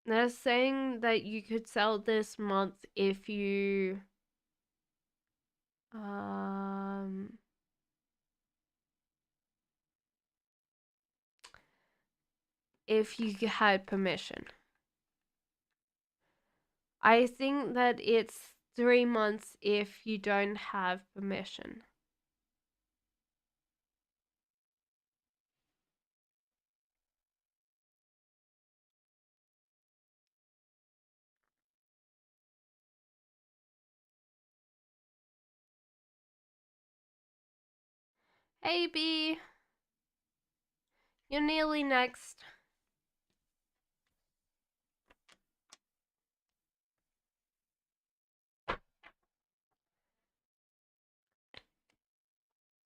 Speaker 1: They're saying that you could sell this month um if you had permission. I think that it's 3 months if you don't have permission. Hey B, you're nearly next.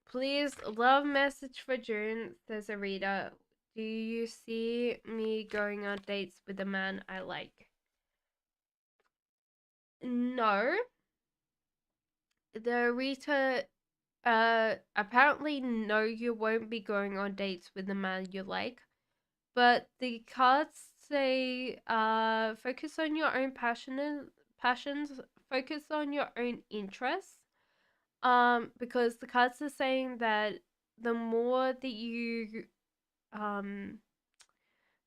Speaker 1: Please, love message for June, says a reader. Do you see me going on dates with a man I like? No. The reader, apparently no, you won't be going on dates with the man you like. But the cards say, focus on your own passions, focus on your own interests. Because the cards are saying that the more that you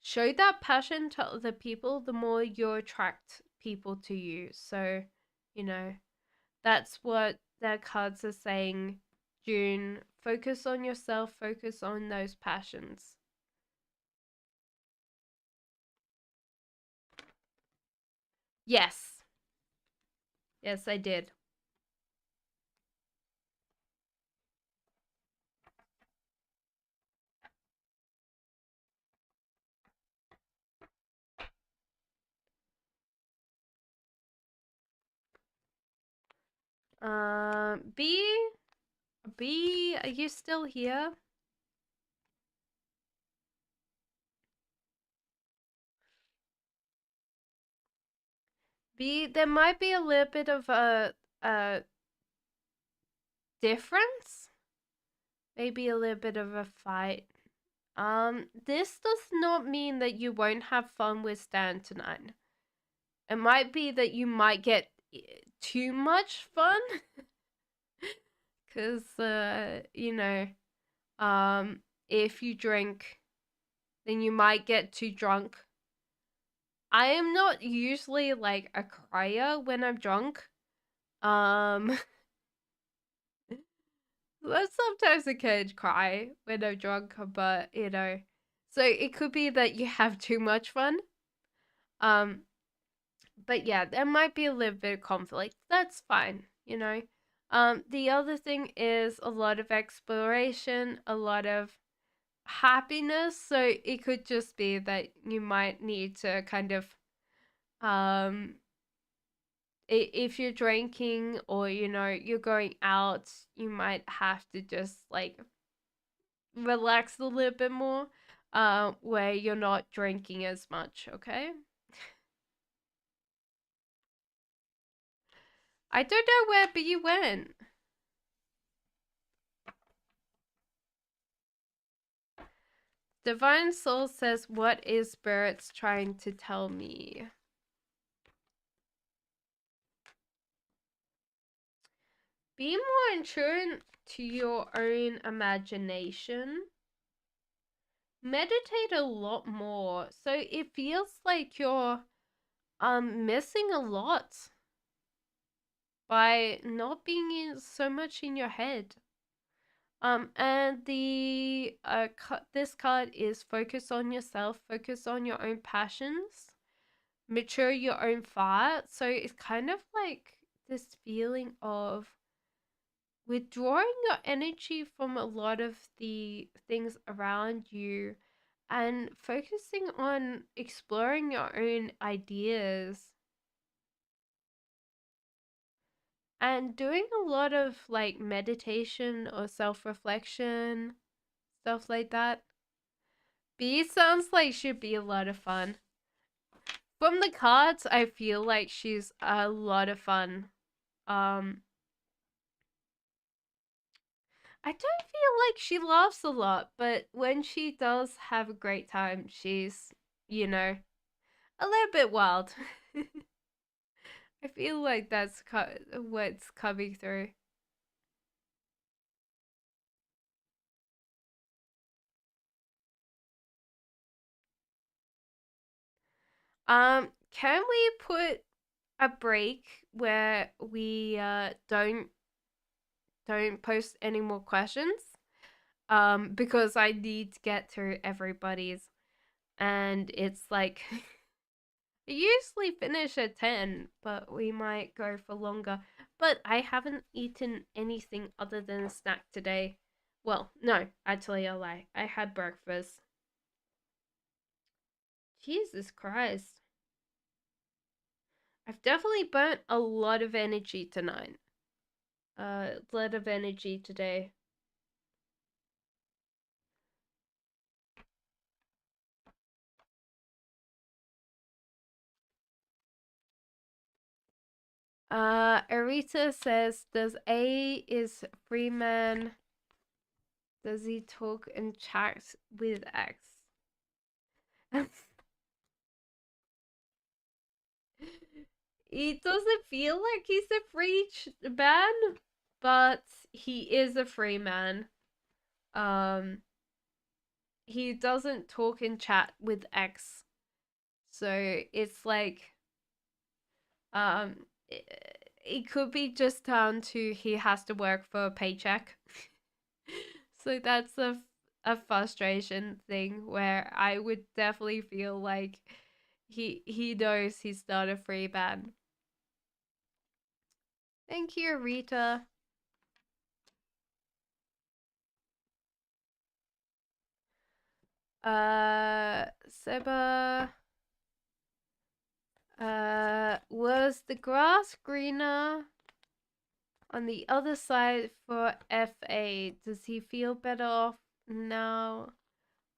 Speaker 1: show that passion to other people, the more you attract people to you. So, you know, that's what their cards are saying. June, focus on yourself, focus on those passions. Yes. Yes, I did. B, B, are you still here? B, there might be a little bit of a difference, maybe a little bit of a fight. This does not mean that you won't have fun with Stan tonight. It might be that you might get too much fun, cause if you drink, then you might get too drunk. I am not usually like a crier when I'm drunk. Sometimes I can cry when I'm drunk, but so it could be that you have too much fun. Um, but yeah, there might be a little bit of conflict. That's fine. The other thing is a lot of exploration, a lot of happiness. So it could just be that you might need to kind of, if you're drinking or you're going out, you might have to just like relax a little bit more, where you're not drinking as much. Okay. I don't know where B went. Divine Soul says, what is spirits trying to tell me? Be more in tune to your own imagination. Meditate a lot more. So it feels like you're missing a lot by not being so much in your head. And the this card is focus on yourself, focus on your own passions, mature your own fire. So it's kind of like this feeling of withdrawing your energy from a lot of the things around you and focusing on exploring your own ideas and doing a lot of like meditation or self-reflection, stuff like that. B sounds like she'd be a lot of fun. From the cards, I feel like she's a lot of fun. Um, I don't feel like she laughs a lot, but when she does have a great time, she's, a little bit wild. I feel like that's what's coming through. Can we put a break where we don't post any more questions? Because I need to get through everybody's, and it's like I usually finish at 10, but we might go for longer. But I haven't eaten anything other than a snack today. Well, no, actually, a lie. I had breakfast. Jesus Christ. I've definitely burnt a lot of energy tonight. A lot of energy today. Arita says, does A is free man? Does he talk and chat with X? He doesn't feel like he's a free man, but he is a free man. Um, he doesn't talk and chat with X, so it's like it could be just down to he has to work for a paycheck. So that's a frustration thing where I would definitely feel like he knows he's not a free man. Thank you, Rita. Seba. Was the grass greener on the other side for FA? Does he feel better off now?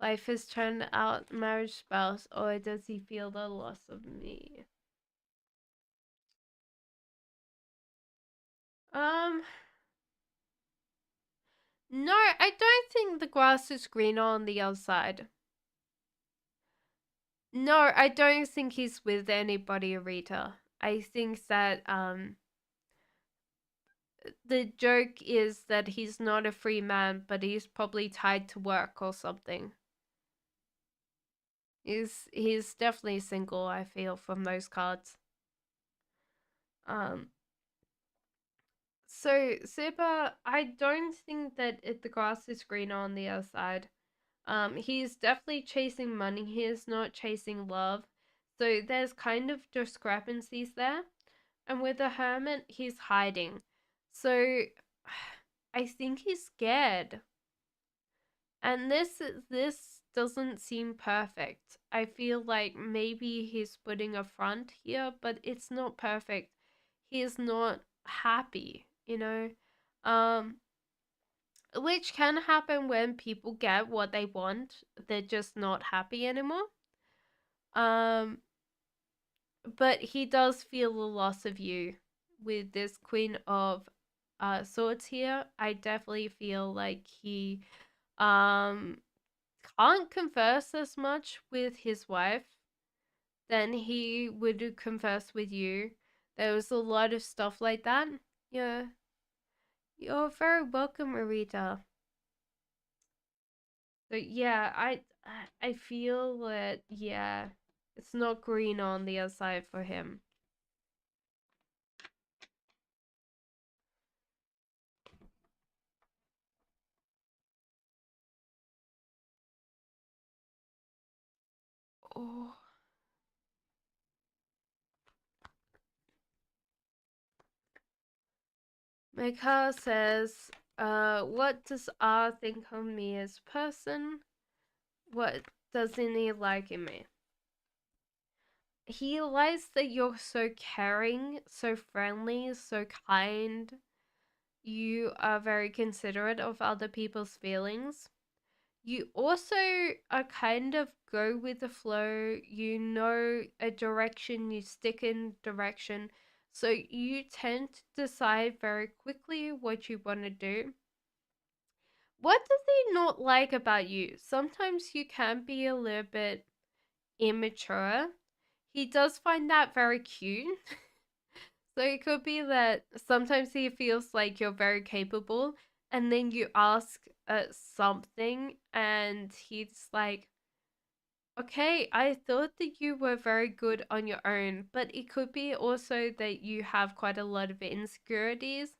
Speaker 1: Life has turned out marriage spouse, or does he feel the loss of me? Um, no, I don't think the grass is greener on the other side. No, I don't think he's with anybody, Rita. I think that the joke is that he's not a free man, but he's probably tied to work or something. He's definitely single, I feel, from those cards. Um so Siba, I don't think that the grass is greener on the other side. He's definitely chasing money, he is not chasing love. So there's kind of discrepancies there. And with the hermit, he's hiding. So I think he's scared. And this doesn't seem perfect. I feel like maybe he's putting a front here, but it's not perfect. He's not happy, you know? Um which can happen when people get what they want. They're just not happy anymore. Um but he does feel the loss of you with this Queen of Swords here. I definitely feel like he um can't converse as much with his wife than he would converse with you. There was a lot of stuff like that. Yeah. You're very welcome, Marita. So yeah, I feel that yeah, it's not green on the other side for him. Oh. Mikhail says, what does R think of me as a person? What doesn't he like in me? He likes that you're so caring, so friendly, so kind. You are very considerate of other people's feelings. You also are kind of go with the flow. You know a direction, you stick in direction. So you tend to decide very quickly what you want to do. What does he not like about you? Sometimes you can be a little bit immature. He does find that very cute. So it could be that sometimes he feels like you're very capable, and then you ask something, and he's like, okay, I thought that you were very good on your own, but it could be also that you have quite a lot of insecurities,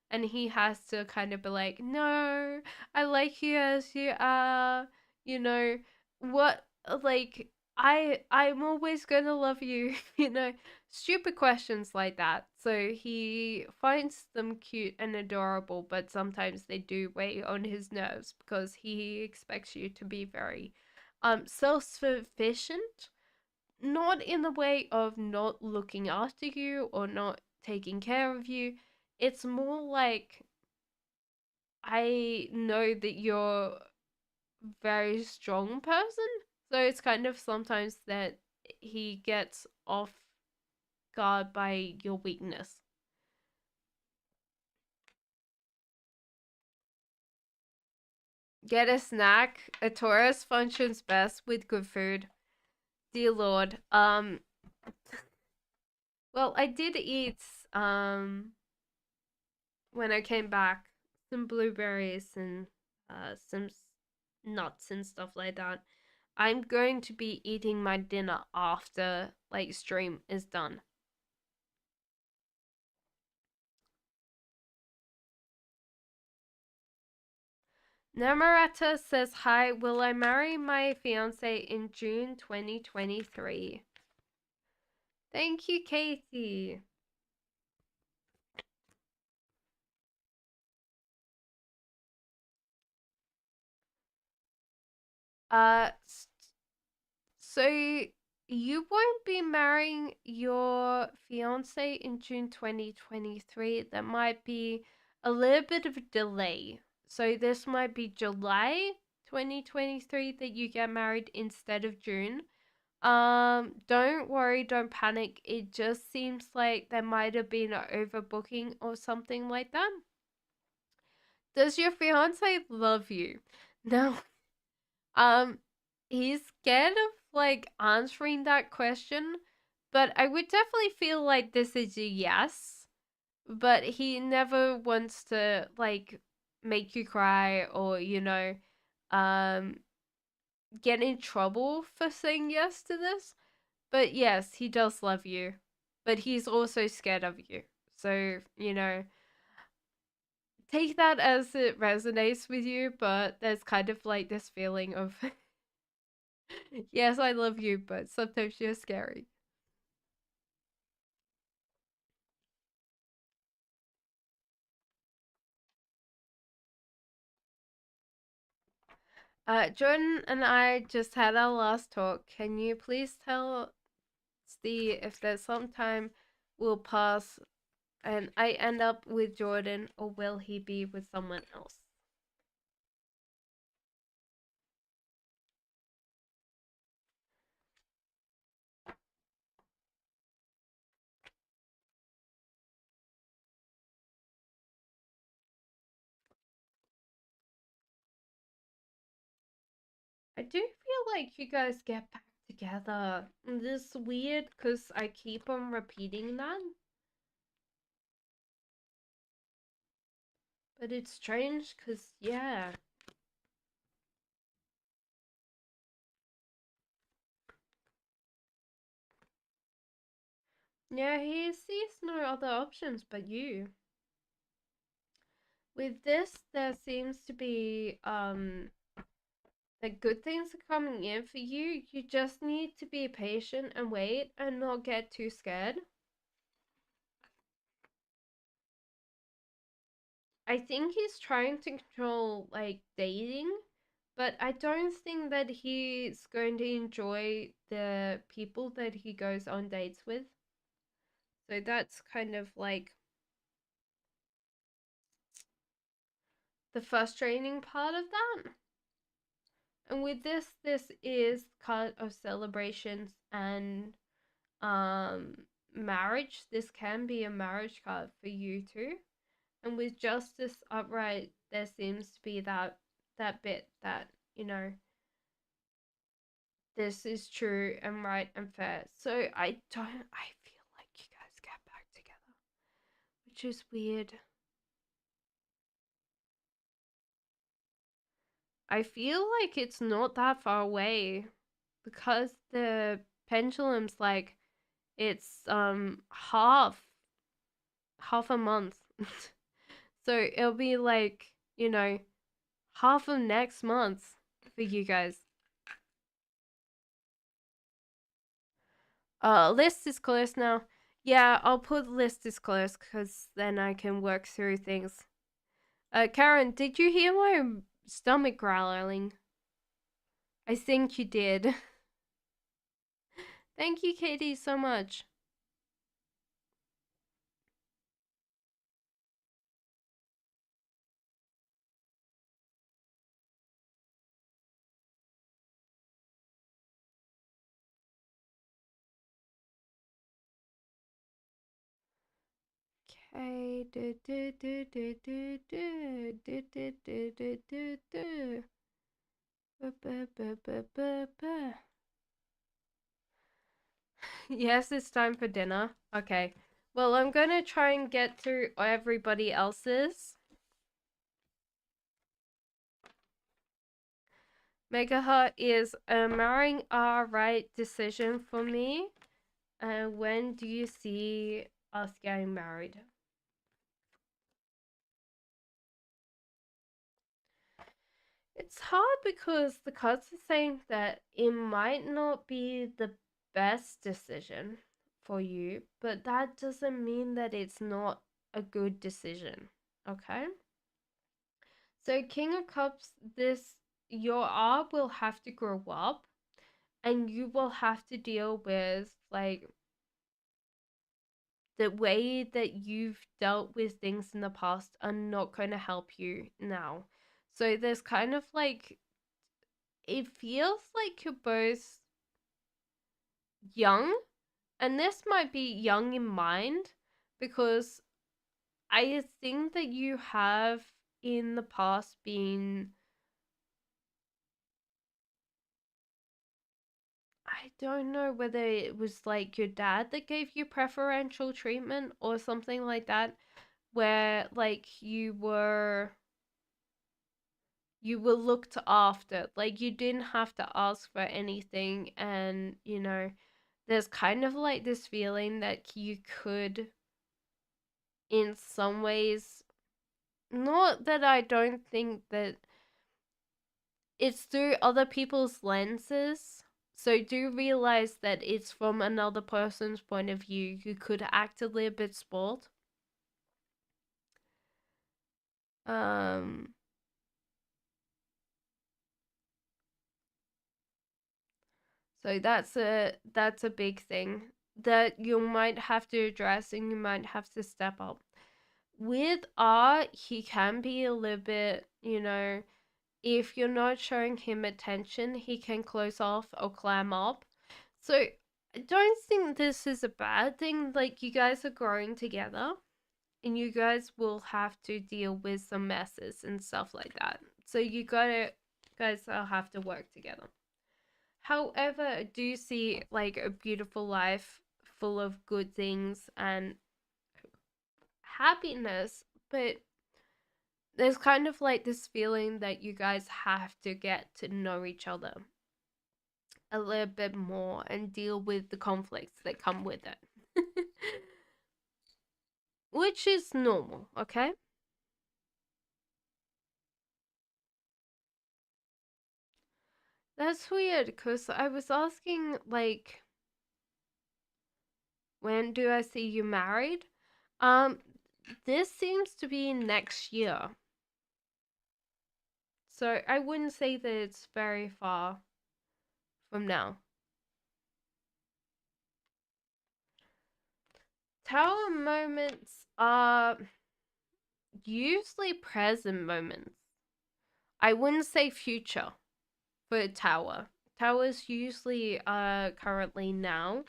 Speaker 1: and he has to kind of be like, no, I like you as you are, you know, what, I'm always gonna love you, stupid questions like that. So he finds them cute and adorable, but sometimes they do weigh on his nerves because he expects you to be very self-sufficient, not in the way of not looking after you or not taking care of you. It's more like, I know that you're a very strong person, so it's kind of sometimes that he gets off guard by your weakness. Get a snack. A Taurus functions best with good food. Dear Lord. Well, I did eat when I came back some blueberries and some nuts and stuff like that. I'm going to be eating my dinner after like stream is done. Namarata says hi. Will I marry my fiance in June 2023? Thank you, Katie. Uh, so you won't be marrying your fiance in June 2023. There might be a little bit of a delay. So this might be July 2023 that you get married instead of June. Don't worry, don't panic. It just seems like there might have been an overbooking or something like that. Does your fiance love you? No. Um, he's scared of like answering that question, but I would definitely feel like this is a yes. But he never wants to like make you cry or, um, get in trouble for saying yes to this. But yes, he does love you, but he's also scared of you. So, take that as it resonates with you, but there's kind of like this feeling of yes, I love you, but sometimes you're scary. Jordan and I just had our last talk. Can you please tell Steve if there's some time will pass and I end up with Jordan, or will he be with someone else? I do feel like you guys get back together. This is weird because I keep on repeating that, but it's strange because, yeah. Yeah, he sees no other options but you. With this, there seems to be like good things are coming in for you. You just need to be patient and wait and not get too scared. I think he's trying to control like dating, but I don't think that he's going to enjoy the people that he goes on dates with. So that's kind of like the frustrating part of that. And with this is kind of celebrations and marriage. This can be a marriage card for you too. And with justice upright, there seems to be that bit that, this is true and right and fair. So I feel like you guys get back together, which is weird. I feel like it's not that far away because the pendulum's like it's half a month. So it'll be like, half of next month for you guys. List is closed now. Yeah, I'll put list is closed because then I can work through things. Karen, did you hear my stomach growling? I think you did. Thank you, Katie, so much. Okay. Yes, it's time for dinner. Okay. Well, I'm gonna try and get through everybody else's. Megaheart is marrying a right decision for me. When do you see us getting married? It's hard because the cards are saying that it might not be the best decision for you, but that doesn't mean that it's not a good decision. Okay? So, King of Cups, this your art will have to grow up and you will have to deal with like the way that you've dealt with things in the past are not going to help you now. So there's kind of like it feels like you're both young, and this might be young in mind because I think that you have in the past been, I don't know whether it was like your dad that gave you preferential treatment or something like that, where like you were looked after, like you didn't have to ask for anything, and there's kind of like this feeling that you could in some ways, not that I don't think that it's through other people's lenses, so do realize that it's from another person's point of view. You could act a little bit spoiled. um so that's a big thing that you might have to address and you might have to step up. With art, he can be a little bit, if you're not showing him attention, he can close off or clam up. So I don't think this is a bad thing. Like, you guys are growing together and you guys will have to deal with some messes and stuff like that. So guys will have to work together. However, I do see like a beautiful life full of good things and happiness, but there's kind of like this feeling that you guys have to get to know each other a little bit more and deal with the conflicts that come with it. Which is normal, okay? That's weird because I was asking, like, when do I see you married? Um, this seems to be next year. So I wouldn't say that it's very far from now. Tower moments are usually present moments. I wouldn't say future for a tower. Towers usually are currently now.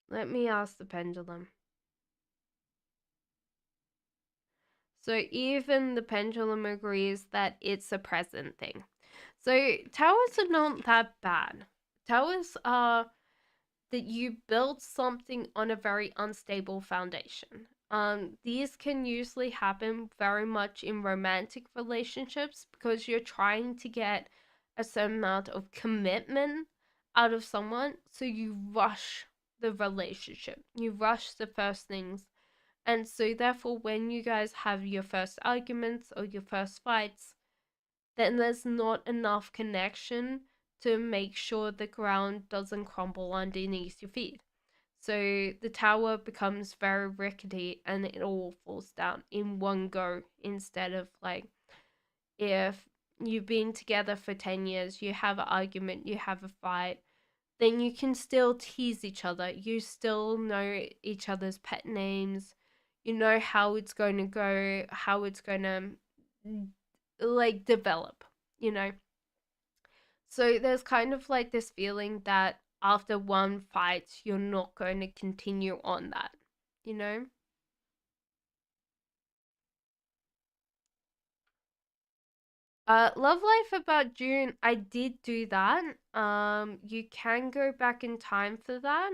Speaker 1: Let me ask the pendulum. So even the pendulum agrees that it's a present thing. So towers are not that bad. Towers are that you build something on a very unstable foundation. These can usually happen very much in romantic relationships because you're trying to get a certain amount of commitment out of someone, so you rush the relationship, you rush the first things, and so therefore when you guys have your first arguments or your first fights, then there's not enough connection to make sure the ground doesn't crumble underneath your feet. So the tower becomes very rickety and it all falls down in one go, instead of like, if you've been together for 10 years, you have an argument, you have a fight, then you can still tease each other. You still know each other's pet names. You know how it's going to go, how it's going to like develop, you know? So there's kind of like this feeling that after one fight, you're not going to continue on that, you know? Love Life about June, I did do that. You can go back in time for that.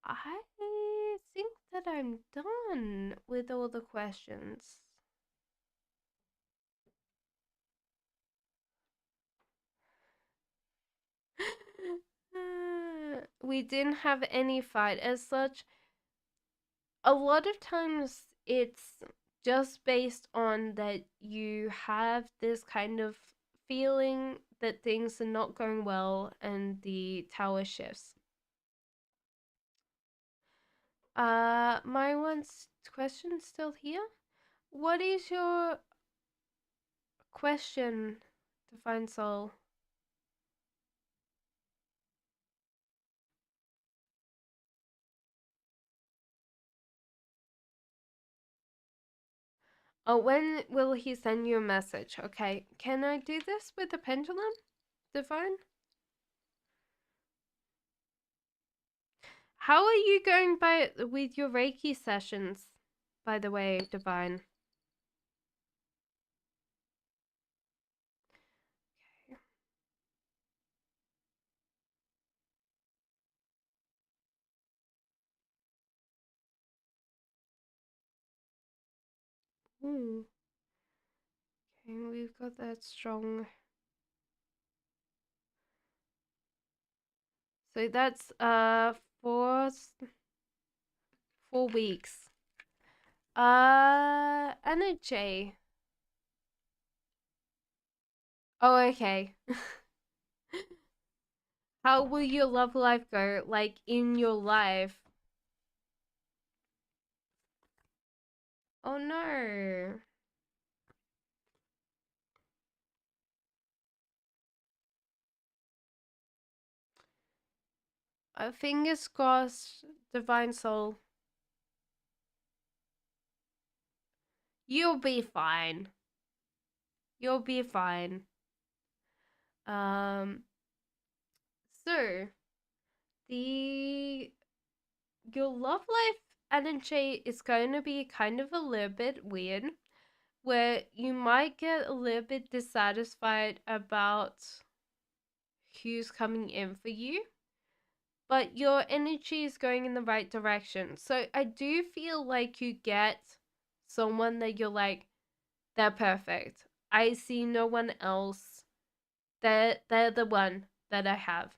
Speaker 1: I think that I'm done with all the questions. We didn't have any fight as such. A lot of times it's just based on that you have this kind of feeling that things are not going well and the tower shifts. My one's question still here. What is your question, Divine Soul? Oh, when will he send you a message? Okay, can I do this with the pendulum, Divine? How are you going by with your Reiki sessions, by the way, Divine? Ooh, okay, we've got that strong. So that's 4 weeks. Energy. Oh, okay. How will your love life go? Like in your life? Oh no. Fingers crossed, Divine Soul. You'll be fine. You'll be fine. Um. So the your love life energy is going to be kind of a little bit weird, where you might get a little bit dissatisfied about who's coming in for you, but your energy is going in the right direction. So I do feel like you get someone that you're like, they're perfect. I see no one else. They're the one that I have.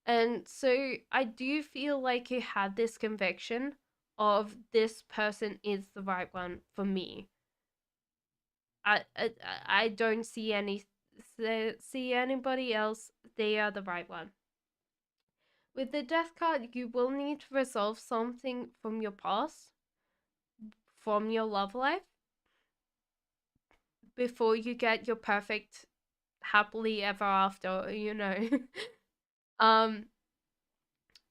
Speaker 1: And so I do feel like you have this conviction of this person is the right one for me. I don't see anybody else. They are the right one. With the death card, you will need to resolve something from your past, from your love life, before you get your perfect happily ever after, you know. um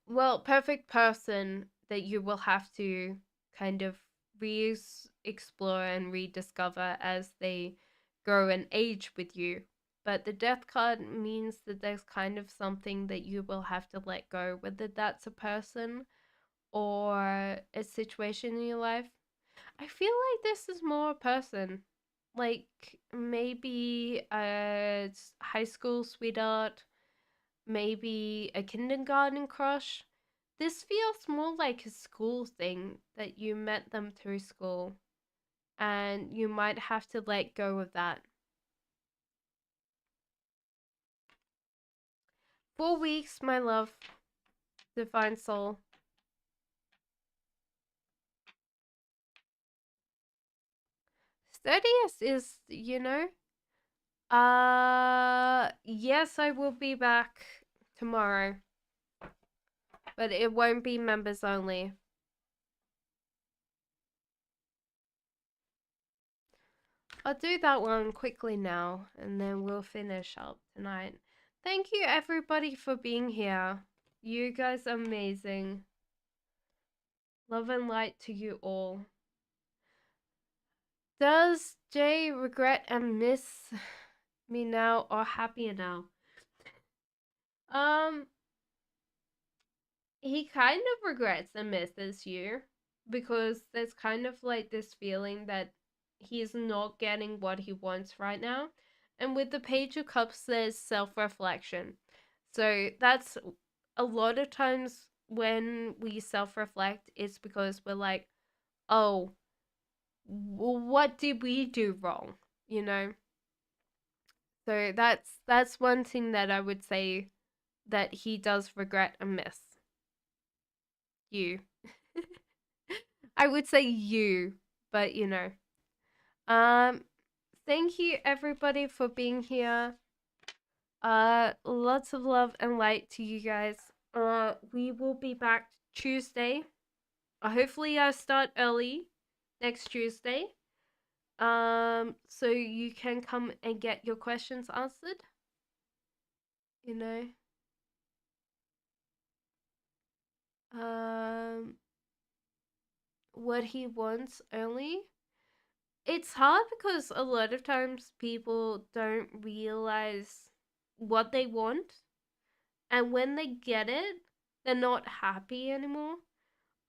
Speaker 1: well, perfect person that you will have to kind of re-explore and rediscover as they grow and age with you. But the death card means that there's kind of something that you will have to let go, whether that's a person or a situation in your life. I feel like this is more a person. like maybe a high school sweetheart, maybe a kindergarten crush. This feels more like a school thing that you met them through school and you might have to let go of that. 4 weeks, my love, divine soul. Steadiest is, yes, I will be back tomorrow, but it won't be members only. I'll do that one quickly now, and then we'll finish up tonight. Thank you, everybody, for being here. You guys are amazing. Love and light to you all. Does Jay regret and miss me now or happier now? He kind of regrets and misses you because there's kind of like this feeling that he's not getting what he wants right now. And with the Page of Cups, there's self reflection. So that's a lot of times when we self reflect, it's because we're like, oh, what did we do wrong? You know? So that's one thing that I would say that he does regret and miss. You. I would say you, but Um thank you everybody for being here. Lots of love and light to you guys. We will be back Tuesday. Hopefully I start early next Tuesday. So you can come and get your questions answered. You know. Um what he wants only. It's hard because a lot of times people don't realize what they want, and when they get it, they're not happy anymore.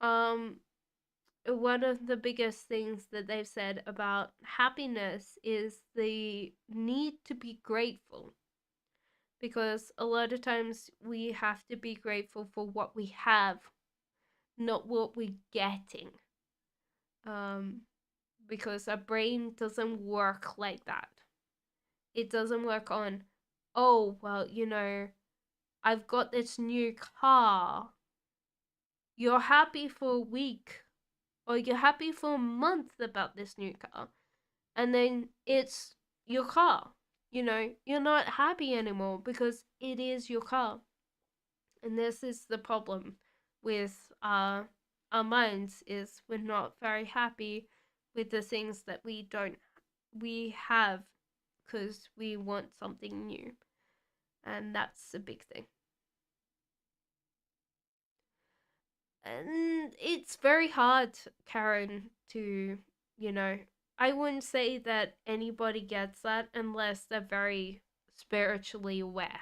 Speaker 1: Um, one of the biggest things that they've said about happiness is the need to be grateful, because a lot of times we have to be grateful for what we have, not what we're getting. Um, because our brain doesn't work like that. It doesn't work on, oh, well, I've got this new car. You're happy for a week or you're happy for a month about this new car. And then it's your car. You're not happy anymore because it is your car. And this is the problem with our minds, is we're not very happy with the things that we have because we want something new. And that's a big thing. And it's very hard, Karen, to, I wouldn't say that anybody gets that unless they're very spiritually aware.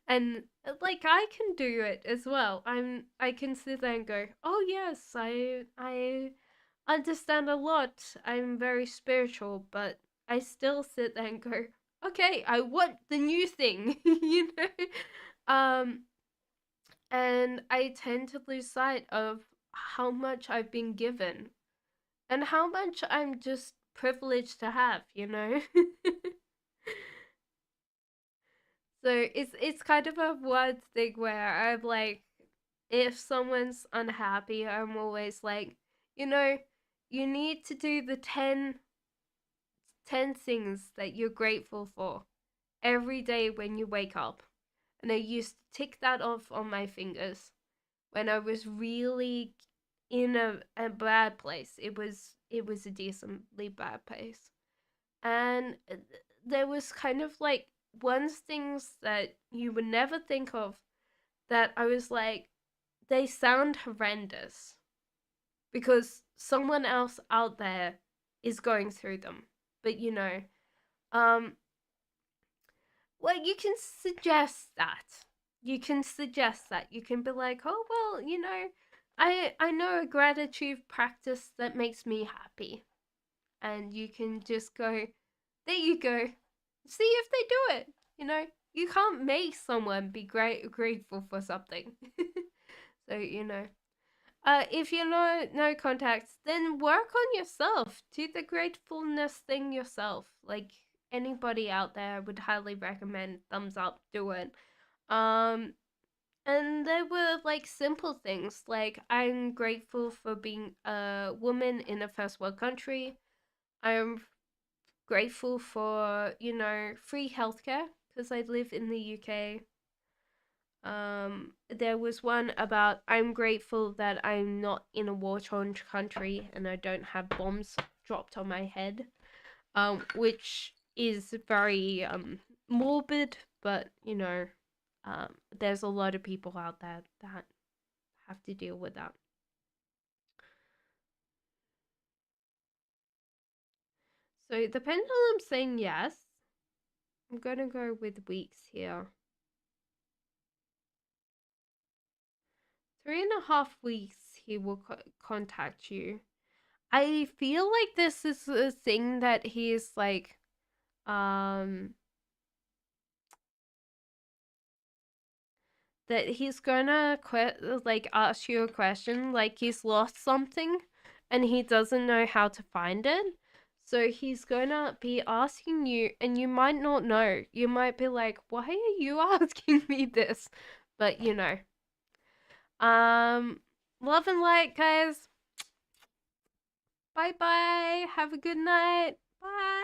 Speaker 1: And like I can do it as well. I can sit there and go, "Oh yes, I understand a lot. I'm very spiritual," but I still sit there and go, "Okay, I want the new thing." Um and I tend to lose sight of how much I've been given and how much I'm just privileged to have. So it's kind of a weird thing where I'm like, if someone's unhappy, I'm always like, you know, you need to do the 10 things that you're grateful for every day when you wake up. And I used to tick that off on my fingers when I was really in a bad place. It was a decently bad place. And there was kind of like one things that you would never think of that I was like, they sound horrendous because someone else out there is going through them. But um well, you can suggest that. You can suggest that. You can be like, "Oh, well, I know a gratitude practice that makes me happy." and you can just go, there you go. See if they do it. You know, you can't make someone be grateful for something. So, if you know no contacts, then work on yourself. Do the gratefulness thing yourself. Like anybody out there would highly recommend, thumbs up, do it. Um and there were like simple things like I'm grateful for being a woman in a first world country. I'm grateful for, free healthcare because I live in the UK. There was one about I'm grateful that I'm not in a war-torn country and I don't have bombs dropped on my head. Which is very morbid, but there's a lot of people out there that have to deal with that. So the pendulum's saying yes. I'm gonna go with weeks here. 3.5 weeks he will contact you. I feel like this is a thing that he's like, um, that he's gonna like ask you a question, like he's lost something, and he doesn't know how to find it. So he's gonna be asking you, and you might not know. You might be like, "Why are you asking me this?" But love and light, guys. Bye bye. Have a good night. Bye.